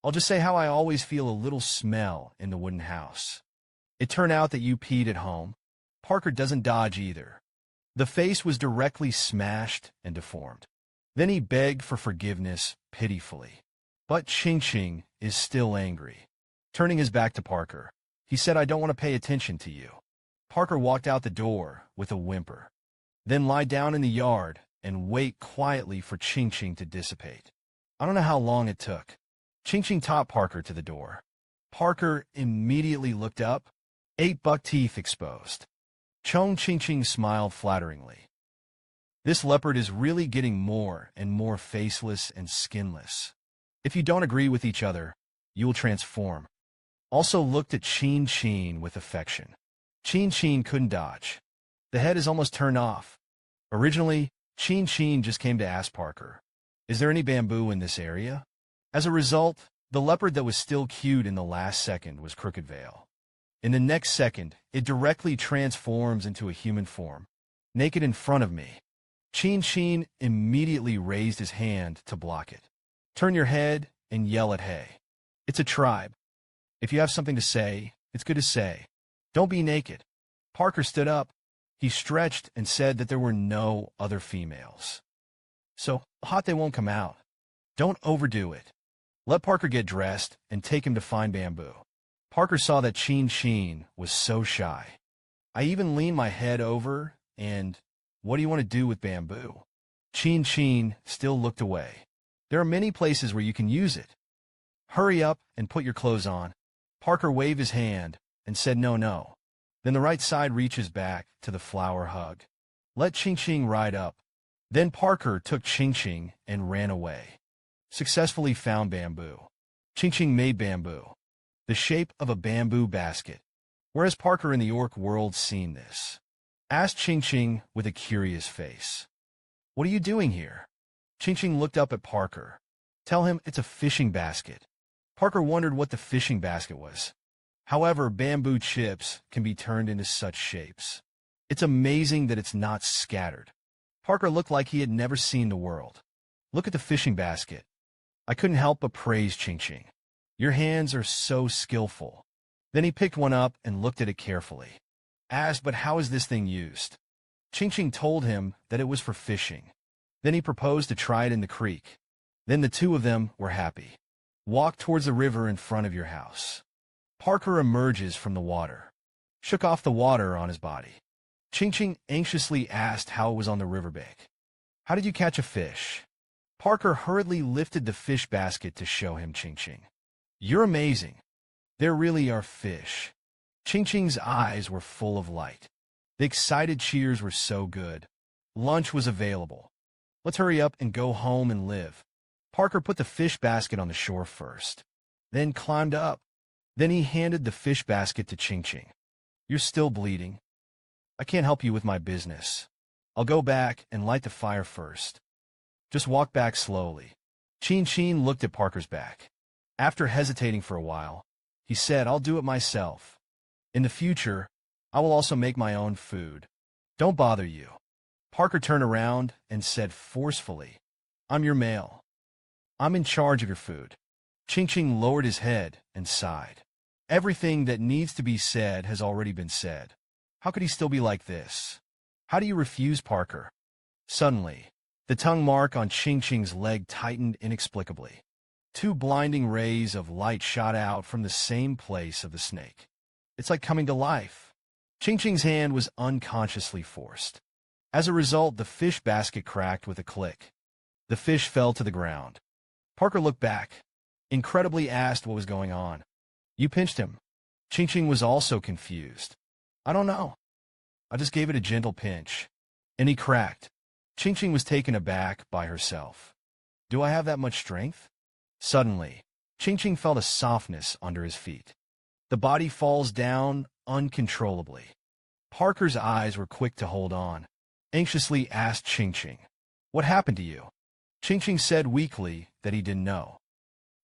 I'll just say how I always feel a little smell in the wooden house. It turned out that you peed at home. Parker doesn't dodge either. The face was directly smashed and deformed. Then he begged for forgiveness pitifully. But Qingqing is still angry. Turning his back to Parker, he said, I don't want to pay attention to you. Parker walked out the door with a whimper. Then lie down in the yard and wait quietly for Qingqing to dissipate. I don't know how long it took. Qingqing taught Parker to the door. Parker immediately looked up, 8 buck teeth exposed. Qingqing smiled flatteringly. This leopard is really getting more and more faceless and skinless. If you don't agree with each other, you will transform. Also looked at Qingqing with affection. Qingqing couldn't dodge. The head is almost turned off. Originally, Qingqing just came to ask Parker, is there any bamboo in this area? As a result, the leopard that was still cute in the last second was Crooked Veil. In the next second, it directly transforms into a human form, naked in front of me. Qingqing immediately raised his hand to block it. Turn your head and yell at Hey. It's a tribe. If you have something to say, it's good to say. Don't be naked. Parker stood up. He stretched and said that there were no other females. So hot they won't come out. Don't overdo it. Let Parker get dressed and take him to find bamboo. Parker saw that Qingqing was so shy. I even leaned my head over and, what do you want to do with bamboo? Qingqing still looked away. There are many places where you can use it. Hurry up and put your clothes on. Parker waved his hand and said no, no. Then the right side reaches back to the flower hug. Let Qingqing ride up. Then Parker took Qingqing and ran away. Successfully found bamboo. Qingqing made bamboo, the shape of a bamboo basket. Whereas Parker in the orc world seen this, asked Qingqing with a curious face. What are you doing here? Qingqing looked up at Parker. Tell him it's a fishing basket. Parker wondered what the fishing basket was. However, bamboo chips can be turned into such shapes. It's amazing that it's not scattered. Parker looked like he had never seen the world. Look at the fishing basket. I couldn't help but praise Qingqing. Your hands are so skillful. Then he picked one up and looked at it carefully. Asked, but how is this thing used? Qingqing told him that it was for fishing. Then he proposed to try it in the creek. Then the two of them were happy. Walk towards the river in front of your house. Parker emerges from the water. Shook off the water on his body. Qingqing anxiously asked how it was on the riverbank. How did you catch a fish? Parker hurriedly lifted the fish basket to show him Qingqing. You're amazing. There really are fish. Qingqing's eyes were full of light. The excited cheers were so good. Lunch was available. Let's hurry up and go home and live. Parker put the fish basket on the shore first, then climbed up. Then he handed the fish basket to Qingqing. You're still bleeding. I can't help you with my business. I'll go back and light the fire first. Just walk back slowly. Qingqing looked at Parker's back. After hesitating for a while, he said, I'll do it myself. In the future, I will also make my own food. Don't bother you. Parker turned around and said forcefully, I'm your male. I'm in charge of your food. Qingqing lowered his head and sighed. Everything that needs to be said has already been said. How could he still be like this? How do you refuse, Parker? Suddenly, the tongue mark on Qingqing's leg tightened inexplicably. Two blinding rays of light shot out from the same place of the snake. It's like coming to life. Qingqing's hand was unconsciously forced. As a result, the fish basket cracked with a click. The fish fell to the ground. Parker looked back, incredibly asked what was going on. You pinched him. Qingqing was also confused. I don't know. I just gave it a gentle pinch. And he cracked. Qingqing was taken aback by herself. Do I have that much strength? Suddenly, Qingqing felt a softness under his feet. The body falls down uncontrollably. Parker's eyes were quick to hold on. Anxiously asked Qingqing, what happened to you? Qingqing said weakly that he didn't know.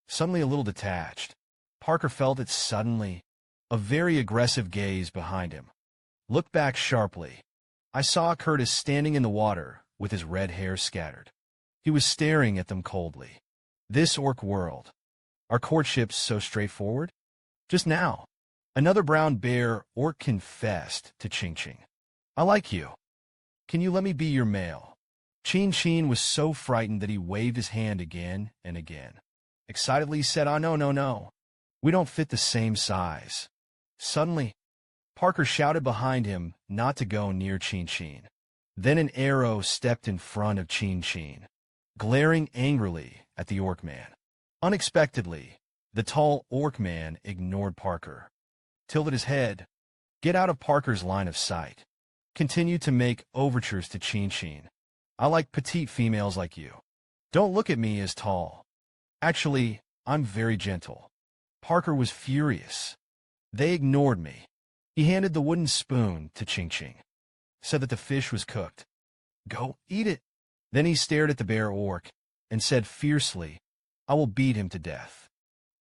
Suddenly a little detached. Parker felt it suddenly. A very aggressive gaze behind him. Looked back sharply. I saw Curtis standing in the water with his red hair scattered. He was staring at them coldly. This orc world. Are courtships so straightforward? Just now, another brown bear orc confessed to Qingqing. I like you. Can you let me be your male? Qingqing was so frightened that he waved his hand again and again. Excitedly said, no, no, no. We don't fit the same size. Suddenly, Parker shouted behind him not to go near Qingqing. Then an arrow stepped in front of Qingqing, glaring angrily at the orc man. Unexpectedly, the tall orc man ignored Parker. Tilted his head. Get out of Parker's line of sight. Continued to make overtures to Qingqing. I like petite females like you. Don't look at me as tall. Actually, I'm very gentle. Parker was furious. They ignored me. He handed the wooden spoon to Qingqing. Said that the fish was cooked. Go, eat it. Then he stared at the bear orc and said fiercely, I will beat him to death.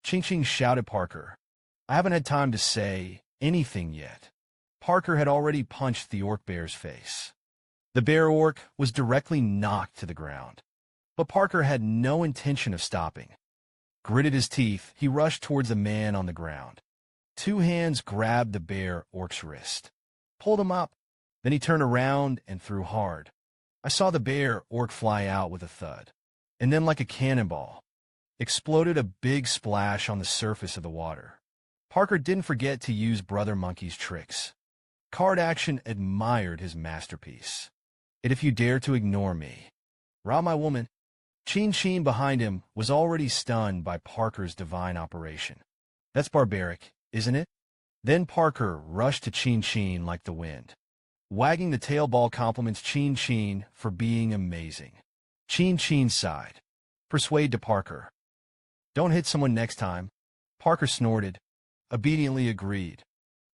Qingqing shouted Parker. I haven't had time to say anything yet. Parker had already punched the orc bear's face. The bear orc was directly knocked to the ground. But Parker had no intention of stopping. Gritted his teeth, he rushed towards the man on the ground. Two hands grabbed the bear orc's wrist. Pulled him up. Then he turned around and threw hard. I saw the bear orc fly out with a thud. And then like a cannonball, exploded a big splash on the surface of the water. Parker didn't forget to use Brother Monkey's tricks. Card Action admired his masterpiece. And if you dare to ignore me, rob my woman. Qingqing behind him was already stunned by Parker's divine operation. That's barbaric, isn't it? Then Parker rushed to Qingqing like the wind. Wagging the tail ball compliments Qingqing for being amazing. Qingqing sighed. Persuade to Parker. Don't hit someone next time. Parker snorted. Obediently agreed.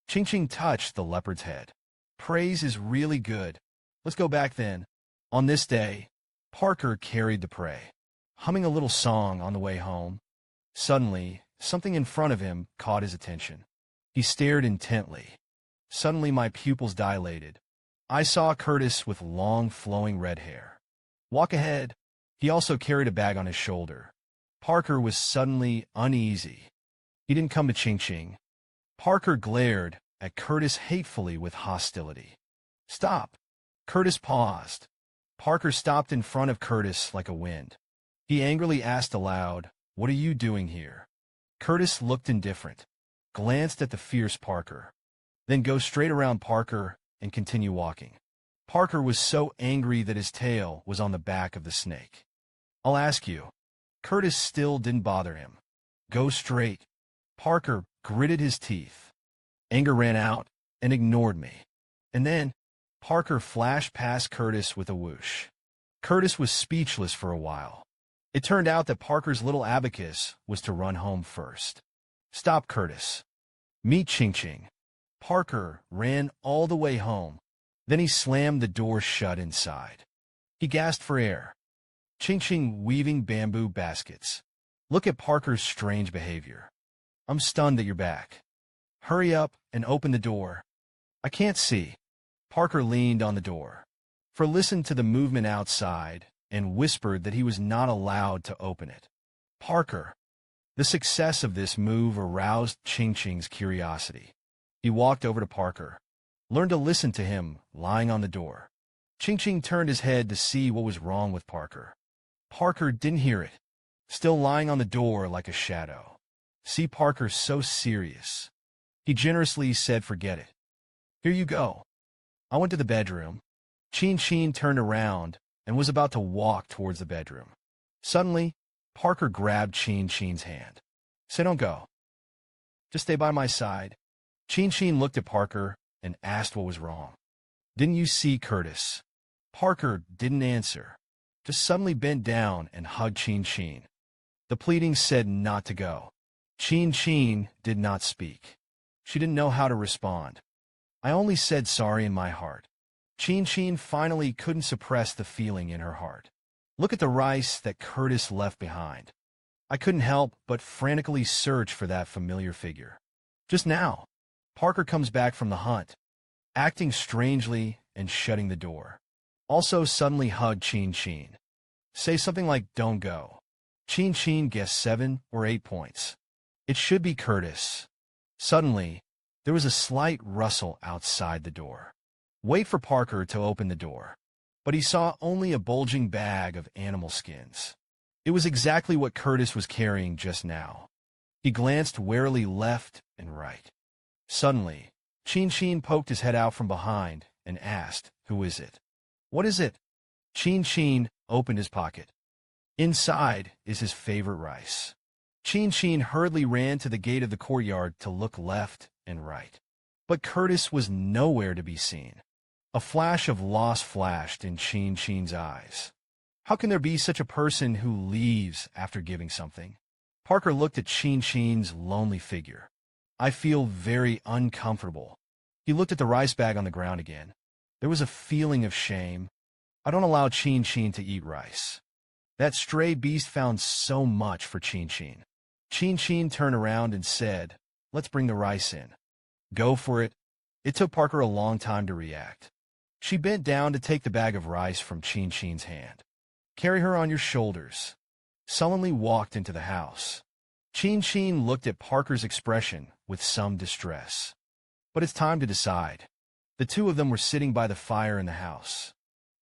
Qingqing touched the leopard's head. Praise is really good. Let's go back then. On this day, Parker carried the prey, humming a little song on the way home. Suddenly, something in front of him caught his attention. He stared intently. Suddenly my pupils dilated. I saw Curtis with long, flowing red hair. Walk ahead. He also carried a bag on his shoulder. Parker was suddenly uneasy. He didn't come to Qingqing. Parker glared at Curtis hatefully with hostility. Stop. Curtis paused. Parker stopped in front of Curtis like a wind. He angrily asked aloud, "What are you doing here?" Curtis looked indifferent, glanced at the fierce Parker, then go straight around Parker and continue walking. Parker was so angry that his tail was on the back of the snake. I'll ask you. Curtis still didn't bother him. Go straight. Parker gritted his teeth. Anger ran out and ignored me. And then, Parker flashed past Curtis with a whoosh. Curtis was speechless for a while. It turned out that Parker's little abacus was to run home first. Stop, Curtis. Meet Qingqing. Parker ran all the way home. Then he slammed the door shut inside. He gasped for air. Qingqing weaving bamboo baskets. Look at Parker's strange behavior. I'm stunned that you're back. Hurry up and open the door. I can't see. Parker leaned on the door. For listened to the movement outside and whispered that he was not allowed to open it. Parker. The success of this move aroused Qingqing's curiosity. He walked over to Parker, learned to listen to him lying on the door. Qingqing turned his head to see what was wrong with Parker. Parker didn't hear it, still lying on the door like a shadow. See, Parker's so serious. He generously said, forget it. Here you go. I went to the bedroom. Qingqing turned around and was about to walk towards the bedroom. Suddenly, Parker grabbed Qingqing's hand. Say, don't go. Just stay by my side. Qingqing looked at Parker and asked what was wrong. Didn't you see Curtis? Parker didn't answer, just suddenly bent down and hugged Qingqing. The pleading said not to go. Qingqing did not speak. She didn't know how to respond. I only said sorry in my heart. Qingqing finally couldn't suppress the feeling in her heart. Look at the rice that Curtis left behind. I couldn't help but frantically search for that familiar figure. Just now, Parker comes back from the hunt, acting strangely and shutting the door. Also suddenly hugged Qingqing. Say something like, don't go. Qingqing guessed 7 or 8 points. It should be Curtis. Suddenly, there was a slight rustle outside the door. Wait for Parker to open the door. But he saw only a bulging bag of animal skins. It was exactly what Curtis was carrying just now. He glanced warily left and right. Suddenly, Qingqing poked his head out from behind and asked, who is it? What is it? Qingqing opened his pocket. Inside is his favorite rice. Qingqing hurriedly ran to the gate of the courtyard to look left and right. But Curtis was nowhere to be seen. A flash of loss flashed in Qingqing's eyes. How can there be such a person who leaves after giving something? Parker looked at Qingqing's lonely figure. I feel very uncomfortable. He looked at the rice bag on the ground again. There was a feeling of shame. I don't allow Qingqing to eat rice. That stray beast found so much for Qingqing. Qingqing turned around and said, let's bring the rice in. Go for it. It took Parker a long time to react. She bent down to take the bag of rice from Qingqing's hand. Carry her on your shoulders. Sullenly walked into the house. Qingqing looked at Parker's expression with some distress. But it's time to decide. The two of them were sitting by the fire in the house.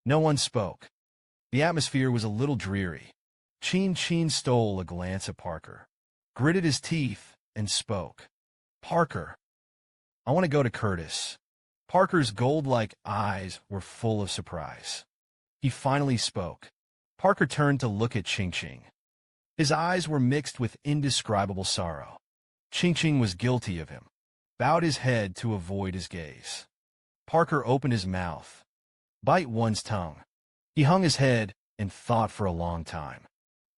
No one spoke. The atmosphere was a little dreary. Qingqing stole a glance at Parker, gritted his teeth, and spoke. Parker, I want to go to Curtis. Parker's gold-like eyes were full of surprise. He finally spoke. Parker turned to look at Qingqing. His eyes were mixed with indescribable sorrow. Qingqing was guilty of him, bowed his head to avoid his gaze. Parker opened his mouth. Bite one's tongue. He hung his head and thought for a long time.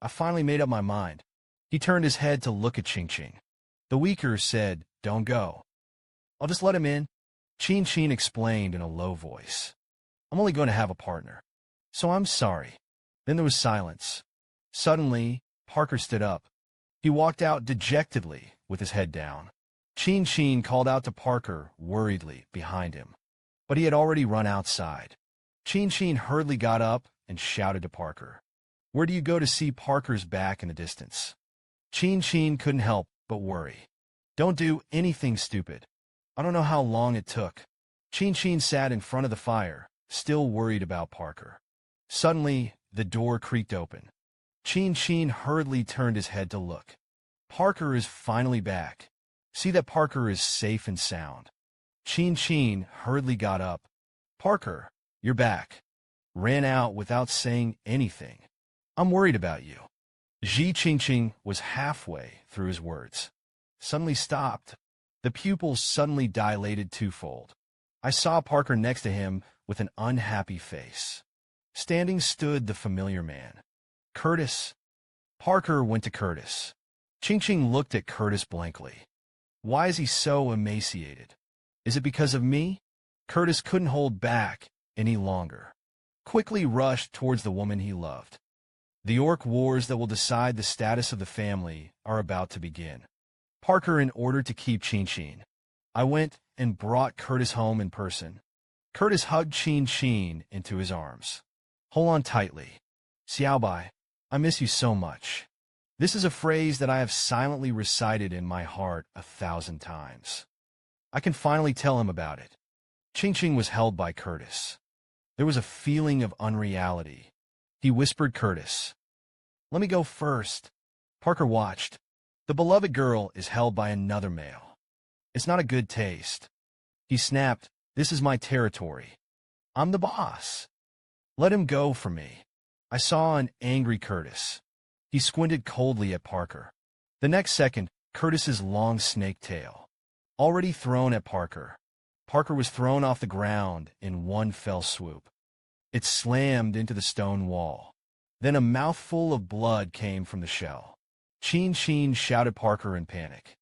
I finally made up my mind. He turned his head to look at Qingqing. The weaker said, "Don't go. I'll just let him in." Qingqing explained in a low voice. "I'm only going to have a partner, so I'm sorry." Then there was silence. Suddenly, Parker stood up. He walked out dejectedly with his head down. Qingqing called out to Parker worriedly behind him, but he had already run outside. Qingqing hurriedly got up and shouted to Parker. "Where do you go?" to see Parker's back in the distance. Qingqing couldn't help but worry. "Don't do anything stupid." I don't know how long it took. Qingqing sat in front of the fire, still worried about Parker. Suddenly, the door creaked open. Qingqing hurriedly turned his head to look. Parker is finally back. See that Parker is safe and sound. Qingqing hurriedly got up. "Parker, you're back." Ran out without saying anything. "I'm worried about you." Qingqing was halfway through his words. Suddenly stopped. The pupils suddenly dilated twofold. I saw Parker next to him with an unhappy face. Standing stood the familiar man. "Curtis." Parker went to Curtis. Qingqing looked at Curtis blankly. Why is he so emaciated? Is it because of me? Curtis couldn't hold back any longer. Quickly rushed towards the woman he loved. The orc wars that will decide the status of the family are about to begin. Parker, in order to keep Qingqing, I went and brought Curtis home in person. Curtis hugged Qingqing into his arms. "Hold on tightly. Xiaobai, I miss you so much." This is a phrase that I have silently recited in my heart 1,000 times. I can finally tell him about it. Qingqing was held by Curtis. There was a feeling of unreality. He whispered Curtis, "Let me go first." Parker watched. The beloved girl is held by another male. It's not a good taste. He snapped, "This is my territory. I'm the boss. Let him go for me." I saw an angry Curtis. He squinted coldly at Parker. The next second, Curtis's long snake tail, already thrown at Parker. Parker was thrown off the ground in one fell swoop. It slammed into the stone wall. Then a mouthful of blood came from the shell. Qingqing shouted Parker in panic.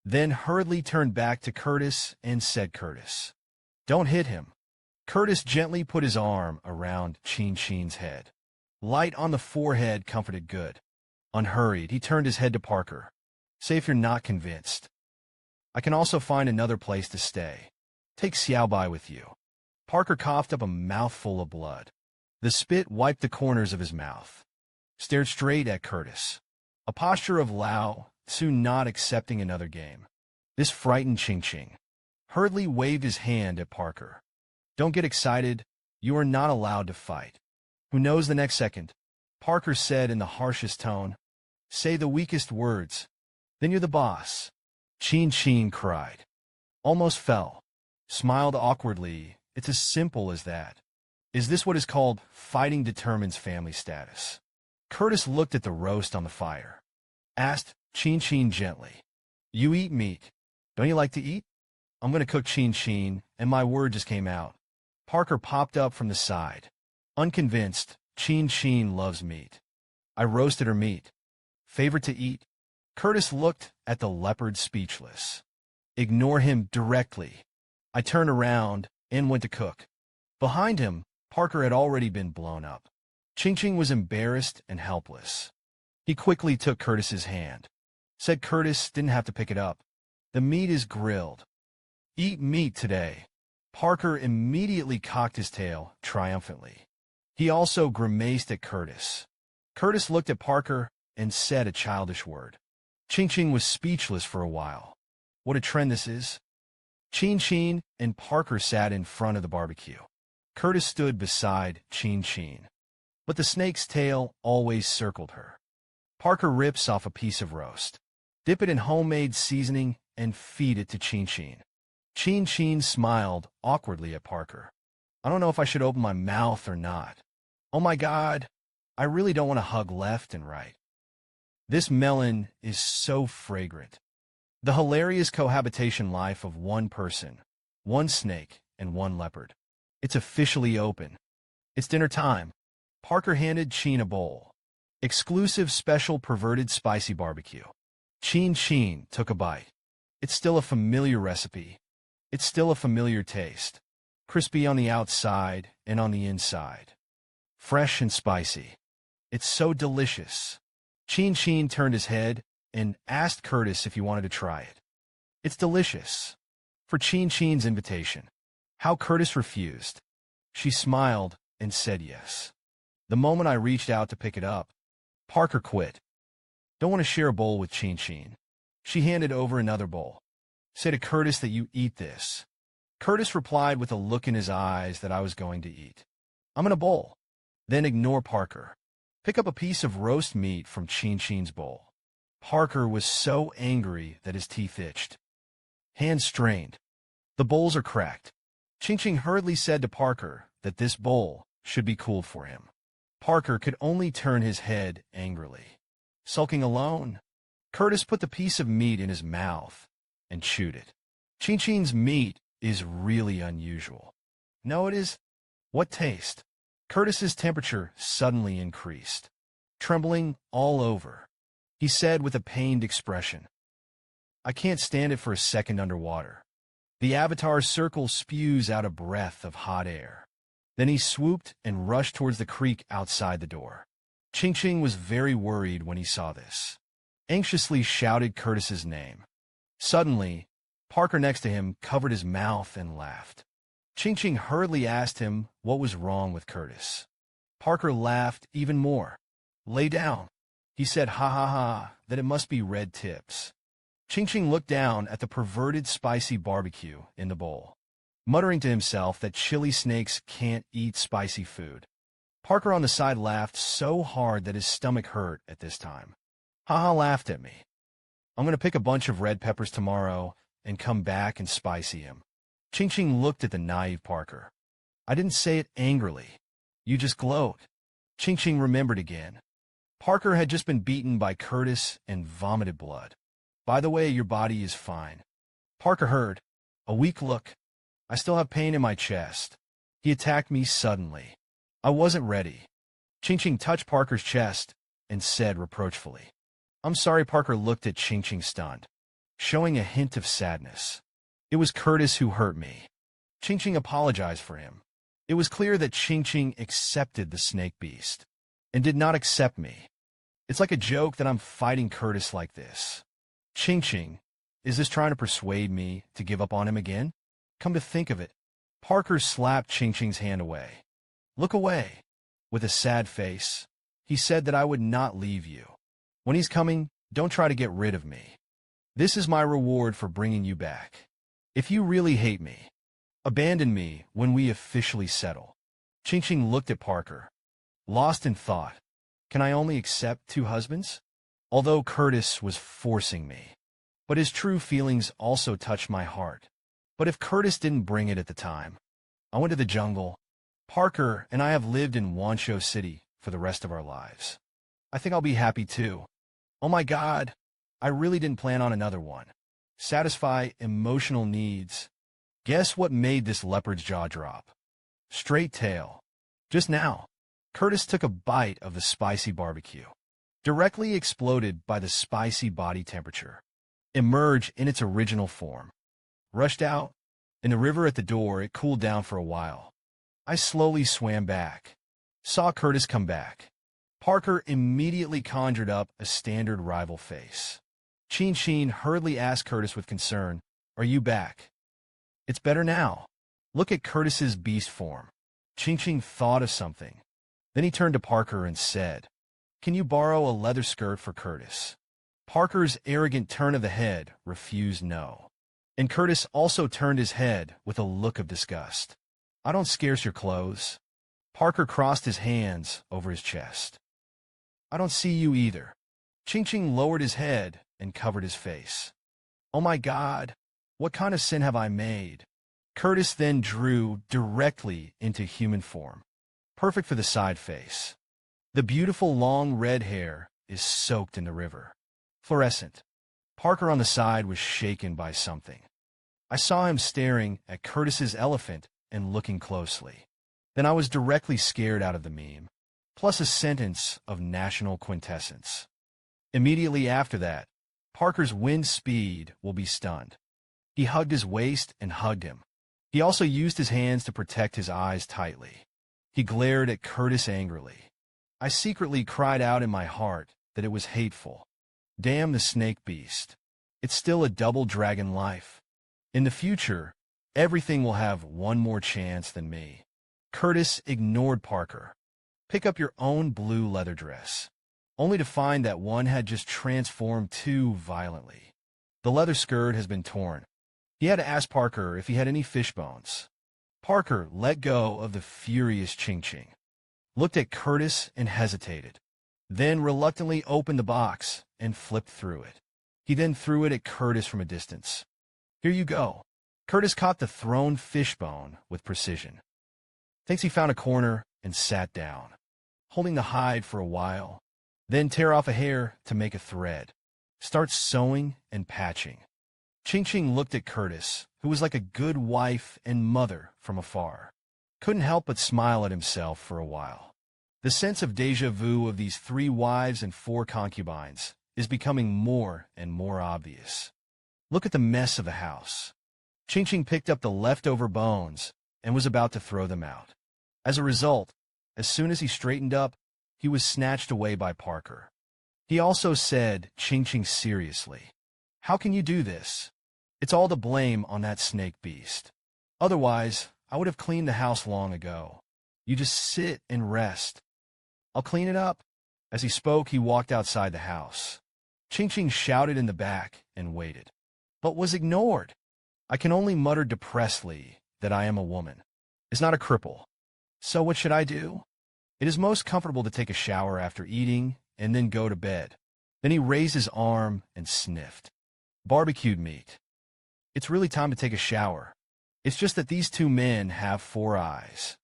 Then hurriedly turned back to Curtis and said, "Curtis, don't hit him." Curtis gently put his arm around Qingqing's head. Light on the forehead comforted good. Unhurried, he turned his head to Parker. "Say if you're not convinced. I can also find another place to stay. Take Xiaobai with you." Parker coughed up a mouthful of blood. The spit wiped the corners of his mouth. Stared straight at Curtis. A posture of Lao, soon not accepting another game. This frightened Qingqing. Hurriedly waved his hand at Parker. "Don't get excited. You are not allowed to fight." "Who knows the next second?" Parker said in the harshest tone. "Say the weakest words. Then you're the boss." Qingqing cried. Almost fell. Smiled awkwardly. It's as simple as that. Is this what is called fighting determines family status? Curtis looked at the roast on the fire. Asked Qingqing gently. "You eat meat. Don't you like to eat?" "I'm going to cook Qingqing," and my word just came out. Parker popped up from the side. Unconvinced, Qingqing loves meat. I roasted her meat. Favorite to eat? Curtis looked at the leopard speechless. Ignore him directly. I turned around and went to cook. Behind him, Parker had already been blown up. Qingqing was embarrassed and helpless. He quickly took Curtis's hand. Said Curtis didn't have to pick it up. "The meat is grilled. Eat meat today." Parker immediately cocked his tail triumphantly. He also grimaced at Curtis. Curtis looked at Parker and said a childish word. Qingqing was speechless for a while. What a trend this is. Qingqing and Parker sat in front of the barbecue. Curtis stood beside Qingqing. But the snake's tail always circled her. Parker rips off a piece of roast. Dip it in homemade seasoning and feed it to Qingqing. Qingqing smiled awkwardly at Parker. I don't know if I should open my mouth or not. Oh my God. I really don't want to hug left and right. This melon is so fragrant. The hilarious cohabitation life of one person, one snake, and one leopard. It's officially open. It's dinner time. Parker handed Chin a bowl. Exclusive special perverted spicy barbecue. Chin took a bite. It's still a familiar recipe. It's still a familiar taste. Crispy on the outside and on the inside. Fresh and spicy. It's so delicious. Chin turned his head and asked Curtis if he wanted to try it. It's delicious. For Chin's invitation. How Curtis refused. She smiled and said yes. The moment I reached out to pick it up, Parker quit. Don't want to share a bowl with Chin. She handed over another bowl. Say to Curtis that you eat this. Curtis replied with a look in his eyes that I was going to eat. I'm in a bowl. Then ignore Parker. Pick up a piece of roast meat from Chin's bowl. Parker was so angry that his teeth itched. Hands strained. The bowls are cracked. Chin hurriedly said to Parker that this bowl should be cooled for him. Parker could only turn his head angrily. Sulking alone, Curtis put the piece of meat in his mouth and chewed it. Chin's meat is really unusual. No, it is. What taste? Curtis's temperature suddenly increased, trembling all over. He said with a pained expression, I can't stand it for a second underwater. The avatar circle spews out a breath of hot air. Then he swooped and rushed towards the creek outside the door. Qingqing was very worried when he saw this. Anxiously shouted Curtis's name. Suddenly, Parker next to him covered his mouth and laughed. Qingqing hurriedly asked him what was wrong with Curtis. Parker laughed even more. Lay down. He said ha ha ha that it must be red tips. Qingqing looked down at the perverted spicy barbecue in the bowl, muttering to himself that chili snakes can't eat spicy food. Parker on the side laughed so hard that his stomach hurt at this time. Haha laughed at me. I'm going to pick a bunch of red peppers tomorrow and come back and spicy him. Qingqing looked at the naive Parker. I didn't say it angrily. You just glowed. Qingqing remembered again. Parker had just been beaten by Curtis and vomited blood. By the way, your body is fine. Parker heard. A weak look. I still have pain in my chest. He attacked me suddenly. I wasn't ready. Qingqing touched Parker's chest and said reproachfully. I'm sorry. Parker looked at Qingqing stunned, showing a hint of sadness. It was Curtis who hurt me. Qingqing apologized for him. It was clear that Qingqing accepted the snake beast and did not accept me. It's like a joke that I'm fighting Curtis like this. Qingqing, is this trying to persuade me to give up on him again? Come to think of it, Parker slapped Qingqing's hand away. Look away. With a sad face, he said that I would not leave you. When he's coming, don't try to get rid of me. This is my reward for bringing you back. If you really hate me, abandon me when we officially settle. Qingqing looked at Parker, lost in thought. Can I only accept 2 husbands? Although Curtis was forcing me. But his true feelings also touched my heart. But if Curtis didn't bring it at the time, I went to the jungle. Parker and I have lived in Wanshou City for the rest of our lives. I think I'll be happy too. Oh my God, I really didn't plan on another one. Satisfy emotional needs. Guess what made this leopard's jaw drop? Straight tail. Just now, Curtis took a bite of the spicy barbecue. Directly exploded by the spicy body temperature. Emerged in its original form. Rushed out. In the river at the door, it cooled down for a while. I slowly swam back. Saw Curtis come back. Parker immediately conjured up a standard rival face. Qingqing hurriedly asked Curtis with concern, Are you back? It's better now. Look at Curtis's beast form. Qingqing thought of something. Then he turned to Parker and said, Can you borrow a leather skirt for Curtis? Parker's arrogant turn of the head refused no. And Curtis also turned his head with a look of disgust. I don't scarce your clothes. Parker crossed his hands over his chest. I don't see you either. Qingqing lowered his head and covered his face. Oh my God, what kind of sin have I made? Curtis then drew directly into human form, perfect for the side face. The beautiful long red hair is soaked in the river. Fluorescent. Parker on the side was shaken by something. I saw him staring at Curtis's elephant and looking closely. Then I was directly scared out of the meme, plus a sentence of national quintessence. Immediately after that, Parker's wind speed will be stunned. He hugged his waist and hugged him. He also used his hands to protect his eyes tightly. He glared at Curtis angrily. I secretly cried out in my heart that it was hateful. Damn the snake beast. It's still a double dragon life. In the future, everything will have one more chance than me. Curtis ignored Parker. Pick up your own blue leather dress, only to find that one had just transformed too violently. The leather skirt has been torn. He had to ask Parker if he had any fish bones. Parker let go of the furious Qingqing, looked at Curtis and hesitated, then reluctantly opened the box and flipped through it. He then threw it at Curtis from a distance. Here you go. Curtis caught the thrown fishbone with precision. Thinks he found a corner and sat down, holding the hide for a while, then tear off a hair to make a thread. Start sewing and patching. Qingqing looked at Curtis, who was like a good wife and mother from afar. Couldn't help but smile at himself for a while. The sense of déjà vu of these 3 wives and 4 concubines is becoming more and more obvious. Look at the mess of the house. Qingqing picked up the leftover bones and was about to throw them out. As a result, as soon as he straightened up, he was snatched away by Parker. He also said, Qingqing seriously, "How can you do this? It's all the blame on that snake beast. Otherwise, I would have cleaned the house long ago. You just sit and rest. I'll clean it up." As he spoke, he walked outside the house. Qingqing shouted in the back and waited, but was ignored. I can only mutter depressedly that I am a woman, is not a cripple. So what should I do? It is most comfortable to take a shower after eating and then go to bed. Then he raised his arm and sniffed. Barbecued meat. It's really time to take a shower. It's just that these 2 men have 4 eyes.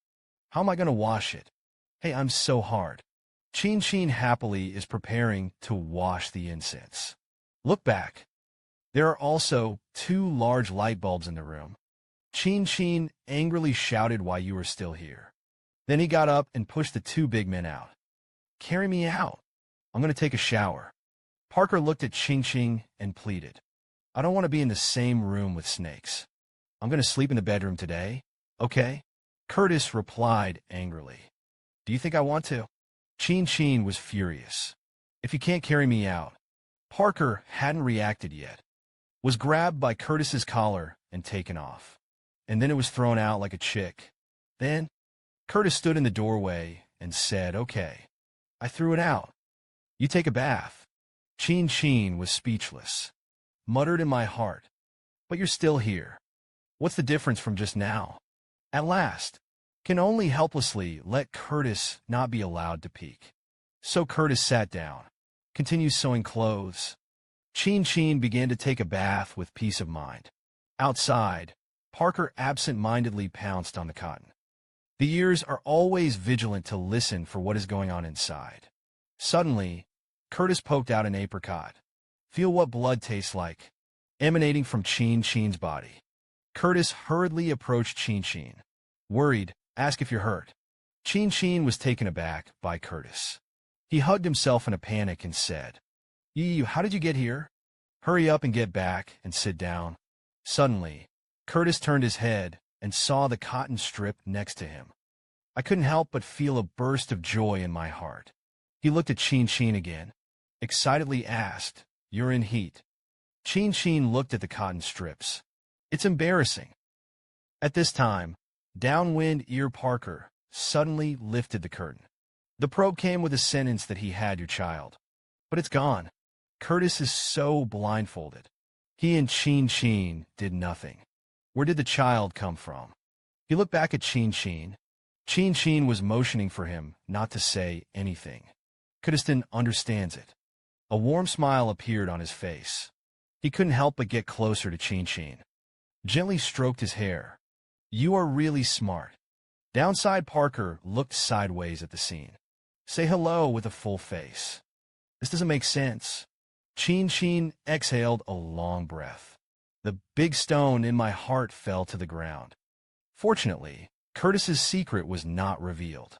How am I going to wash it? Hey, I'm so hard. Qingqing happily is preparing to wash the incense. Look back. There are also 2 large light bulbs in the room. Qingqing angrily shouted why you were still here. Then he got up and pushed the 2 big men out. Carry me out. I'm going to take a shower. Parker looked at Qingqing and pleaded. I don't want to be in the same room with snakes. I'm going to sleep in the bedroom today, okay? Curtis replied angrily. Do you think I want to? Qingqing was furious. If you can't carry me out. Parker hadn't reacted yet. Was grabbed by Curtis's collar and taken off. And then it was thrown out like a chick. Then Curtis stood in the doorway and said, okay. I threw it out. You take a bath. Qingqing was speechless. Muttered in my heart. But you're still here. What's the difference from just now? At last, can only helplessly let Curtis not be allowed to peek. So Curtis sat down, continued sewing clothes. Qingqing began to take a bath with peace of mind. Outside, Parker absent-mindedly pounced on the cotton. The ears are always vigilant to listen for what is going on inside. Suddenly, Curtis poked out an apricot. Feel what blood tastes like, emanating from Qingqing's body. Curtis hurriedly approached Qingqing. Worried, asked if you're hurt. Qingqing was taken aback by Curtis. He hugged himself in a panic and said, How did you get here? Hurry up and get back and sit down. Suddenly, Curtis turned his head and saw the cotton strip next to him. I couldn't help but feel a burst of joy in my heart. He looked at Qingqing again, excitedly asked, You're in heat. Qingqing looked at the cotton strips. It's embarrassing. At this time, downwind ear Parker suddenly lifted the curtain. The probe came with a sentence that he had your child. But it's gone. Curtis is so blindfolded. He and Qingqing did nothing. Where did the child come from? He looked back at Qingqing. Qingqing was motioning for him not to say anything. Kurdistan understands it. A warm smile appeared on his face. He couldn't help but get closer to Qingqing. Gently stroked his hair. You are really smart. Downside Parker looked sideways at the scene. Say hello with a full face. This doesn't make sense. Qingqing exhaled a long breath. The big stone in my heart fell to the ground. Fortunately, Curtis's secret was not revealed.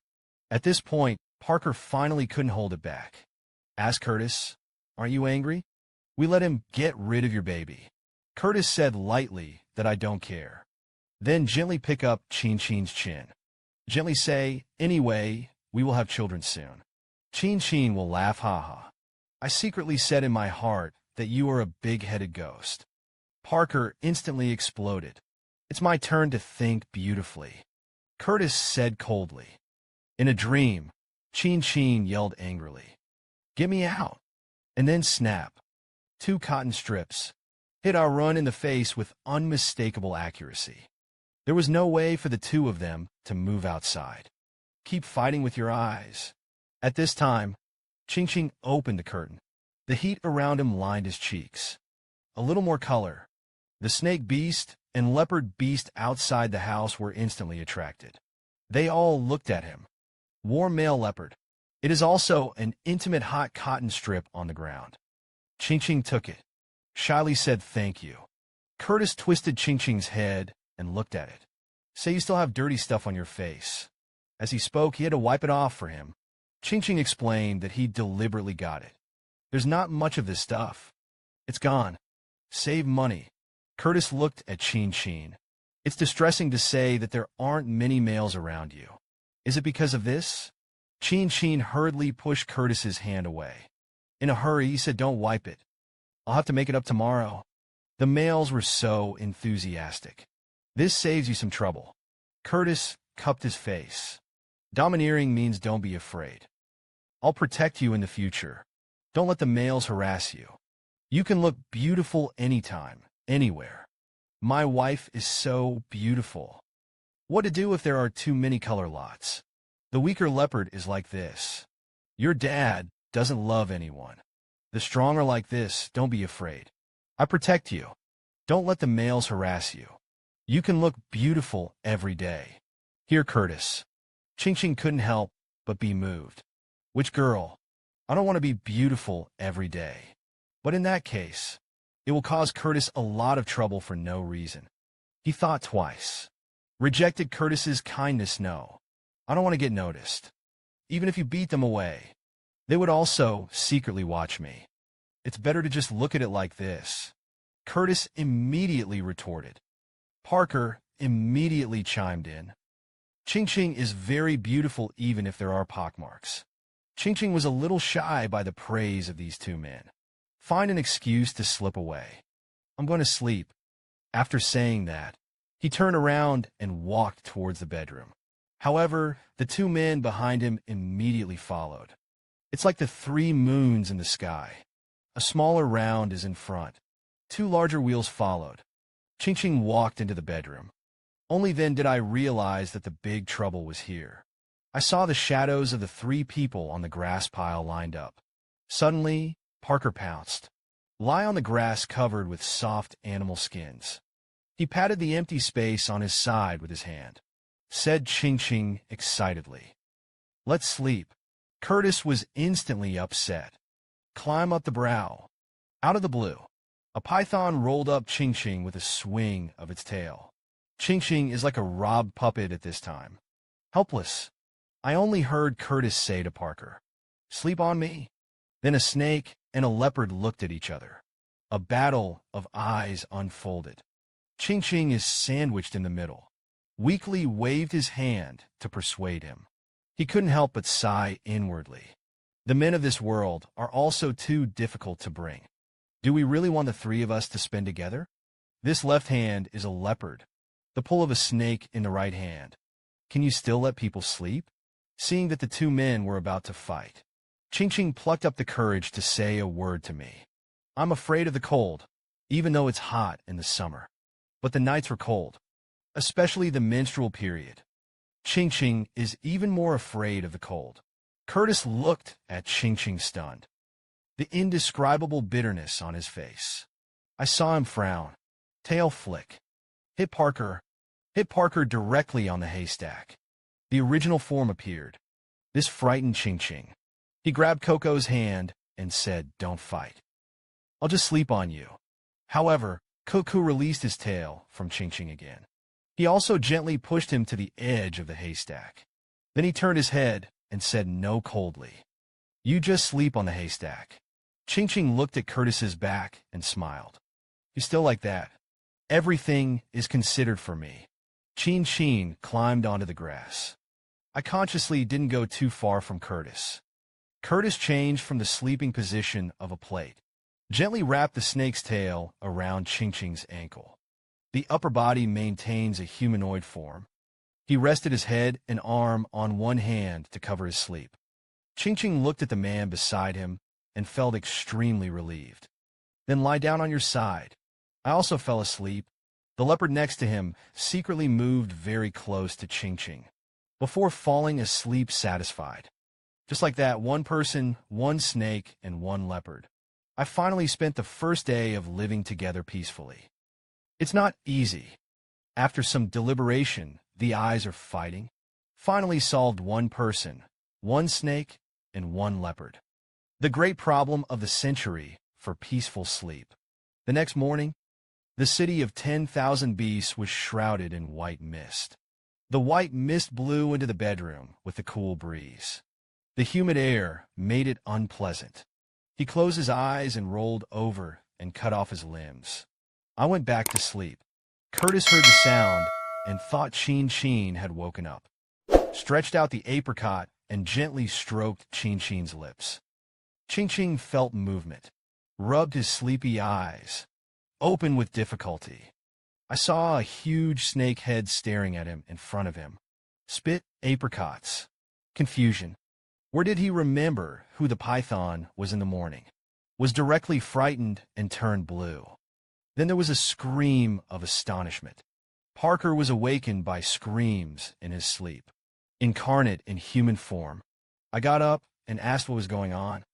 At this point, Parker finally couldn't hold it back. Ask Curtis, aren't you angry? We let him get rid of your baby. Curtis said lightly that I don't care. Then gently pick up Qingqing's chin. Gently say, anyway, we will have children soon. Qingqing will laugh ha. I secretly said in my heart that you are a big-headed ghost. Parker instantly exploded. It's my turn to think beautifully. Curtis said coldly. In a dream, Qingqing yelled angrily. Get me out. And then snap. 2 cotton strips hit our run in the face with unmistakable accuracy. There was no way for the 2 of them to move outside. Keep fighting with your eyes. At this time, Qingqing opened the curtain. The heat around him lined his cheeks. A little more color. The snake beast and leopard beast outside the house were instantly attracted. They all looked at him. Warm male leopard. It is also an intimate hot cotton strip on the ground. Qingqing took it. Shyly said thank you. Curtis twisted Qingqing's head and looked at it. Say you still have dirty stuff on your face. As he spoke, he had to wipe it off for him. Qingqing explained that he deliberately got it. There's not much of this stuff. It's gone. Save money. Curtis looked at Qingqing. It's distressing to say that there aren't many males around you. Is it because of this? Qingqing hurriedly pushed Curtis's hand away. In a hurry, he said, don't wipe it. I'll have to make it up tomorrow. The males were so enthusiastic. This saves you some trouble. Curtis cupped his face. Domineering means don't be afraid. I'll protect you in the future. Don't let the males harass you. You can look beautiful anytime, anywhere. My wife is so beautiful. What to do if there are too many color lots? The weaker leopard is like this. Your dad doesn't love anyone. The strong are like this, don't be afraid. I protect you. Don't let the males harass you. You can look beautiful every day. Here, Curtis. Qingqing couldn't help but be moved. Which girl? I don't want to be beautiful every day. But in that case, it will cause Curtis a lot of trouble for no reason. He thought twice. Rejected Curtis's kindness, no. I don't want to get noticed. Even if you beat them away, they would also secretly watch me. It's better to just look at it like this. Curtis immediately retorted. Parker immediately chimed in. Qingqing is very beautiful even if there are pockmarks. Qingqing was a little shy by the praise of these 2 men. Find an excuse to slip away. I'm going to sleep. After saying that, he turned around and walked towards the bedroom. However, the 2 men behind him immediately followed. It's like the 3 moons in the sky. A smaller round is in front. 2 larger wheels followed. Qingqing walked into the bedroom. Only then did I realize that the big trouble was here. I saw the shadows of the 3 people on the grass pile lined up. Suddenly, Parker pounced. Lie on the grass covered with soft animal skins. He patted the empty space on his side with his hand. Said Qingqing excitedly. Let's sleep. Curtis was instantly upset. Climb up the brow. Out of the blue, a python rolled up Qingqing with a swing of its tail. Qingqing is like a robbed puppet at this time. Helpless. I only heard Curtis say to Parker, sleep on me. Then a snake and a leopard looked at each other. A battle of eyes unfolded. Qingqing is sandwiched in the middle. Weakly waved his hand to persuade him. He couldn't help but sigh inwardly. The men of this world are also too difficult to bring. Do we really want the 3 of us to spend together? This left hand is a leopard, the pull of a snake in the right hand. Can you still let people sleep? Seeing that the 2 men were about to fight, Qingqing plucked up the courage to say a word to me. I'm afraid of the cold, even though it's hot in the summer. But the nights were cold, especially the menstrual period. Qingqing is even more afraid of the cold. Curtis looked at Qingqing stunned. The indescribable bitterness on his face. I saw him frown. Tail flick. Hit Parker. Hit Parker directly on the haystack. The original form appeared. This frightened Qingqing. He grabbed Coco's hand and said, "Don't fight. I'll just sleep on you." However, Coco released his tail from Qingqing again. He also gently pushed him to the edge of the haystack. Then he turned his head and said no coldly, "You just sleep on the haystack." Qingqing looked at Curtis's back and smiled. "You still like that? Everything is considered for me." Qingqing climbed onto the grass. I consciously didn't go too far from Curtis. Curtis changed from the sleeping position of a plate, gently wrapped the snake's tail around Qingqing's ankle. The upper body maintains a humanoid form. He rested his head and arm on one hand to cover his sleep. Qingqing looked at the man beside him and felt extremely relieved. "Then lie down on your side." I also fell asleep. The leopard next to him secretly moved very close to Qingqing, before falling asleep satisfied. Just like that, one person, one snake, and one leopard. I finally spent the first day of living together peacefully. It's not easy. After some deliberation, the eyes are fighting. Finally solved one person, one snake, and one leopard. The great problem of the century for peaceful sleep. The next morning, the city of 10,000 beasts was shrouded in white mist. The white mist blew into the bedroom with the cool breeze. The humid air made it unpleasant. He closed his eyes and rolled over and cut off his limbs. I went back to sleep. Curtis heard the sound and thought Qingqing had woken up. Stretched out the apricot and gently stroked Qingqing's lips. Qingqing felt movement, rubbed his sleepy eyes, opened with difficulty. I saw a huge snake head staring at him in front of him. Spit apricots. Confusion. Where did he remember who the python was in the morning? Was directly frightened and turned blue. Then there was a scream of astonishment. Parker was awakened by screams in his sleep, incarnate in human form. I got up and asked what was going on,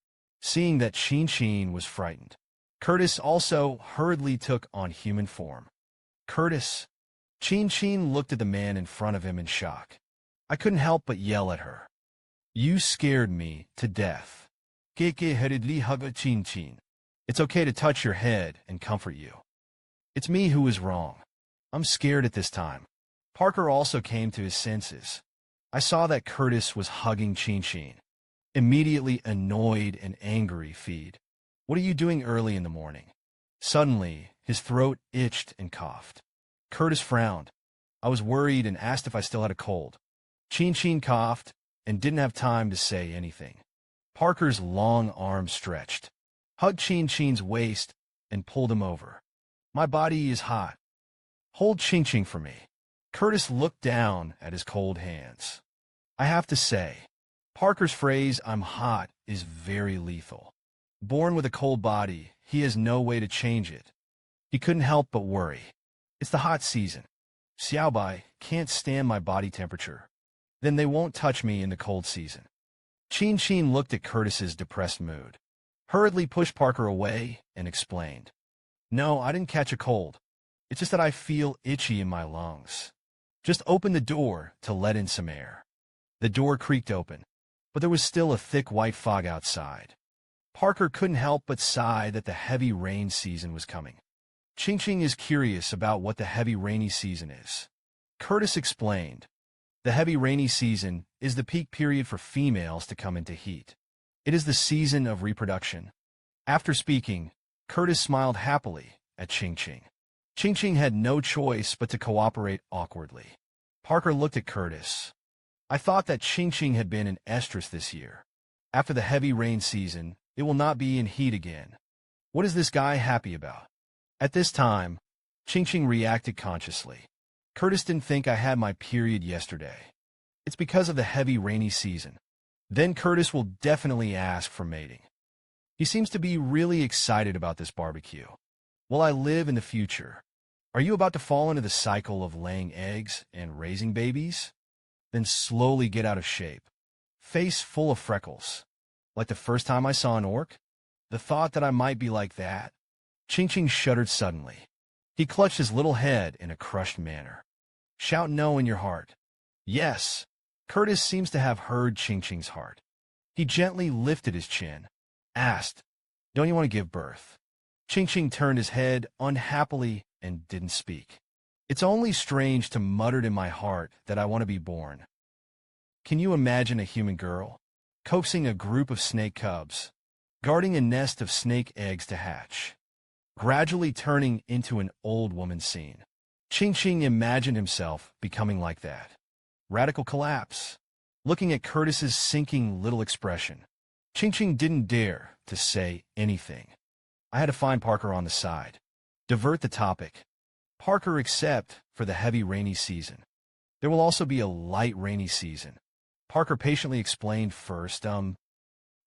seeing that Qingqing was frightened. Curtis also hurriedly took on human form. "Curtis!" Qingqing looked at the man in front of him in shock. I couldn't help but yell at her. "You scared me to death." Qingqing. "It's okay to touch your head and comfort you. It's me who is wrong. I'm scared at this time." Parker also came to his senses. I saw that Curtis was hugging Qingqing. Immediately annoyed and angry, "Feed. What are you doing early in the morning?" Suddenly, his throat itched and coughed. Curtis frowned. I was worried and asked if I still had a cold. Qingqing coughed and didn't have time to say anything. Parker's long arm stretched, hugged Qingqing's waist, and pulled him over. "My body is hot. Hold Qingqing for me." Curtis looked down at his cold hands. I have to say, Parker's phrase, "I'm hot," is very lethal. Born with a cold body, he has no way to change it. He couldn't help but worry. It's the hot season. Xiaobai can't stand my body temperature. Then they won't touch me in the cold season. Qingqing looked at Curtis's depressed mood, hurriedly pushed Parker away, and explained, "No, I didn't catch a cold. It's just that I feel itchy in my lungs. Just open the door to let in some air." The door creaked open, but there was still a thick white fog outside. Parker couldn't help but sigh that the heavy rain season was coming. Qingqing is curious about what the heavy rainy season is. Curtis explained, "The heavy rainy season is the peak period for females to come into heat. It is the season of reproduction." After speaking, Curtis smiled happily at Qingqing. Qingqing had no choice but to cooperate awkwardly. Parker looked at Curtis. I thought that Qingqing had been in estrus this year. After the heavy rain season, it will not be in heat again. What is this guy happy about? At this time, Qingqing reacted consciously. Curtis didn't think I had my period yesterday. It's because of the heavy rainy season. Then Curtis will definitely ask for mating. He seems to be really excited about this barbecue. Will I live in the future? Are you about to fall into the cycle of laying eggs and raising babies? Then slowly get out of shape. Face full of freckles. Like the first time I saw an orc? The thought that I might be like that? Qingqing shuddered suddenly. He clutched his little head in a crushed manner. Shout no in your heart. Yes. Curtis seems to have heard Qingqing's heart. He gently lifted his chin, asked, "Don't you want to give birth?" Qingqing turned his head unhappily and didn't speak. "It's only strange to muttered in my heart that I want to be born." Can you imagine a human girl coaxing a group of snake cubs, guarding a nest of snake eggs to hatch, gradually turning into an old woman scene? Qingqing imagined himself becoming like that. Radical collapse. Looking at Curtis's sinking little expression, Qingqing didn't dare to say anything. I had to find Parker on the side. Divert the topic. Parker, except for the heavy rainy season. There will also be a light rainy season. Parker patiently explained first,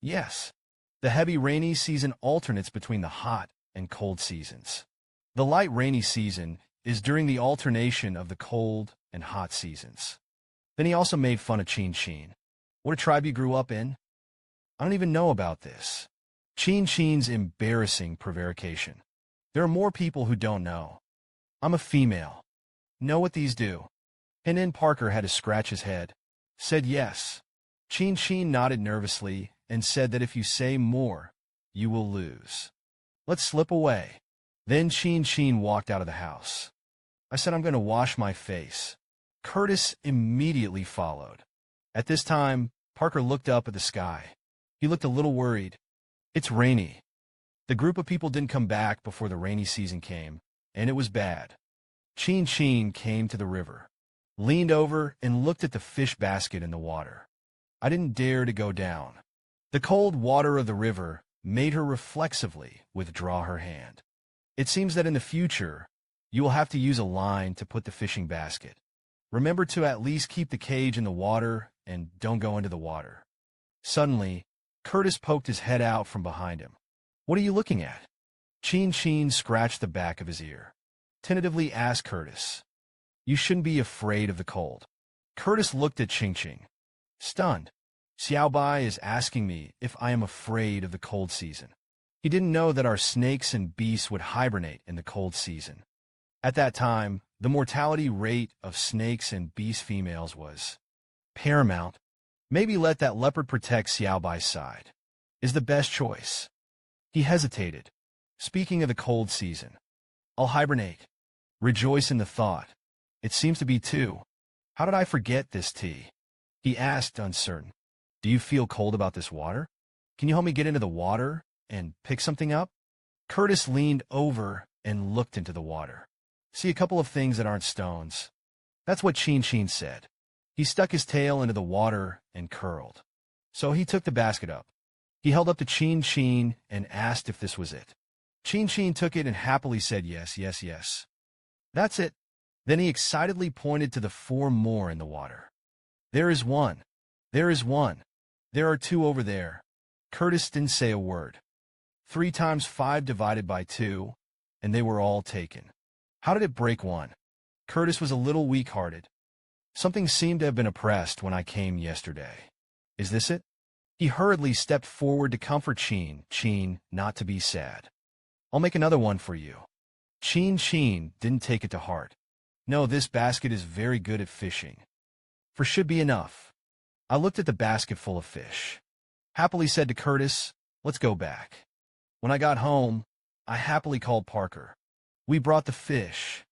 yes. The heavy rainy season alternates between the hot and cold seasons. The light rainy season is during the alternation of the cold and hot seasons. Then he also made fun of Qingqing. What a tribe you grew up in? I don't even know about this. Qingqing's embarrassing prevarication. There are more people who don't know. I'm a female. Know what these do? And then Parker had to scratch his head. Said yes. Qingqing nodded nervously and said that if you say more, you will lose. Let's slip away. Then Qingqing walked out of the house. I said I'm going to wash my face. Curtis immediately followed. At this time, Parker looked up at the sky. He looked a little worried. It's rainy. The group of people didn't come back before the rainy season came, and it was bad. Qingqing came to the river, leaned over and looked at the fish basket in the water. I didn't dare to go down. The cold water of the river made her reflexively withdraw her hand. It seems that in the future, you will have to use a line to put the fishing basket. Remember to at least keep the cage in the water and don't go into the water. Suddenly, Curtis poked his head out from behind him. What are you looking at? Qingqing scratched the back of his ear. Tentatively asked Curtis. You shouldn't be afraid of the cold. Curtis looked at Qingqing. Stunned. Xiao Bai is asking me if I am afraid of the cold season. He didn't know that our snakes and beasts would hibernate in the cold season. At that time, the mortality rate of snakes and beast females was paramount. Maybe let that leopard protect Xiao Bai's side is the best choice. He hesitated. Speaking of the cold season, I'll hibernate. Rejoice in the thought. It seems to be too. How did I forget this tea? He asked, uncertain. Do you feel cold about this water? Can you help me get into the water and pick something up? Curtis leaned over and looked into the water. See a couple of things that aren't stones. That's what Qingqing said. He stuck his tail into the water and curled. So he took the basket up. He held up to Qingqing and asked if this was it. Qingqing took it and happily said yes, yes, yes. That's it. Then he excitedly pointed to the 4 more in the water. There is one. There is one. There are 2 over there. Curtis didn't say a word. 3 times 5 divided by 2, and they were all taken. How did it break 1? Curtis was a little weak-hearted. Something seemed to have been oppressed when I came yesterday. Is this it? He hurriedly stepped forward to comfort Qing, not to be sad. I'll make another one for you. Qing didn't take it to heart. No, this basket is very good at fishing. For should be enough. I looked at the basket full of fish. Happily said to Curtis, let's go back. When I got home, I happily called Parker. We brought the fish.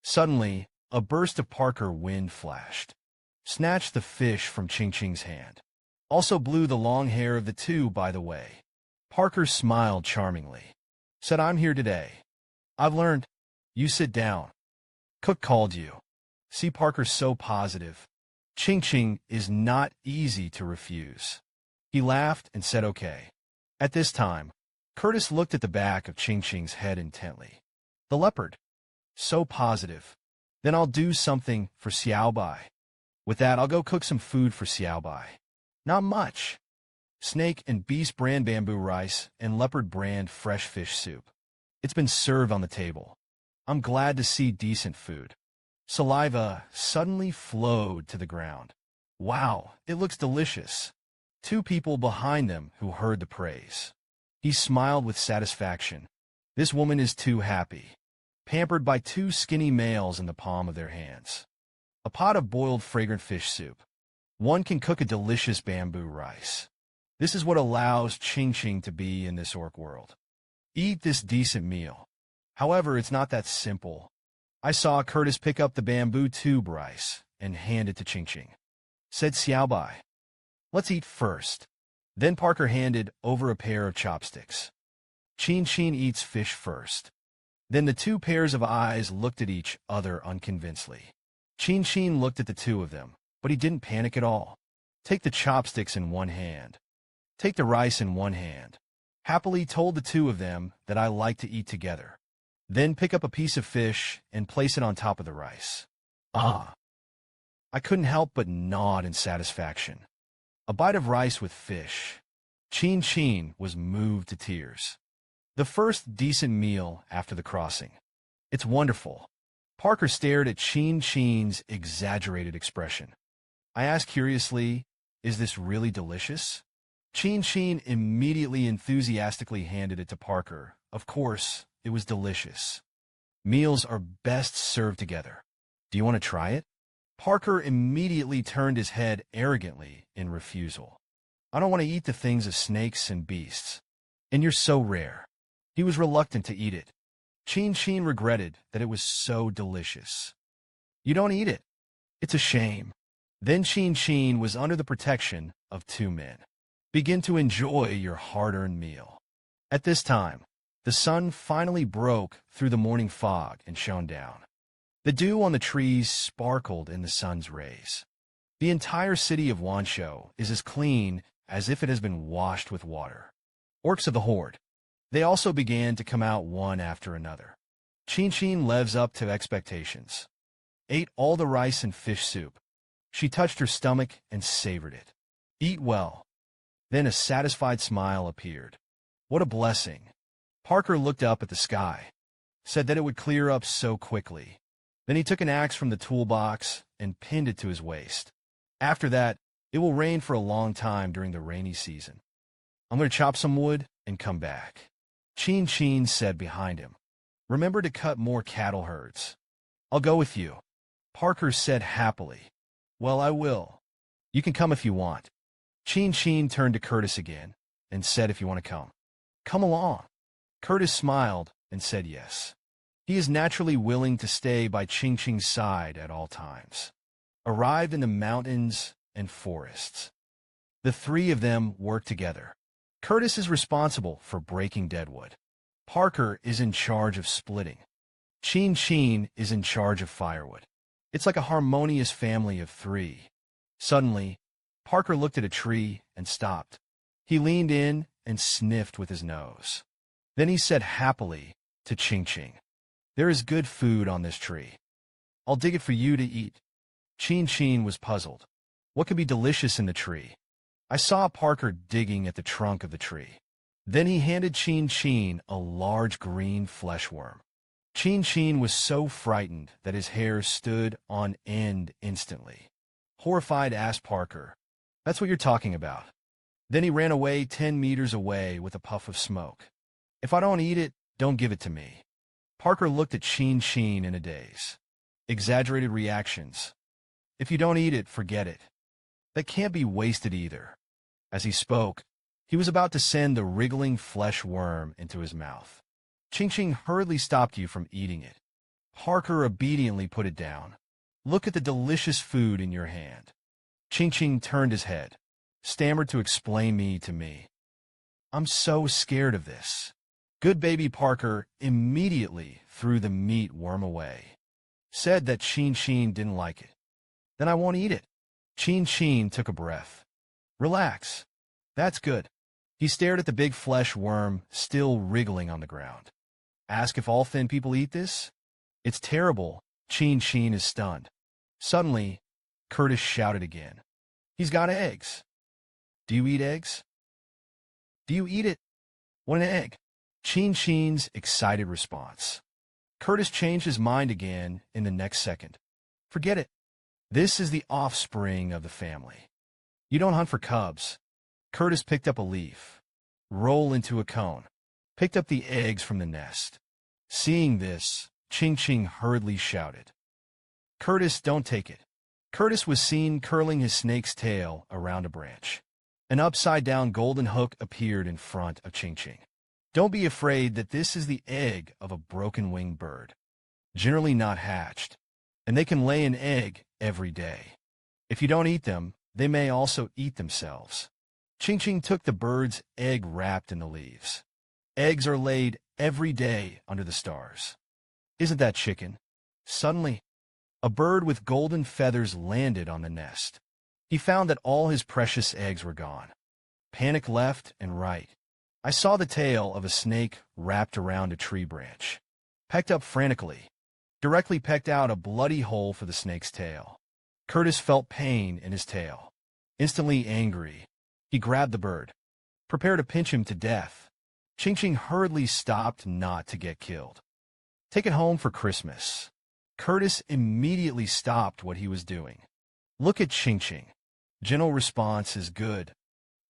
Suddenly, a burst of Parker wind flashed, snatched the fish from Qingqing's hand. Also blew the long hair of the 2, by the way. Parker smiled charmingly. Said, I'm here today. I've learned. You sit down. Cook called you. See, Parker's so positive. Qingqing is not easy to refuse. He laughed and said okay. At this time, Curtis looked at the back of Qingqing's head intently. The leopard. So positive. Then I'll do something for Xiao Bai. With that, I'll go cook some food for Xiao Bai. Not much. Snake and beast brand bamboo rice and leopard brand fresh fish soup. It's been served on the table. I'm glad to see decent food. Saliva suddenly flowed to the ground. Wow, it looks delicious. 2 people behind them who heard the praise. He smiled with satisfaction. This woman is too happy. Pampered by 2 skinny males in the palm of their hands. A pot of boiled fragrant fish soup. One can cook a delicious bamboo rice. This is what allows Qingqing to be in this orc world. Eat this decent meal. However, it's not that simple. I saw Curtis pick up the bamboo tube rice and hand it to Qingqing. Said Xiaobai, "Let's eat first." Then Parker handed over a pair of chopsticks. Qingqing eats fish first. Then the two pairs of eyes looked at each other unconvincedly. Qingqing looked at the two of them, but he didn't panic at all. Take the chopsticks in one hand. Take the rice in one hand. Happily told the two of them that I like to eat together. Then pick up a piece of fish and place it on top of the rice. Ah! I couldn't help but nod in satisfaction. A bite of rice with fish. Qingqing was moved to tears. The first decent meal after the crossing. It's wonderful. Parker stared at Qingqing's exaggerated expression. I asked curiously, "Is this really delicious?" Qingqing immediately enthusiastically handed it to Parker. Of course, it was delicious. Meals are best served together. Do you want to try it? Parker immediately turned his head arrogantly in refusal. I don't want to eat the things of snakes and beasts. And you're so rare. He was reluctant to eat it. Qingqing regretted that it was so delicious. You don't eat it. It's a shame. Then Qingqing was under the protection of two men. Begin to enjoy your hard-earned meal. At this time, the sun finally broke through the morning fog and shone down. The dew on the trees sparkled in the sun's rays. The entire city of Wanshou is as clean as if it has been washed with water. Orcs of the Horde. They also began to come out one after another. Qingqing lives up to expectations. Ate all the rice and fish soup. She touched her stomach and savored it. Eat well. Then a satisfied smile appeared. What a blessing. Parker looked up at the sky, said that it would clear up so quickly. Then he took an axe from the toolbox and pinned it to his waist. After that, it will rain for a long time during the rainy season. I'm going to chop some wood and come back. Qingqing said behind him. Remember to cut more cattle herds. I'll go with you. Parker said happily. Well, I will. You can come if you want. Qingqing turned to Curtis again and said if you want to come. Come along. Curtis smiled and said yes. He is naturally willing to stay by Qingqing's side at all times. Arrived in the mountains and forests. The three of them work together. Curtis is responsible for breaking deadwood. Parker is in charge of splitting. Qingqing is in charge of firewood. It's like a harmonious family of three. Suddenly, Parker looked at a tree and stopped. He leaned in and sniffed with his nose. Then he said happily to Qingqing, There is good food on this tree. I'll dig it for you to eat. Qingqing was puzzled. What could be delicious in the tree? I saw Parker digging at the trunk of the tree. Then he handed Qingqing a large green flesh worm. Qingqing was so frightened that his hair stood on end instantly. Horrified, asked Parker, That's what you're talking about. Then he ran away 10 meters away with a puff of smoke. If I don't eat it, don't give it to me. Parker looked at Qingqing in a daze. Exaggerated reactions. If you don't eat it, forget it. That can't be wasted either. As he spoke, he was about to send the wriggling flesh worm into his mouth. Qingqing hurriedly stopped you from eating it. Parker obediently put it down. Look at the delicious food in your hand. Qingqing turned his head, stammered to explain me to me. I'm so scared of this. Good baby Parker immediately threw the meat worm away. Said that Qingqing didn't like it. Then I won't eat it. Qingqing took a breath. Relax. That's good. He stared at the big flesh worm still wriggling on the ground. Ask if all thin people eat this? It's terrible. Qingqing is stunned. Suddenly, Curtis shouted again. He's got eggs. Do you eat eggs? Do you eat it? What an egg. Qingqing's excited response. Curtis changed his mind again in the next second. Forget it. This is the offspring of the family. You don't hunt for cubs. Curtis picked up a leaf, rolled into a cone, picked up the eggs from the nest. Seeing this, Qingqing hurriedly shouted, Curtis, don't take it. Curtis was seen curling his snake's tail around a branch. An upside-down golden hook appeared in front of Qingqing. Don't be afraid that this is the egg of a broken-winged bird, generally not hatched, and they can lay an egg every day. If you don't eat them, they may also eat themselves. Qingqing took the bird's egg wrapped in the leaves. Eggs are laid every day under the stars. Isn't that chicken? Suddenly, a bird with golden feathers landed on the nest. He found that all his precious eggs were gone. Panic left and right. I saw the tail of a snake wrapped around a tree branch. Pecked up frantically. Directly pecked out a bloody hole for the snake's tail. Curtis felt pain in his tail. Instantly angry, he grabbed the bird, prepared to pinch him to death. Qingqing hurriedly stopped not to get killed. Take it home for Christmas. Curtis immediately stopped what he was doing. Look at Qingqing. Gentle response is good.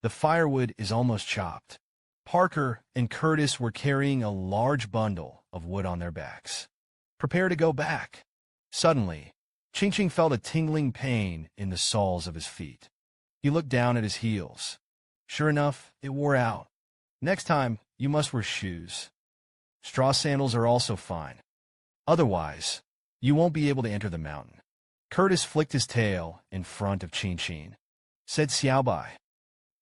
The firewood is almost chopped. Parker and Curtis were carrying a large bundle of wood on their backs. Prepare to go back. Suddenly, Qingqing felt a tingling pain in the soles of his feet. He looked down at his heels. Sure enough, it wore out. Next time, you must wear shoes. Straw sandals are also fine. Otherwise, you won't be able to enter the mountain. Curtis flicked his tail in front of Qingqing. Said Xiaobai,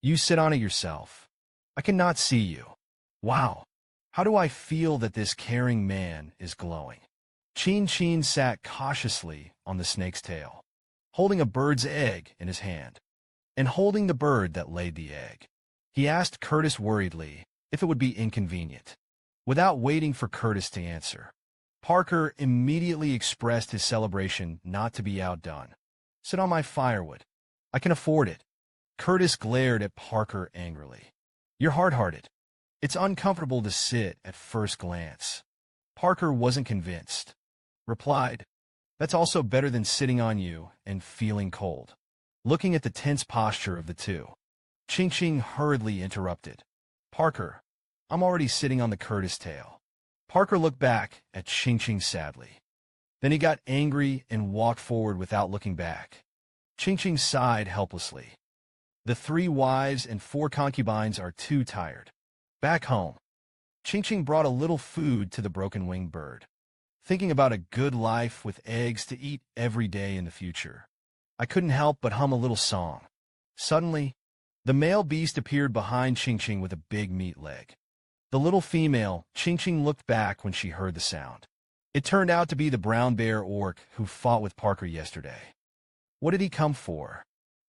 you sit on it yourself. I cannot see you. Wow, how do I feel that this caring man is glowing? Qingqing sat cautiously on the snake's tail, holding a bird's egg in his hand, and holding the bird that laid the egg. He asked Curtis worriedly if it would be inconvenient. Without waiting for Curtis to answer, Parker immediately expressed his celebration not to be outdone. Sit on my firewood. I can afford it. Curtis glared at Parker angrily. You're hard-hearted. It's uncomfortable to sit at first glance. Parker wasn't convinced. Replied, that's also better than sitting on you and feeling cold. Looking at the tense posture of the two, Qingqing hurriedly interrupted. Parker, I'm already sitting on the Curtis tail. Parker looked back at Qingqing sadly. Then he got angry and walked forward without looking back. Qingqing sighed helplessly. The 3 wives and 4 concubines are too tired. Back home, Qingqing brought a little food to the broken-winged bird, thinking about a good life with eggs to eat every day in the future. I couldn't help but hum a little song. Suddenly, the male beast appeared behind Qingqing with a big meat leg. The little female, Qingqing looked back when she heard the sound. It turned out to be the brown bear orc who fought with Parker yesterday. What did he come for?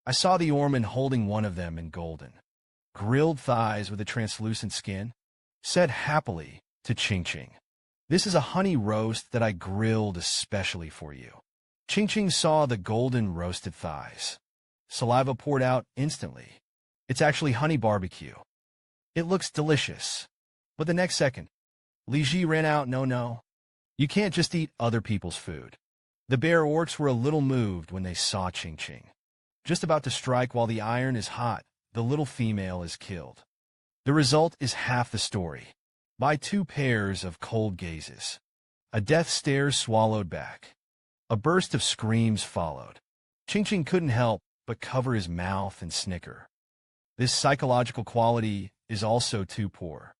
I saw the Orman holding one of them in golden, grilled thighs with a translucent skin, said happily to Qingqing. This is a honey roast that I grilled especially for you. Qingqing saw the golden roasted thighs. Saliva poured out instantly. It's actually honey barbecue. It looks delicious. But the next second, Li Ji ran out, no. You can't just eat other people's food. The bear orcs were a little moved when they saw Qingqing. Just about to strike while the iron is hot, the little female is killed. The result is half the story. By 2 pairs of cold gazes. A death stare swallowed back. A burst of screams followed. Qingqing couldn't help but cover his mouth and snicker. This psychological quality is also too poor.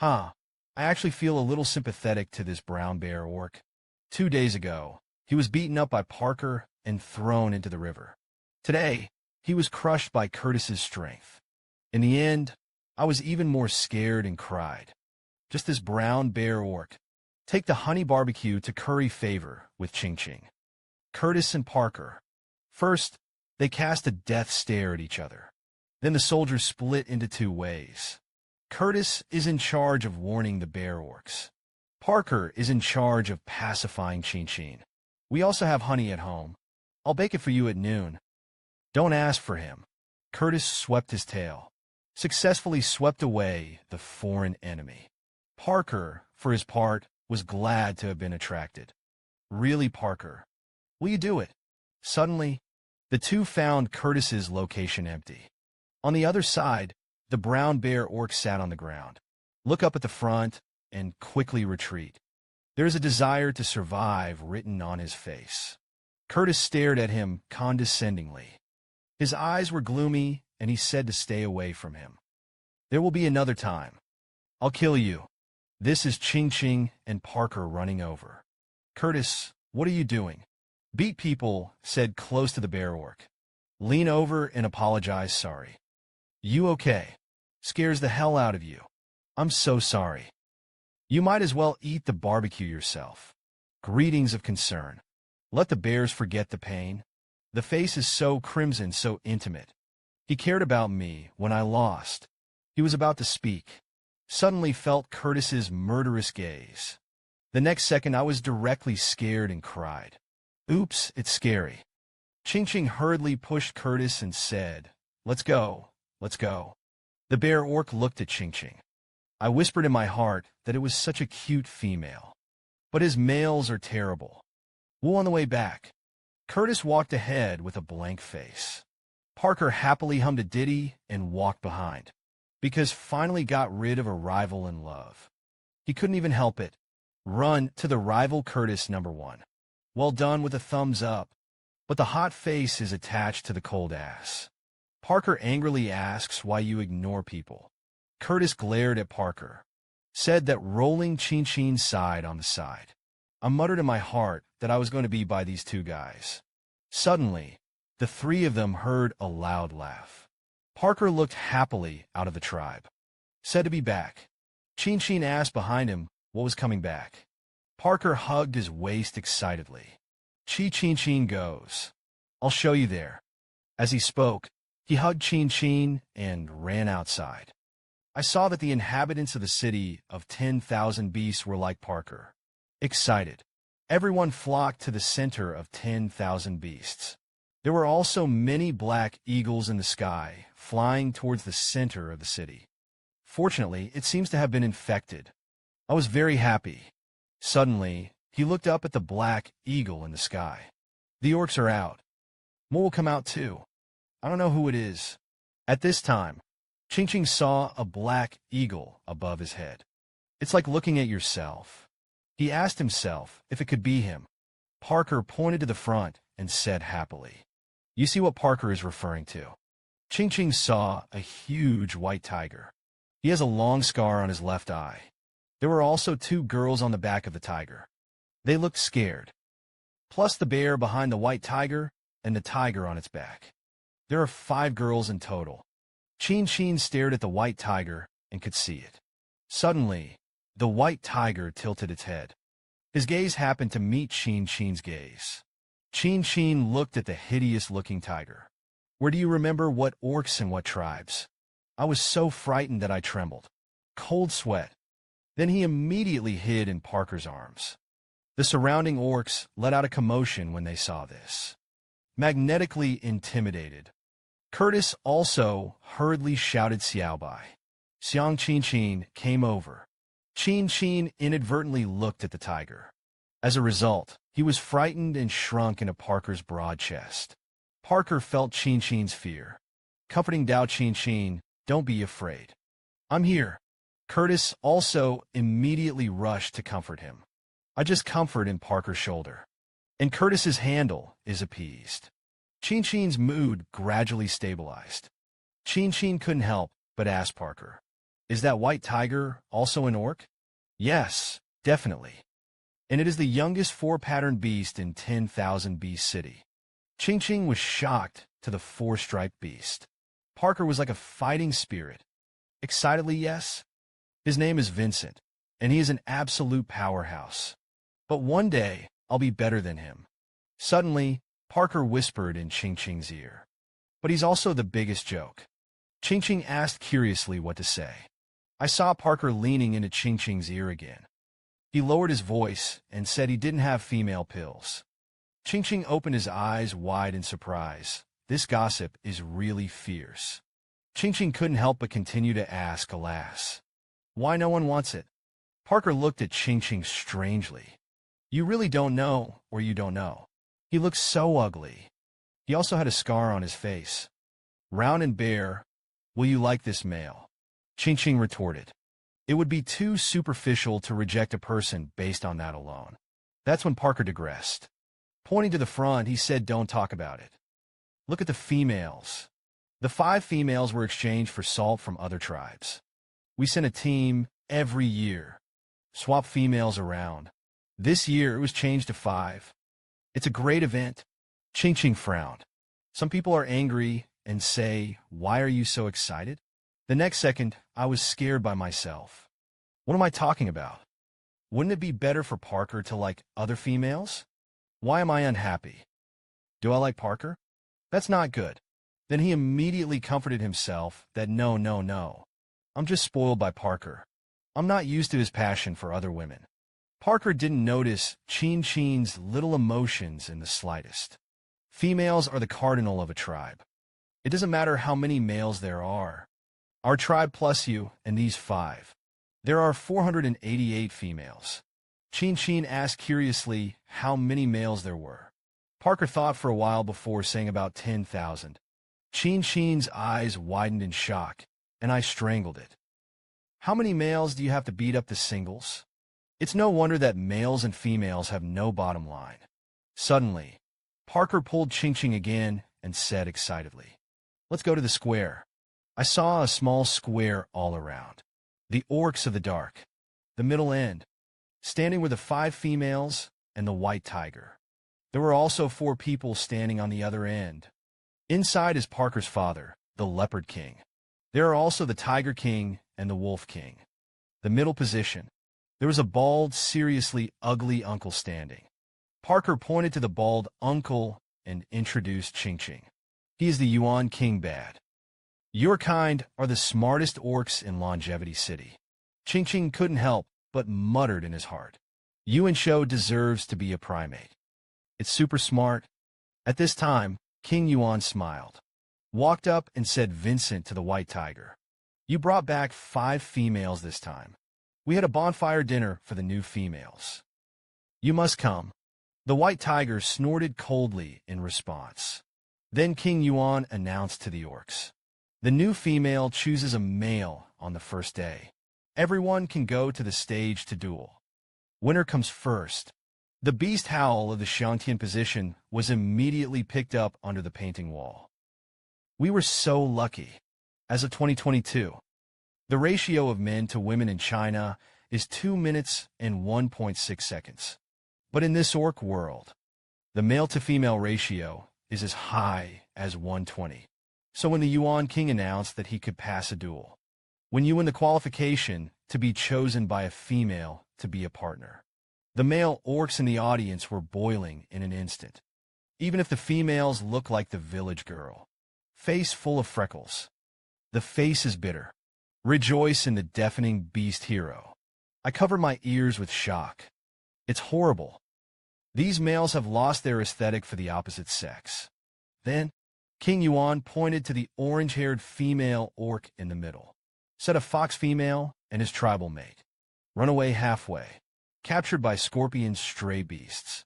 I actually feel a little sympathetic to this brown bear orc. 2 days ago, he was beaten up by Parker and thrown into the river. Today, he was crushed by Curtis's strength. In the end, I was even more scared and cried. Just this brown bear orc. Take the honey barbecue to curry favor with Qingqing. Curtis and Parker. First, they cast a death stare at each other. Then the soldiers split into 2 ways. Curtis is in charge of warning the bear orcs. Parker is in charge of pacifying Qingqing. We also have honey at home. I'll bake it for you at noon. Don't ask for him. Curtis swept his tail, successfully swept away the foreign enemy. Parker, for his part, was glad to have been attracted. Really, Parker? Will you do it? Suddenly, the two found Curtis's location empty. On the other side, the brown bear orc sat on the ground. Look up at the front and quickly retreat. There is a desire to survive written on his face. Curtis stared at him condescendingly. His eyes were gloomy, and he said to stay away from him. There will be another time. I'll kill you. This is Qingqing and Parker running over. Curtis, what are you doing? Beat people, said close to the bear orc. Lean over and apologize sorry. You okay? Scares the hell out of you. I'm so sorry. You might as well eat the barbecue yourself. Greetings of concern. Let the bears forget the pain. The face is so crimson, so intimate. He cared about me when I lost. He was about to speak. Suddenly felt Curtis's murderous gaze. The next second I was directly scared and cried. Oops, it's scary. Qingqing hurriedly pushed Curtis and said, Let's go, let's go. The bear orc looked at Qingqing. I whispered in my heart that it was such a cute female. But his males are terrible. We'll on the way back. Curtis walked ahead with a blank face. Parker happily hummed a ditty and walked behind, because finally got rid of a rival in love. He couldn't even help it. Run to the rival Curtis #1. Well done with a thumbs up. But the hot face is attached to the cold ass. Parker angrily asks why you ignore people. Curtis glared at Parker. Said that rolling Qingqing's side on the side. I muttered in my heart that I was going to be by these two guys. Suddenly, the three of them heard a loud laugh. Parker looked happily out of the tribe. Said to be back. Qingqing asked behind him what was coming back. Parker hugged his waist excitedly. Qingqing goes. I'll show you there. As he spoke, he hugged Qingqing and ran outside. I saw that the inhabitants of the city of 10,000 beasts were like Parker. Excited. Everyone flocked to the center of 10,000 beasts. There were also many black eagles in the sky, flying towards the center of the city. Fortunately, it seems to have been infected. I was very happy. Suddenly, he looked up at the black eagle in the sky. The orcs are out. More will come out too. I don't know who it is. At this time, Qingqing saw a black eagle above his head. It's like looking at yourself. He asked himself if it could be him. Parker pointed to the front and said happily. You see what Parker is referring to. Qingqing saw a huge white tiger. He has a long scar on his left eye. There were also two girls on the back of the tiger. They looked scared. Plus the bear behind the white tiger and the tiger on its back. There are 5 girls in total. Qingqing stared at the white tiger and could see it. Suddenly, the white tiger tilted its head. His gaze happened to meet Qingqing's gaze. Qingqing looked at the hideous-looking tiger. Where do you remember what orcs and what tribes? I was so frightened that I trembled. Cold sweat. Then he immediately hid in Parker's arms. The surrounding orcs let out a commotion when they saw this. Magnetically intimidated, Curtis also hurriedly shouted Xiao Bai. Xiang Qingqing came over. Qingqing inadvertently looked at the tiger. As a result, he was frightened and shrunk into Parker's broad chest. Parker felt Qingqing's fear. Comforting Dao Qingqing, don't be afraid. I'm here. Curtis also immediately rushed to comfort him. I just comfort in Parker's shoulder. And Curtis's handle is appeased. Qingqing's mood gradually stabilized. Qingqing couldn't help but ask Parker, is that white tiger also an orc? Yes, definitely. And it is the youngest 4-patterned beast in 10,000 Beast City. Qingqing was shocked to the 4-striped beast. Parker was like a fighting spirit. Excitedly, yes. His name is Vincent, and he is an absolute powerhouse. But one day, I'll be better than him. Suddenly, Parker whispered in Qingqing's ear. But he's also the biggest joke. Qingqing asked curiously what to say. I saw Parker leaning into Qingqing's ear again. He lowered his voice and said he didn't have female pills. Qingqing opened his eyes wide in surprise. This gossip is really fierce. Qingqing couldn't help but continue to ask, alas. Why no one wants it? Parker looked at Qingqing strangely. You really don't know, or you don't know. He looked so ugly. He also had a scar on his face. Round and bare. Will you like this male? Qingqing retorted. It would be too superficial to reject a person based on that alone. That's when Parker digressed. Pointing to the front, he said, "Don't talk about it. Look at the females." The 5 females were exchanged for salt from other tribes. We sent a team every year. Swap females around. This year, it was changed to 5. It's a great event. Qingqing frowned. Some people are angry and say, "Why are you so excited?" The next second, I was scared by myself. What am I talking about? Wouldn't it be better for Parker to like other females? Why am I unhappy? Do I like Parker? That's not good. Then he immediately comforted himself that no, I'm just spoiled by Parker. I'm not used to his passion for other women. Parker didn't notice Qingqing's little emotions in the slightest. Females are the cardinal of a tribe. It doesn't matter how many males there are. Our tribe plus you and these 5. There are 488 females. Qingqing asked curiously how many males there were. Parker thought for a while before saying about 10,000. Qingqing's eyes widened in shock, and I strangled it. How many males do you have to beat up the singles? It's no wonder that males and females have no bottom line. Suddenly, Parker pulled Qingqing again and said excitedly, "Let's go to the square." I saw a small square all around. The orcs of the dark. The middle end. Standing were the 5 females and the white tiger. There were also 4 people standing on the other end. Inside is Parker's father, the leopard king. There are also the tiger king and the wolf king. The middle position. There was a bald, seriously ugly uncle standing. Parker pointed to the bald uncle and introduced Qingqing. He is the Yuan King Bad. Your kind are the smartest orcs in Longevity City. Qingqing couldn't help but muttered in his heart. Yuan Shou deserves to be a primate. It's super smart. At this time, King Yuan smiled, walked up and said Vincent to the white tiger. You brought back 5 females this time. We had a bonfire dinner for the new females. You must come. The white tiger snorted coldly in response. Then King Yuan announced to the orcs. The new female chooses a male on the first day. Everyone can go to the stage to duel. Winner comes first. The beast howl of the Xiangtian position was immediately picked up under the painting wall. We were so lucky. As of 2022, the ratio of men to women in China is 2 minutes and 1.6 seconds. But in this orc world, the male-to-female ratio is as high as 120. So when the Yuan King announced that he could pass a duel, when you win the qualification to be chosen by a female to be a partner, the male orcs in the audience were boiling in an instant. Even if the females look like the village girl, face full of freckles. The face is bitter. Rejoice in the deafening beast hero. I cover my ears with shock. It's horrible. These males have lost their aesthetic for the opposite sex. Then, King Yuan pointed to the orange-haired female orc in the middle, said a fox female and his tribal mate. Run away halfway, captured by scorpions, stray beasts.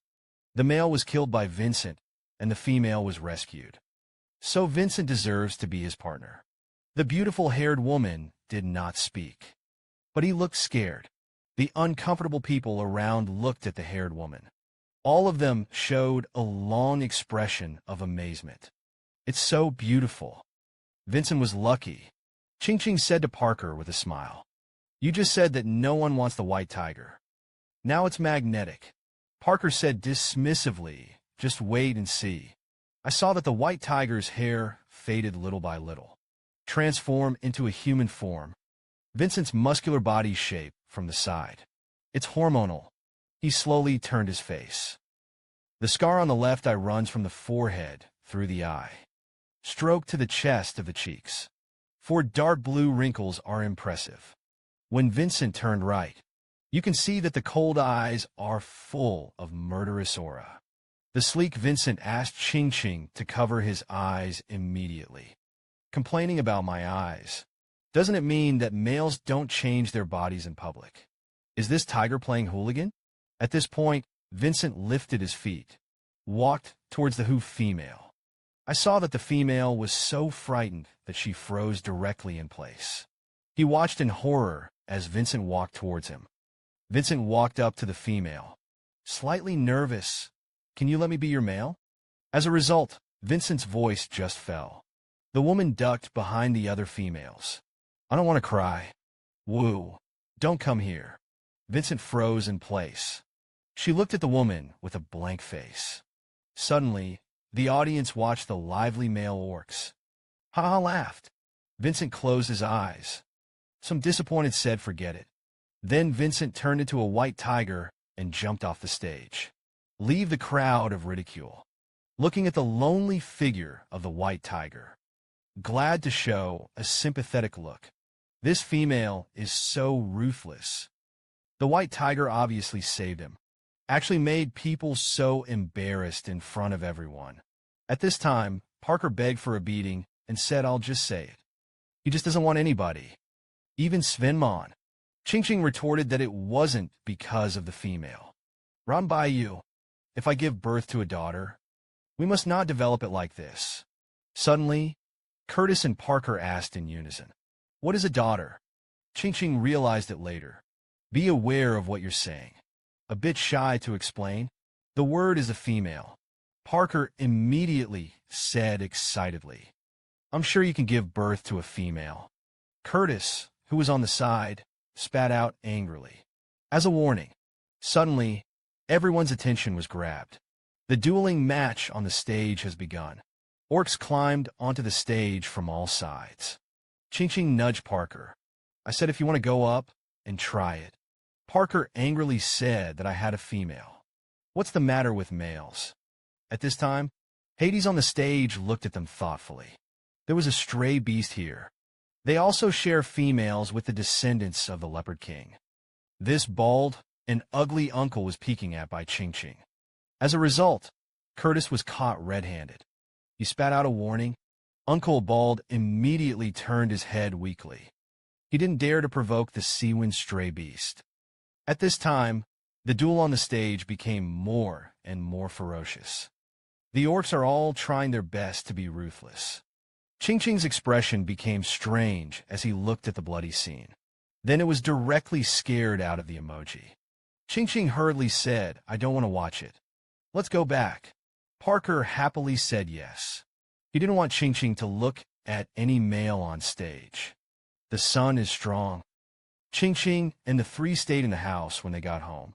The male was killed by Vincent, and the female was rescued. So Vincent deserves to be his partner. The beautiful-haired woman did not speak, but he looked scared. The uncomfortable people around looked at the haired woman. All of them showed a long expression of amazement. It's so beautiful. Vincent was lucky. Qingqing said to Parker with a smile. You just said that no one wants the white tiger. Now it's magnetic. Parker said dismissively, just wait and see. I saw that the white tiger's hair faded little by little, transform into a human form. Vincent's muscular body shape from the side. It's hormonal. He slowly turned his face. The scar on the left eye runs from the forehead through the eye, stroke to the chest of the cheeks. 4 dark blue wrinkles are impressive. When Vincent turned right, you can see that the cold eyes are full of murderous aura. The sleek Vincent asked Qingqing to cover his eyes immediately. Complaining about my eyes. Doesn't it mean that males don't change their bodies in public? Is this tiger playing hooligan? At this point, Vincent lifted his feet, walked towards the hoof female. I saw that the female was so frightened that she froze directly in place. He watched in horror as Vincent walked towards him. Vincent walked up to the female, slightly nervous, Can you let me be your male? As a result, Vincent's voice just fell. The woman ducked behind the other females. I don't want to cry. Woo. Don't come here. Vincent froze in place. She looked at the woman with a blank face. Suddenly, the audience watched the lively male orcs. Ha laughed. Vincent closed his eyes. Some disappointed said forget it. Then Vincent turned into a white tiger and jumped off the stage. Leave the crowd of ridicule. Looking at the lonely figure of the white tiger. Glad to show a sympathetic look. This female is so ruthless. The white tiger obviously saved him. Actually made people so embarrassed in front of everyone. At this time, Parker begged for a beating and said, I'll just say it. He just doesn't want anybody. Even Svenmon. Qingqing retorted that it wasn't because of the female. Run by you. If I give birth to a daughter, we must not develop it like this. Suddenly, Curtis and Parker asked in unison, what is a daughter? Qingqing realized it later. Be aware of what you're saying. A bit shy to explain, the word is a female. Parker immediately said excitedly, I'm sure you can give birth to a female. Curtis, who was on the side, spat out angrily. As a warning, suddenly, everyone's attention was grabbed. The dueling match on the stage has begun. Orcs climbed onto the stage from all sides. Qingqing nudged Parker. I said if you want to go up and try it. Parker angrily said that I had a female. What's the matter with males? At this time, Hades on the stage looked at them thoughtfully. There was a stray beast here. They also share females with the descendants of the Leopard King. This bald and ugly uncle was peeking at Bai Qingqing. As a result, Curtis was caught red-handed. He spat out a warning. Uncle Bald immediately turned his head weakly. He didn't dare to provoke the Seawind stray beast. At this time, the duel on the stage became more and more ferocious. The orcs are all trying their best to be ruthless. Qingqing's expression became strange as he looked at the bloody scene. Then it was directly scared out of the emoji. Qingqing hurriedly said, I don't want to watch it. Let's go back. Parker happily said yes. He didn't want Qingqing to look at any male on stage. The sun is strong. Qingqing and the three stayed in the house when they got home.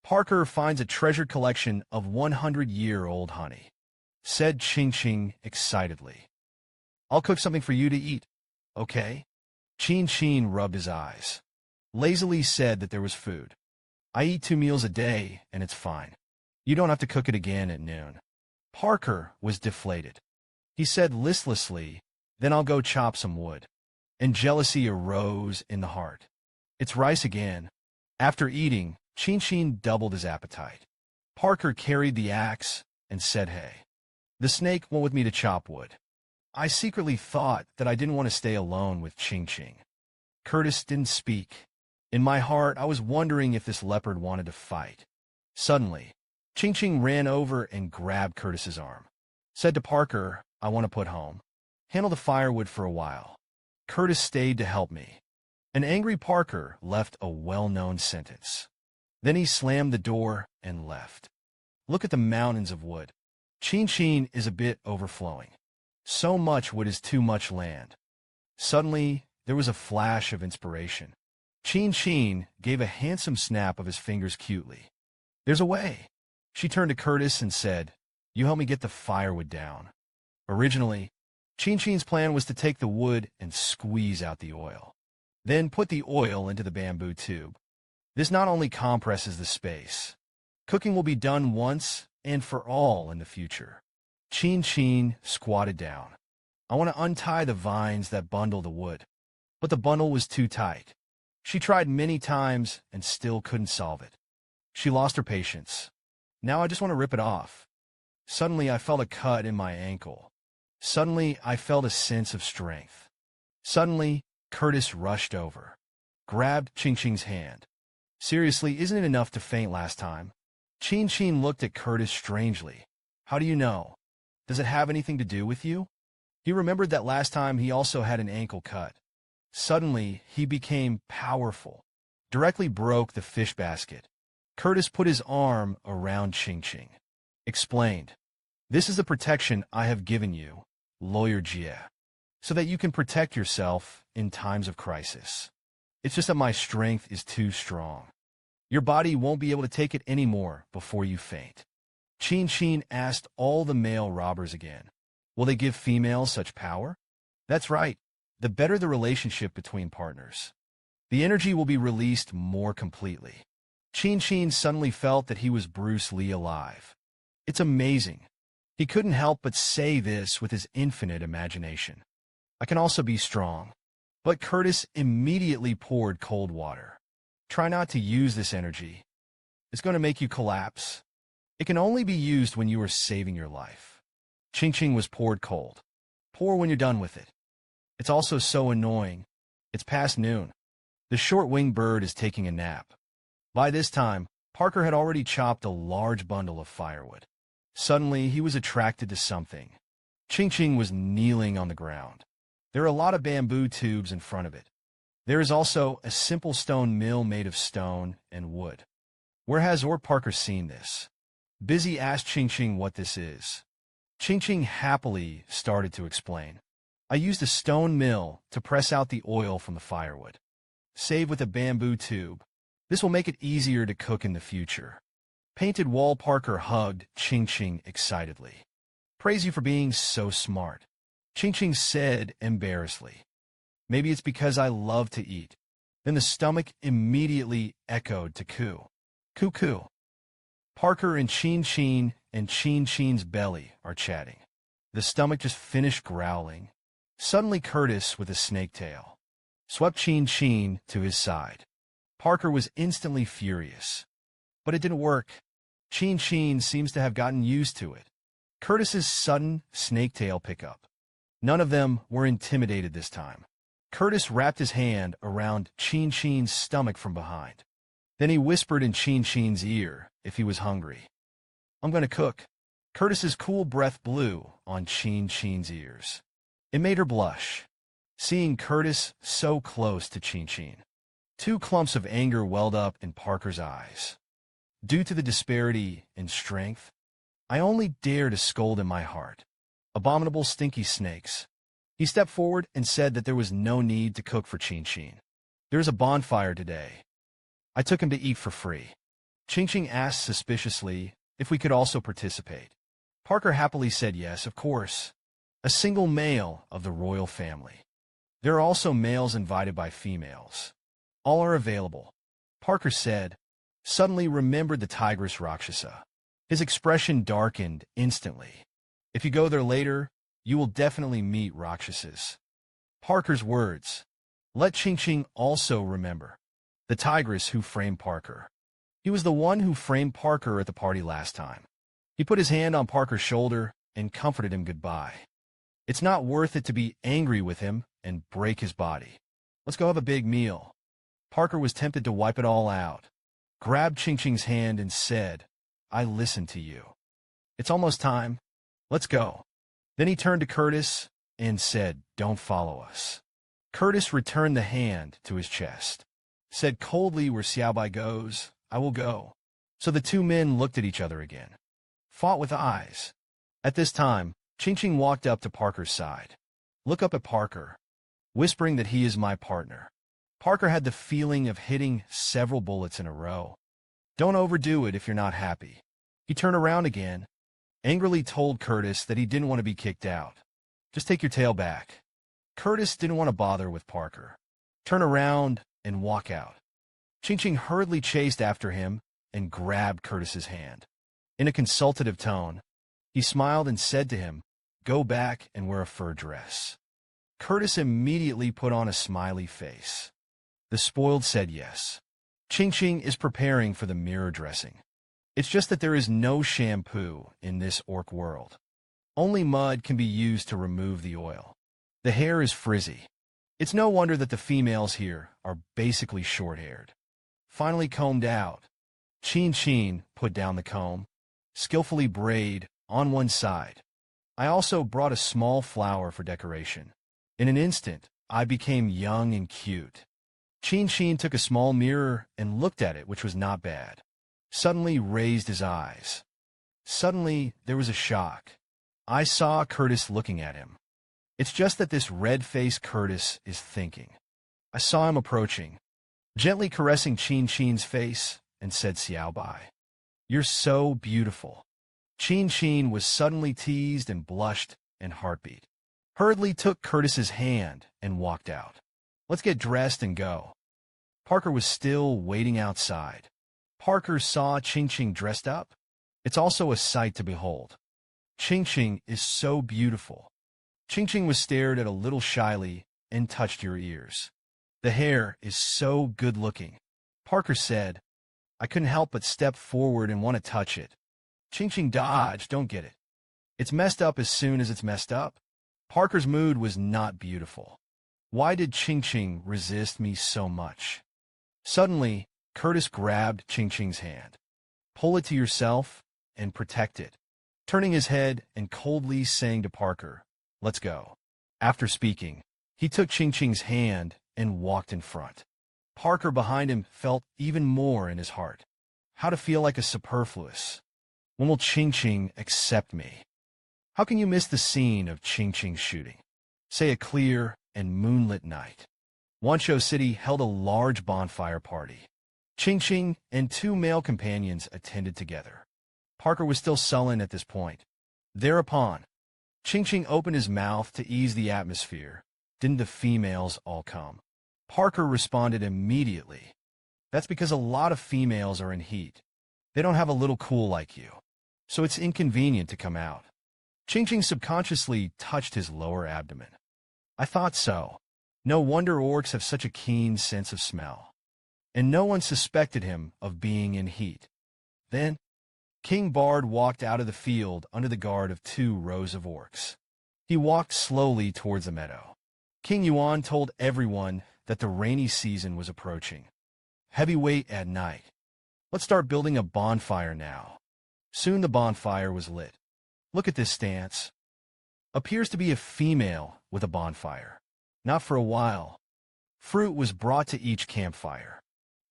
Parker finds a treasured collection of 100-year-old honey. Said Qingqing excitedly. I'll cook something for you to eat. Okay? Qingqing rubbed his eyes. Lazily said that there was food. I eat 2 meals a day, and it's fine. You don't have to cook it again at noon. Parker was deflated. He said listlessly, then I'll go chop some wood. And jealousy arose in the heart. It's rice again. After eating, Qingqing doubled his appetite. Parker carried the axe and said, hey. The snake went with me to chop wood. I secretly thought that I didn't want to stay alone with Qingqing. Curtis didn't speak. In my heart, I was wondering if this leopard wanted to fight. Suddenly, Qingqing ran over and grabbed Curtis's arm. Said to Parker, I want to put home. Handle the firewood for a while. Curtis stayed to help me. An angry Parker left a well-known sentence. Then he slammed the door and left. Look at the mountains of wood. Qingqing is a bit overflowing. So much wood is too much land. Suddenly, there was a flash of inspiration. Qingqing gave a handsome snap of his fingers cutely. There's a way. She turned to Curtis and said, you help me get the firewood down. Originally, Qingqing's plan was to take the wood and squeeze out the oil. Then put the oil into the bamboo tube. This not only compresses the space. Cooking will be done once and for all in the future. Qingqing squatted down. I want to untie the vines that bundle the wood. But the bundle was too tight. She tried many times and still couldn't solve it. She lost her patience. Now I just want to rip it off. Suddenly I felt a cut in my ankle. Suddenly I felt a sense of strength. Suddenly, Curtis rushed over, grabbed Qingqing's hand. Seriously, isn't it enough to faint last time? Qingqing looked at Curtis strangely. How do you know? Does it have anything to do with you? He remembered that last time he also had an ankle cut. Suddenly, he became powerful, directly broke the fish basket. Curtis put his arm around Qingqing. explained. This is the protection I have given you, lawyer Jie, so that you can protect yourself in times of crisis. It's just that my strength is too strong. Your body won't be able to take it anymore before you faint. Qingqing asked all the male robbers again. Will they give females such power? That's right. The better the relationship between partners, the energy will be released more completely. Qingqing suddenly felt that he was Bruce Lee alive. It's amazing. He couldn't help but say this with his infinite imagination. I can also be strong. But Curtis immediately poured cold water. Try not to use this energy. It's going to make you collapse. It can only be used when you are saving your life. Qingqing was poured cold. Pour when you're done with it. It's also so annoying. It's past noon. The short-winged bird is taking a nap. By this time, Parker had already chopped a large bundle of firewood. Suddenly, he was attracted to something. Qingqing was kneeling on the ground. There are a lot of bamboo tubes in front of it. There is also a simple stone mill made of stone and wood. Where has Parker seen this? Busy asked Qingqing what this is. Qingqing happily started to explain. I used a stone mill to press out the oil from the firewood. Save with a bamboo tube. This will make it easier to cook in the future. Painted wall. Parker hugged Qingqing excitedly. Praise you for being so smart, Qingqing said embarrassedly. Maybe it's because I love to eat. Then the stomach immediately echoed to coo. Coo coo. Parker and Qingqing's belly are chatting. The stomach just finished growling. Suddenly Curtis, with a snake tail, swept Qingqing to his side. Parker was instantly furious. But it didn't work. Qingqing seems to have gotten used to it. Curtis's sudden snake tail pickup. None of them were intimidated this time. Curtis wrapped his hand around Qingqing's stomach from behind. Then he whispered in Qingqing's ear if he was hungry. I'm going to cook. Curtis's cool breath blew on Qingqing's ears. It made her blush, seeing Curtis so close to Qingqing. Two clumps of anger welled up in Parker's eyes. Due to the disparity in strength, I only dare to scold in my heart. Abominable stinky snakes. He stepped forward and said that there was no need to cook for Qingqing. There's a bonfire today. I took him to eat for free. Qingqing asked suspiciously if we could also participate. Parker happily said yes, of course. A single male of the royal family. There are also males invited by females. All are available. Parker said, suddenly remembered the tigress Rakshasa. His expression darkened instantly. If you go there later, you will definitely meet Rakshasas. Parker's words. Let Qingqing also remember. The tigress who framed Parker. He was the one who framed Parker at the party last time. He put his hand on Parker's shoulder and comforted him goodbye. It's not worth it to be angry with him and break his body. Let's go have a big meal. Parker was tempted to wipe it all out, grabbed Qingqing's hand and said, I listen to you. It's almost time. Let's go. Then he turned to Curtis and said, don't follow us. Curtis returned the hand to his chest, said coldly, where Xiaobai goes, I will go. So the two men looked at each other again, fought with eyes. At this time, Qingqing walked up to Parker's side. Look up at Parker, whispering that he is my partner. Parker had the feeling of hitting several bullets in a row. Don't overdo it if you're not happy. He turned around again, angrily told Curtis that he didn't want to be kicked out. Just take your tail back. Curtis didn't want to bother with Parker. Turn around and walk out. Qingqing hurriedly chased after him and grabbed Curtis's hand. In a consultative tone, he smiled and said to him, go back and wear a fur dress. Curtis immediately put on a smiley face. The spoiled said yes. Qingqing is preparing for the mirror dressing. It's just that there is no shampoo in this orc world. Only mud can be used to remove the oil. The hair is frizzy. It's no wonder that the females here are basically short-haired. Finally combed out, Qingqing put down the comb, skillfully braid on one side. I also brought a small flower for decoration. In an instant, I became young and cute. Qingqing took a small mirror and looked at it, which was not bad. Suddenly raised his eyes. Suddenly, there was a shock. I saw Curtis looking at him. It's just that this red-faced Curtis is thinking. I saw him approaching, gently caressing Qingqing's face, and said, "Xiao Bai, you're so beautiful." Qingqing was suddenly teased and blushed and heartbeat. Hurriedly took Curtis's hand and walked out. "Let's get dressed and go." Parker was still waiting outside. Parker saw Qingqing dressed up. It's also a sight to behold. Qingqing is so beautiful. Qingqing was stared at a little shyly and touched your ears. "The hair is so good-looking," Parker said. I couldn't help but step forward and want to touch it. Qingqing dodged. "Don't get it. It's messed up as soon as it's messed up." Parker's mood was not beautiful. Why did Qingqing resist me so much? Suddenly, Curtis grabbed Qingqing's hand. "Pull it to yourself and protect it," turning his head and coldly saying to Parker, "Let's go." After speaking, he took Qingqing's hand and walked in front. Parker behind him felt even more in his heart. How to feel like a superfluous. When will Qingqing accept me? How can you miss the scene of Qingqing's shooting? Say a clear and moonlit night. Wanshou City held a large bonfire party. Qingqing and two male companions attended together. Parker was still sullen at this point. Thereupon, Qingqing opened his mouth to ease the atmosphere. "Didn't the females all come?" Parker responded immediately. "That's because a lot of females are in heat. They don't have a little cool like you, so it's inconvenient to come out." Qingqing subconsciously touched his lower abdomen. "I thought so. No wonder orcs have such a keen sense of smell." And no one suspected him of being in heat. Then, King Bard walked out of the field under the guard of 2 rows of orcs. He walked slowly towards the meadow. King Yuan told everyone that the rainy season was approaching. Heavyweight at night. Let's start building a bonfire now. Soon the bonfire was lit. Look at this stance. Appears to be a female with a bonfire. Not for a while. Fruit was brought to each campfire.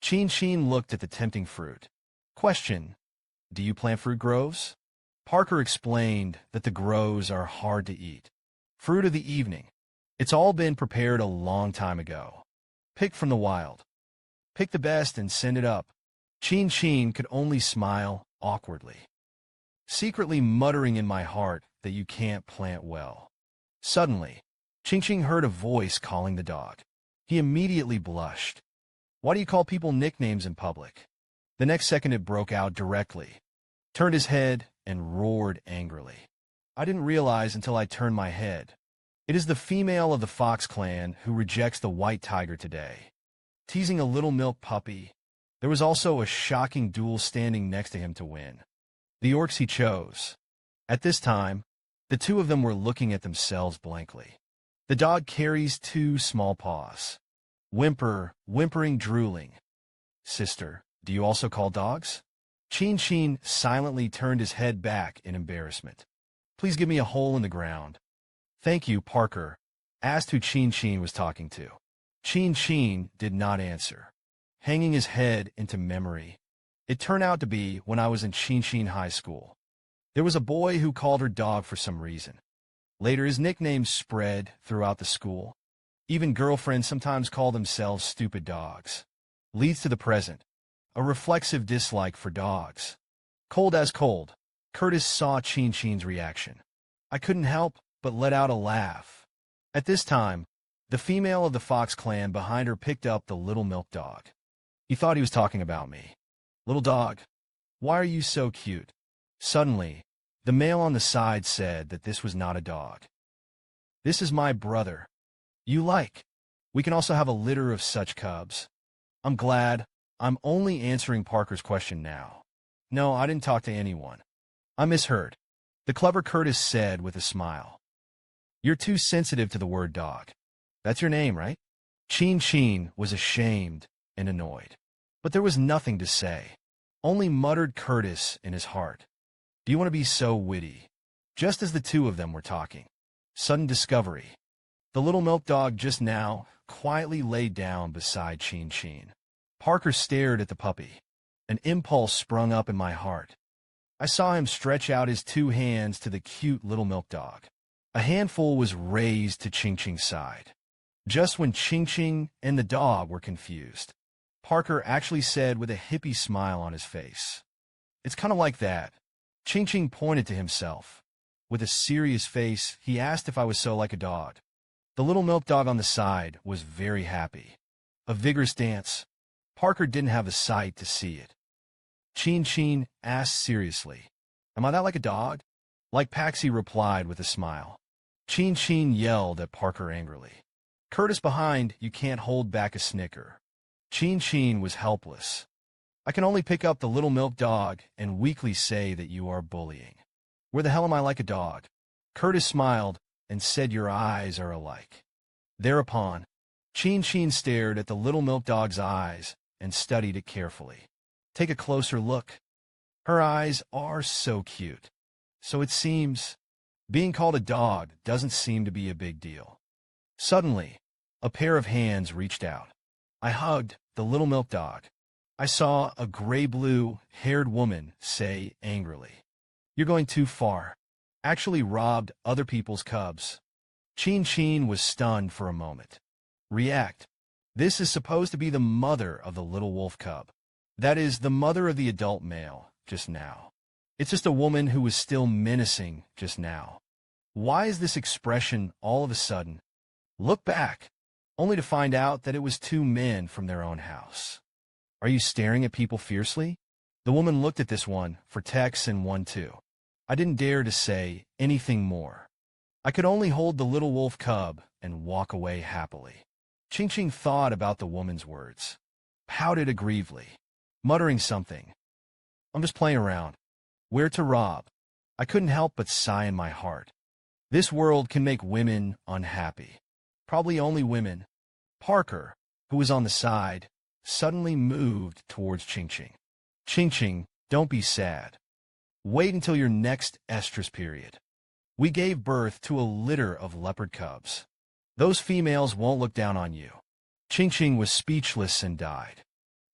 Qingqing looked at the tempting fruit. Question: do you plant fruit groves? Parker explained that the groves are hard to eat. Fruit of the evening. It's all been prepared a long time ago. Pick from the wild. Pick the best and send it up. Qingqing could only smile awkwardly, secretly muttering in my heart that you can't plant well. Suddenly, Qingqing heard a voice calling the dog. He immediately blushed. Why do you call people nicknames in public? The next second it broke out directly, turned his head, and roared angrily. I didn't realize until I turned my head. It is the female of the Fox clan who rejects the white tiger today. Teasing a little milk puppy. There was also a shocking duel standing next to him to win. The orcs he chose. At this time, the two of them were looking at themselves blankly. The dog carries 2 small paws. Whimpering, drooling. Sister, do you also call dogs? Qingqing silently turned his head back in embarrassment. Please give me a hole in the ground. Thank you, Parker asked who Qingqing was talking to. Qingqing did not answer, hanging his head into memory. It turned out to be when I was in Qingqing High School. There was a boy who called her dog for some reason. Later, his nickname spread throughout the school. Even girlfriends sometimes call themselves stupid dogs. Leads to the present, a reflexive dislike for dogs. Cold as cold, Curtis saw Qingqing's reaction. I couldn't help but let out a laugh. At this time, the female of the Fox clan behind her picked up the little milk dog. He thought he was talking about me. Little dog, why are you so cute? Suddenly, the male on the side said that this was not a dog. This is my brother. You like? We can also have a litter of such cubs. I'm glad. I'm only answering Parker's question now. No, I didn't talk to anyone. I misheard. The clever Curtis said with a smile. You're too sensitive to the word dog. That's your name, right? Qingqing was ashamed and annoyed. But there was nothing to say. Only muttered Curtis in his heart. Do you want to be so witty? Just as the two of them were talking. Sudden discovery. The little milk dog just now quietly lay down beside Qingqing. Parker stared at the puppy. An impulse sprung up in my heart. I saw him stretch out his 2 hands to the cute little milk dog. A handful was raised to Qingqing's side. Just when Qingqing and the dog were confused, Parker actually said with a hippie smile on his face, "It's kind of like that." Qingqing pointed to himself. With a serious face, he asked if I was so like a dog. The little milk dog on the side was very happy. A vigorous dance. Parker didn't have the sight to see it. Qingqing asked seriously, "Am I that like a dog?" Like Paxi replied with a smile. Qingqing yelled at Parker angrily. "Curtis behind, you can't hold back a snicker." Qingqing was helpless. "I can only pick up the little milk dog and weakly say that you are bullying." "Where the hell am I like a dog?" Curtis smiled and said, "Your eyes are alike." Thereupon, Qingqing stared at the little milk dog's eyes and studied it carefully. "Take a closer look. Her eyes are so cute. So it seems being called a dog doesn't seem to be a big deal." Suddenly, a pair of hands reached out. I hugged the little milk dog. I saw a gray-blue haired woman say angrily, "You're going too far. Actually robbed other people's cubs." Qingqing was stunned for a moment. React. This is supposed to be the mother of the little wolf cub. That is, the mother of the adult male, just now. It's just a woman who was still menacing just now. Why is this expression all of a sudden? Look back, only to find out that it was 2 men from their own house. "Are you staring at people fiercely?" The woman looked at this one for Tex and one too. I didn't dare to say anything more. I could only hold the little wolf cub and walk away happily. Qingqing thought about the woman's words, pouted aggrievedly, muttering something. "I'm just playing around. Where to rob?" I couldn't help but sigh in my heart. This world can make women unhappy. Probably only women. Parker, who was on the side, suddenly moved towards Qingqing. "Qingqing, don't be sad. Wait until your next estrus period. We gave birth to a litter of leopard cubs. Those females won't look down on you." Qingqing was speechless and died.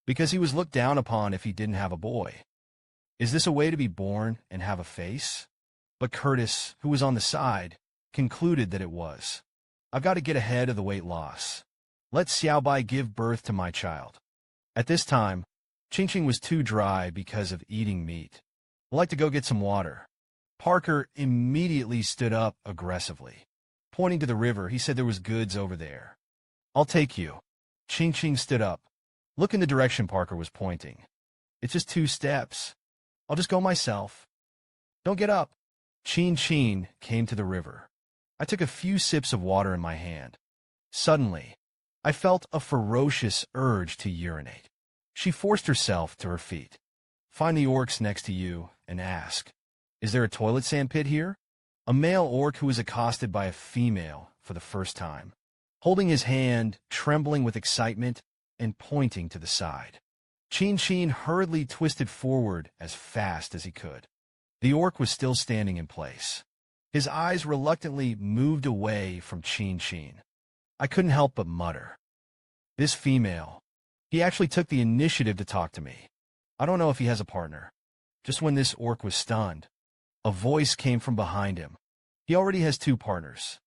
Because he was looked down upon if he didn't have a boy. Is this a way to be born and have a face? But Curtis, who was on the side, concluded that it was. "I've got to get ahead of the weight loss. Let Xiaobai give birth to my child." At this time, Qingqing was too dry because of eating meat. "I'd like to go get some water." Parker immediately stood up aggressively. Pointing to the river, he said there was goods over there. "I'll take you." Qingqing stood up. "Look in the direction Parker was pointing. It's just 2 steps. I'll just go myself." "Don't get up." Qingqing came to the river. I took a few sips of water in my hand. Suddenly, I felt a ferocious urge to urinate. She forced herself to her feet. "Find the orcs next to you and ask, is there a toilet sandpit here?" A male orc who was accosted by a female for the first time, holding his hand, trembling with excitement, and pointing to the side. Qingqing hurriedly twisted forward as fast as he could. The orc was still standing in place. His eyes reluctantly moved away from Qingqing. I couldn't help but mutter, "This female." He actually took the initiative to talk to me. I don't know if he has a partner. Just when this orc was stunned, a voice came from behind him. He already has 2 partners.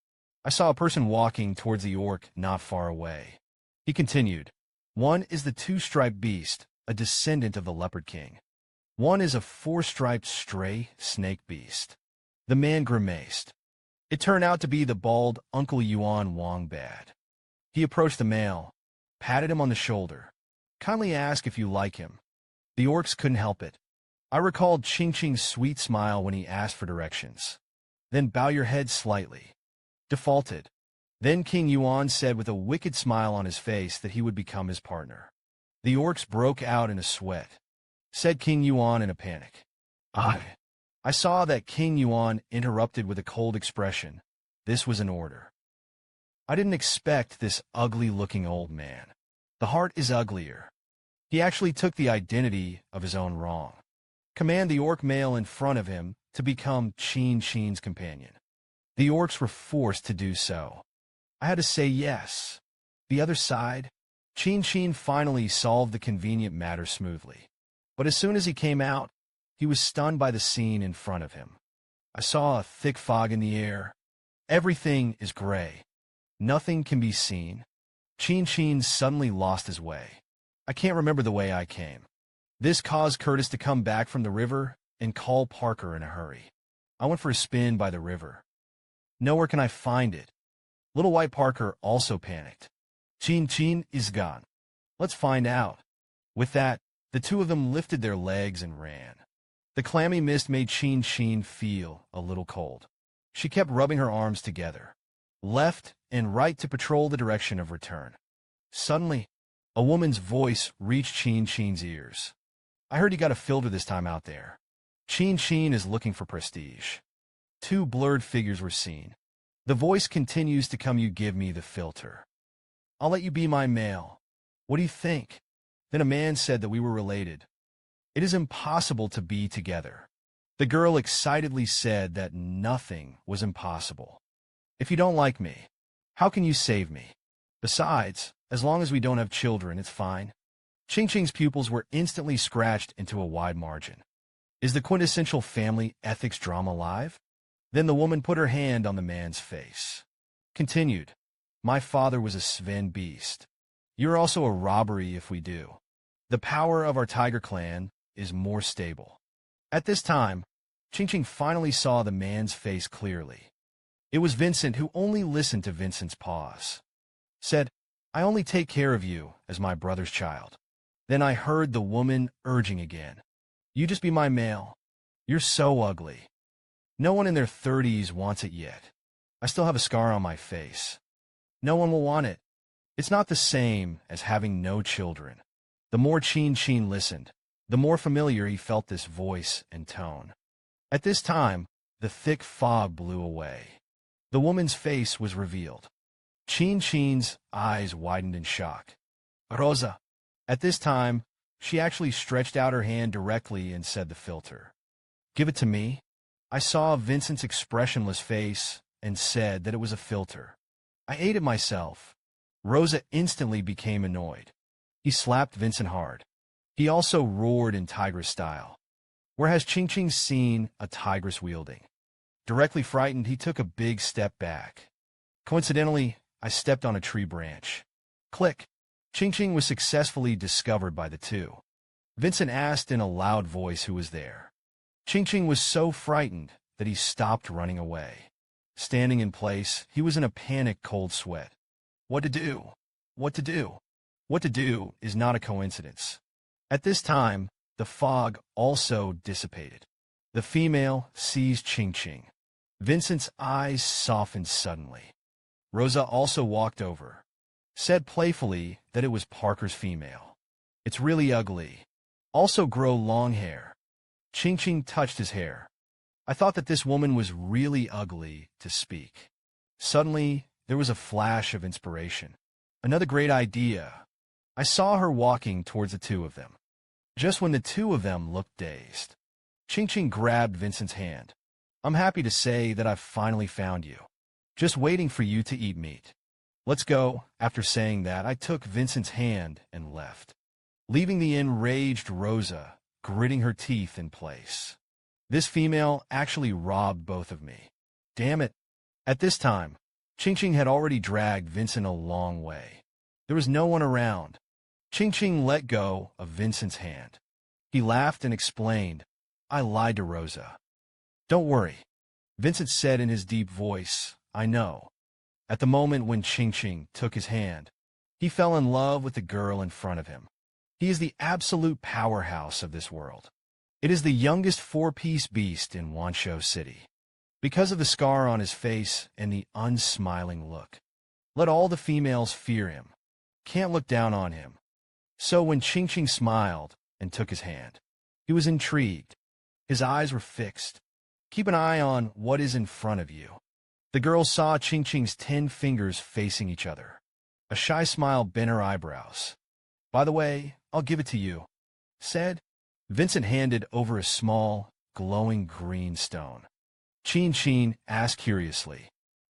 I saw a person walking towards the orc not far away. He continued, "One is the 2-striped beast, a descendant of the leopard king. One is a 4-striped stray snake beast." The man grimaced. It turned out to be the bald Uncle Yuan Wongbad. He approached the male, patted him on the shoulder. "Kindly ask if you like him." The orcs couldn't help it. I recalled Qingqing's sweet smile when he asked for directions. "Then bow your head slightly." Defaulted. Then King Yuan said with a wicked smile on his face that he would become his partner. The orcs broke out in a sweat. Said King Yuan in a panic. I saw that King Yuan interrupted with a cold expression. This was an order. I didn't expect this ugly-looking old man. The heart is uglier. He actually took the identity of his own wrong. Command the orc male in front of him to become Qingqing's companion. The orcs were forced to do so. I had to say yes. The other side, Qingqing finally solved the convenient matter smoothly. But as soon as he came out, He was stunned by the scene in front of him. I saw a thick fog in the air. Everything is gray. Nothing can be seen. Qingqing suddenly lost his way. I can't remember the way I came. This caused Curtis to come back from the river and call Parker in a hurry. I went for a spin by the river. Nowhere can I find it. Little White Parker also panicked. Qingqing is gone. Let's find out. With that, the two of them lifted their legs and ran. The clammy mist made Qingqing feel a little cold. She kept rubbing her arms together, left and right to patrol the direction of return. Suddenly, a woman's voice reached Qingqing's ears. I heard you got a filter this time out there. Qingqing is looking for prestige. Two blurred figures were seen. The voice continues to come. You give me the filter. I'll let you be my male. What do you think? Then a man said that we were related. It is impossible to be together. The girl excitedly said that nothing was impossible. If you don't like me, how can you save me? Besides, as long as we don't have children, it's fine. Qingqing's pupils were instantly scratched into a wide margin. Is the quintessential family ethics drama live? Then the woman put her hand on the man's face. Continued, my father was a Sven beast. You're also a robbery if we do. The power of our tiger clan is more stable. At this time, Qingqing finally saw the man's face clearly. It was Vincent, who only listened to Vincent's pause. Said, I only take care of you as my brother's child. Then I heard the woman urging again. You just be my male. You're so ugly. No one in their 30s wants it yet. I still have a scar on my face. No one will want it. It's not the same as having no children. The more Qingqing listened, the more familiar he felt this voice and tone. At this time, the thick fog blew away. The woman's face was revealed. Qingqing's eyes widened in shock. Rosa. At this time, she actually stretched out her hand directly and said the filter. Give it to me. I saw Vincent's expressionless face and said that it was a filter. I ate it myself. Rosa instantly became annoyed. He slapped Vincent hard. He also roared in tigress style. Where has Qingqing seen a tigress wielding? Directly frightened, he took a big step back. Coincidentally, I stepped on a tree branch. Click. Qingqing was successfully discovered by the two. Vincent asked in a loud voice who was there. Qingqing was so frightened that he stopped running away. Standing in place, he was in a panic cold sweat. What to do? What to do? What to do is not a coincidence. At this time, the fog also dissipated. The female seized Qingqing. Vincent's eyes softened suddenly. Rosa also walked over. Said playfully that it was Parker's female. It's really ugly. Also grow long hair. Qingqing touched his hair. I thought that this woman was really ugly to speak. Suddenly, there was a flash of inspiration. Another great idea. I saw her walking towards the two of them. Just when the two of them looked dazed, Qingqing grabbed Vincent's hand. I'm happy to say that I've finally found you. Just waiting for you to eat meat. Let's go. After saying that, I took Vincent's hand and left, leaving the enraged Rosa gritting her teeth in place. This female actually robbed both of me. Damn it. At this time, Qingqing had already dragged Vincent a long way. There was no one around. Qingqing let go of Vincent's hand. He laughed and explained, I lied to Rosa. Don't worry, Vincent said in his deep voice, I know. At the moment when Qingqing took his hand, he fell in love with the girl in front of him. He is the absolute powerhouse of this world. It is the youngest four-piece beast in Wanshou City. Because of the scar on his face and the unsmiling look. Let all the females fear him. Can't look down on him. So when Qingqing smiled and took his hand, he was intrigued. His eyes were fixed. Keep an eye on what is in front of you. The girl saw Qingqing's 10 fingers facing each other. A shy smile bent her eyebrows. By the way, I'll give it to you, said. Vincent handed over a small, glowing green stone. Qingqing asked curiously.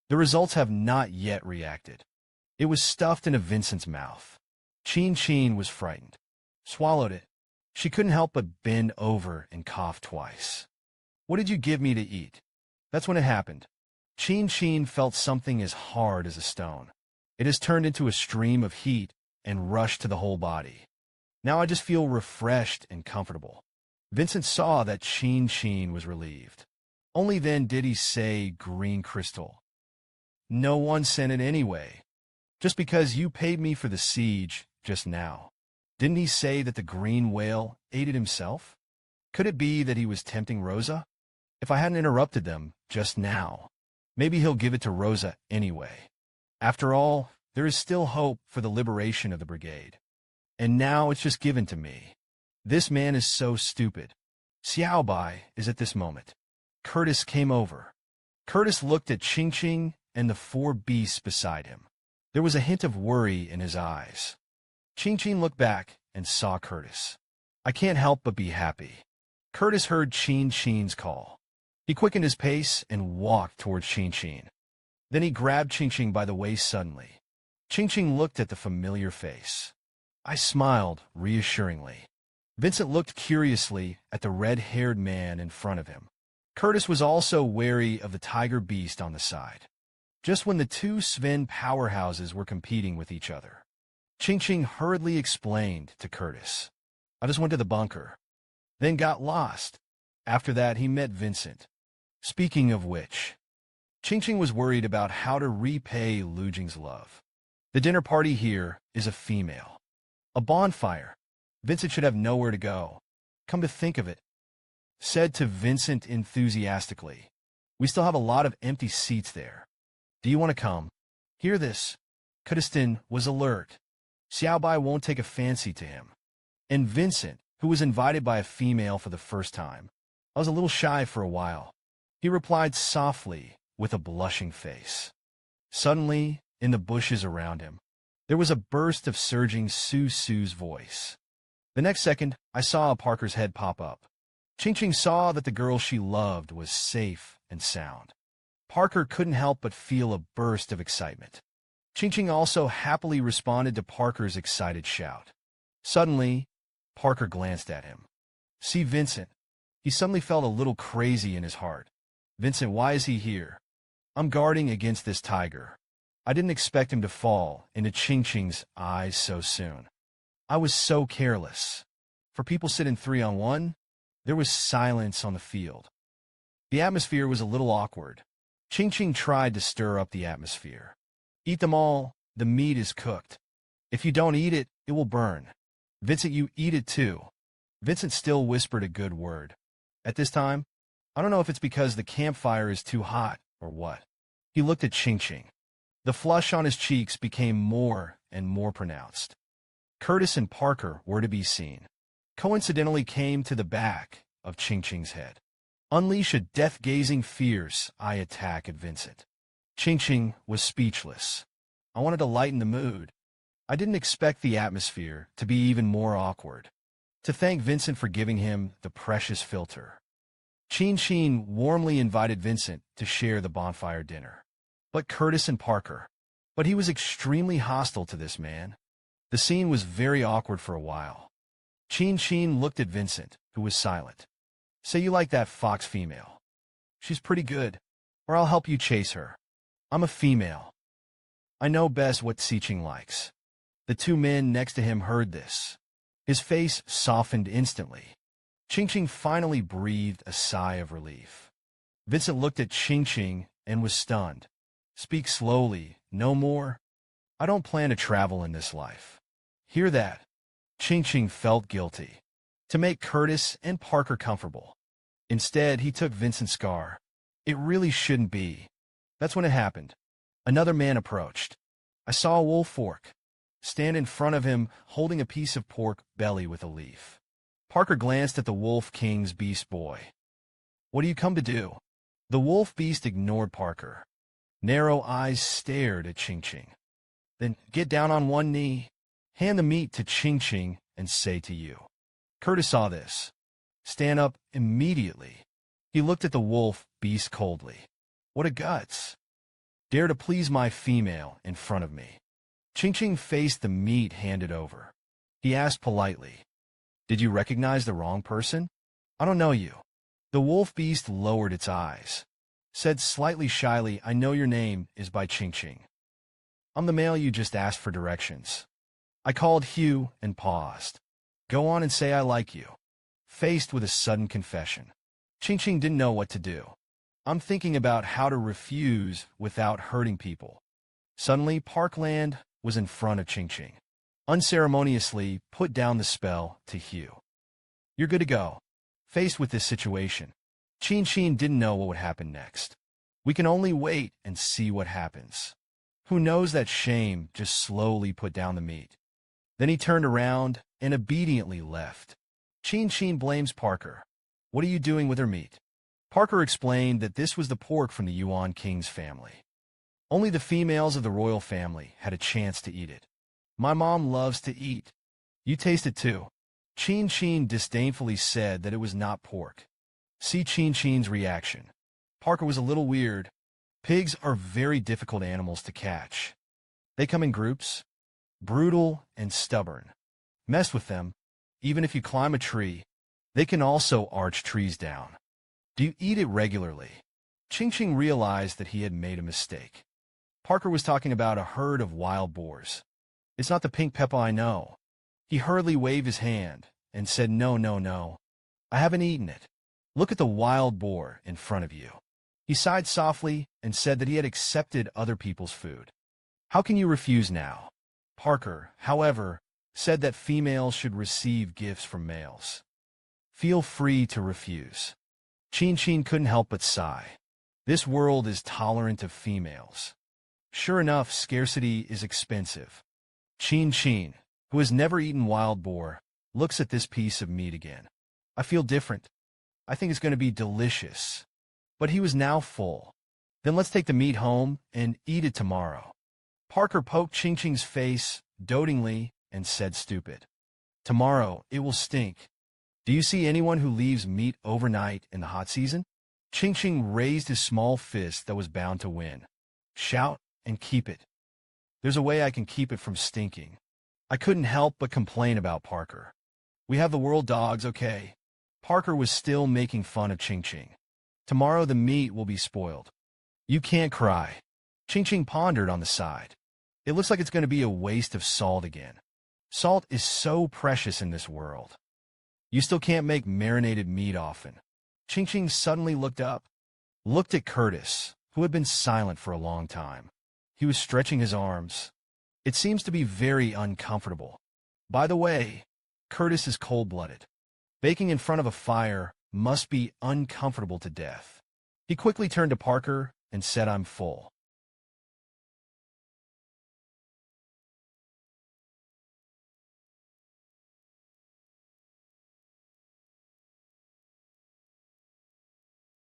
The results have not yet reacted. It was stuffed into Vincent's mouth. Qingqing was frightened. Swallowed it. She couldn't help but bend over and cough twice. What did you give me to eat? That's when it happened. Qingqing felt something as hard as a stone. It has turned into a stream of heat and rushed to the whole body. Now I just feel refreshed and comfortable. Vincent saw that Qingqing was relieved. Only then did he say, "Green crystal. No one sent it anyway. Just because you paid me for the siege just now. Didn't he say that the green whale ate it himself? Could it be that he was tempting Rosa? If I hadn't interrupted them just now, maybe he'll give it to Rosa anyway. After all, there is still hope for the liberation of the brigade. And now it's just given to me. This man is so stupid." Xiao Bai is at this moment. Curtis came over. Curtis looked at Qingqing and the 4 beasts beside him. There was a hint of worry in his eyes. Qingqing looked back and saw Curtis. "I can't help but be happy." Curtis heard Qingqing's call. He quickened his pace and walked towards Qingqing. Then he grabbed Qingqing by the waist suddenly. Qingqing looked at the familiar face. I smiled reassuringly. Vincent looked curiously at the red-haired man in front of him. Curtis was also wary of the tiger beast on the side. Just when the two Sven powerhouses were competing with each other, Qingqing hurriedly explained to Curtis, "I just went to the bunker, then got lost. After that, he met Vincent. Speaking of which," Qingqing was worried about how to repay Lu Jing's love. "The dinner party here is a female. A bonfire. Vincent should have nowhere to go. Come to think of it," said to Vincent enthusiastically, "we still have a lot of empty seats there. Do you want to come?" Hear this. Kurdistan was alert. Xiao Bai won't take a fancy to him. And Vincent, who was invited by a female for the first time, I was a little shy for a while. He replied softly with a blushing face. Suddenly, in the bushes around him, there was a burst of surging Sue's voice. The next second, I saw Parker's head pop up. Qingqing saw that the girl she loved was safe and sound. Parker couldn't help but feel a burst of excitement. Qingqing also happily responded to Parker's excited shout. Suddenly, Parker glanced at him. "See Vincent." He suddenly felt a little crazy in his heart. "Vincent, why is he here?" "I'm guarding against this tiger." I didn't expect him to fall into Qingqing's eyes so soon. I was so careless. For people sitting 3-on-1, there was silence on the field. The atmosphere was a little awkward. Qingqing tried to stir up the atmosphere. "Eat them all. The meat is cooked. If you don't eat it, it will burn. Vincent, you eat it too." Vincent still whispered a good word. At this time, I don't know if it's because the campfire is too hot or what. He looked at Qingqing. The flush on his cheeks became more and more pronounced. Curtis and Parker were to be seen. Coincidentally came to the back of Qingqing's head. Unleash a death-gazing fierce eye attack at Vincent. Qingqing was speechless. I wanted to lighten the mood. I didn't expect the atmosphere to be even more awkward. To thank Vincent for giving him the precious filter. Qingqing warmly invited Vincent to share the bonfire dinner. But Curtis and Parker. But he was extremely hostile to this man. The scene was very awkward for a while. Qingqing looked at Vincent, who was silent. "Say you like that fox female. She's pretty good, or I'll help you chase her. I'm a female. I know best what Qingqing likes." The two men next to him heard this. His face softened instantly. Qingqing finally breathed a sigh of relief. Vincent looked at Qingqing and was stunned. "Speak slowly, no more. I don't plan to travel in this life." Hear that? Qingqing felt guilty. To make Curtis and Parker comfortable. Instead, he took Vincent's scar. It really shouldn't be. That's when it happened. Another man approached. I saw a wolf fork stand in front of him, holding a piece of pork belly with a leaf. Parker glanced at the Wolf King's beast boy. "What do you come to do?" The wolf beast ignored Parker. Narrow eyes stared at Qingqing. "Then get down on one knee, hand the meat to Qingqing, and say to you." Curtis saw this. Stand up immediately. He looked at the wolf beast coldly. "What a guts. Dare to please my female in front of me." Qingqing faced the meat handed over. He asked politely, Did you recognize the wrong person? I don't know you. The wolf beast lowered its eyes, said slightly shyly, I know your name is Bai Qingqing. I'm the male you just asked for directions. I called Hugh and paused. Go on and say I like you. Faced with a sudden confession, Qingqing didn't know what to do. I'm thinking about how to refuse without hurting people. Suddenly, Parkland was in front of Qingqing. Unceremoniously put down the spell to Hugh. You're good to go. Faced with this situation, Qingqing didn't know what would happen next. We can only wait and see what happens. Who knows that Shame just slowly put down the meat. Then he turned around and obediently left. Qingqing blames Parker. What are you doing with her meat? Parker explained that this was the pork from the Yuan King's family. Only the females of the royal family had a chance to eat it. My mom loves to eat. You taste it too. Qingqing disdainfully said that it was not pork. See Qingqing's reaction. Parker was a little weird. Pigs are very difficult animals to catch. They come in groups, brutal and stubborn. Mess with them, even if you climb a tree, they can also arch trees down. Do you eat it regularly? Qingqing realized that he had made a mistake. Parker was talking about a herd of wild boars. It's not the pink pepper I know. He hurriedly waved his hand and said, no, no, no. I haven't eaten it. Look at the wild boar in front of you. He sighed softly and said that he had accepted other people's food. How can you refuse now? Parker, however, said that females should receive gifts from males. Feel free to refuse. Qingqing couldn't help but sigh. This world is tolerant of females. Sure enough, scarcity is expensive. Qingqing, who has never eaten wild boar, looks at this piece of meat again. I feel different. I think it's going to be delicious. But he was now full. Then let's take the meat home and eat it tomorrow. Parker poked Qingqing's face dotingly and said, stupid. Tomorrow it will stink. Do you see anyone who leaves meat overnight in the hot season? Qingqing raised his small fist that was bound to win. Shout and keep it. There's a way I can keep it from stinking. I couldn't help but complain about Parker. We have the world dogs, okay? Parker was still making fun of Qingqing. Tomorrow the meat will be spoiled. You can't cry. Qingqing pondered on the side. It looks like it's going to be a waste of salt again. Salt is so precious in this world. You still can't make marinated meat often. Qingqing suddenly looked up, looked at Curtis, who had been silent for a long time. He was stretching his arms. It seems to be very uncomfortable. By the way, Curtis is cold-blooded. Baking in front of a fire must be uncomfortable to death. He quickly turned to Parker and said, I'm full.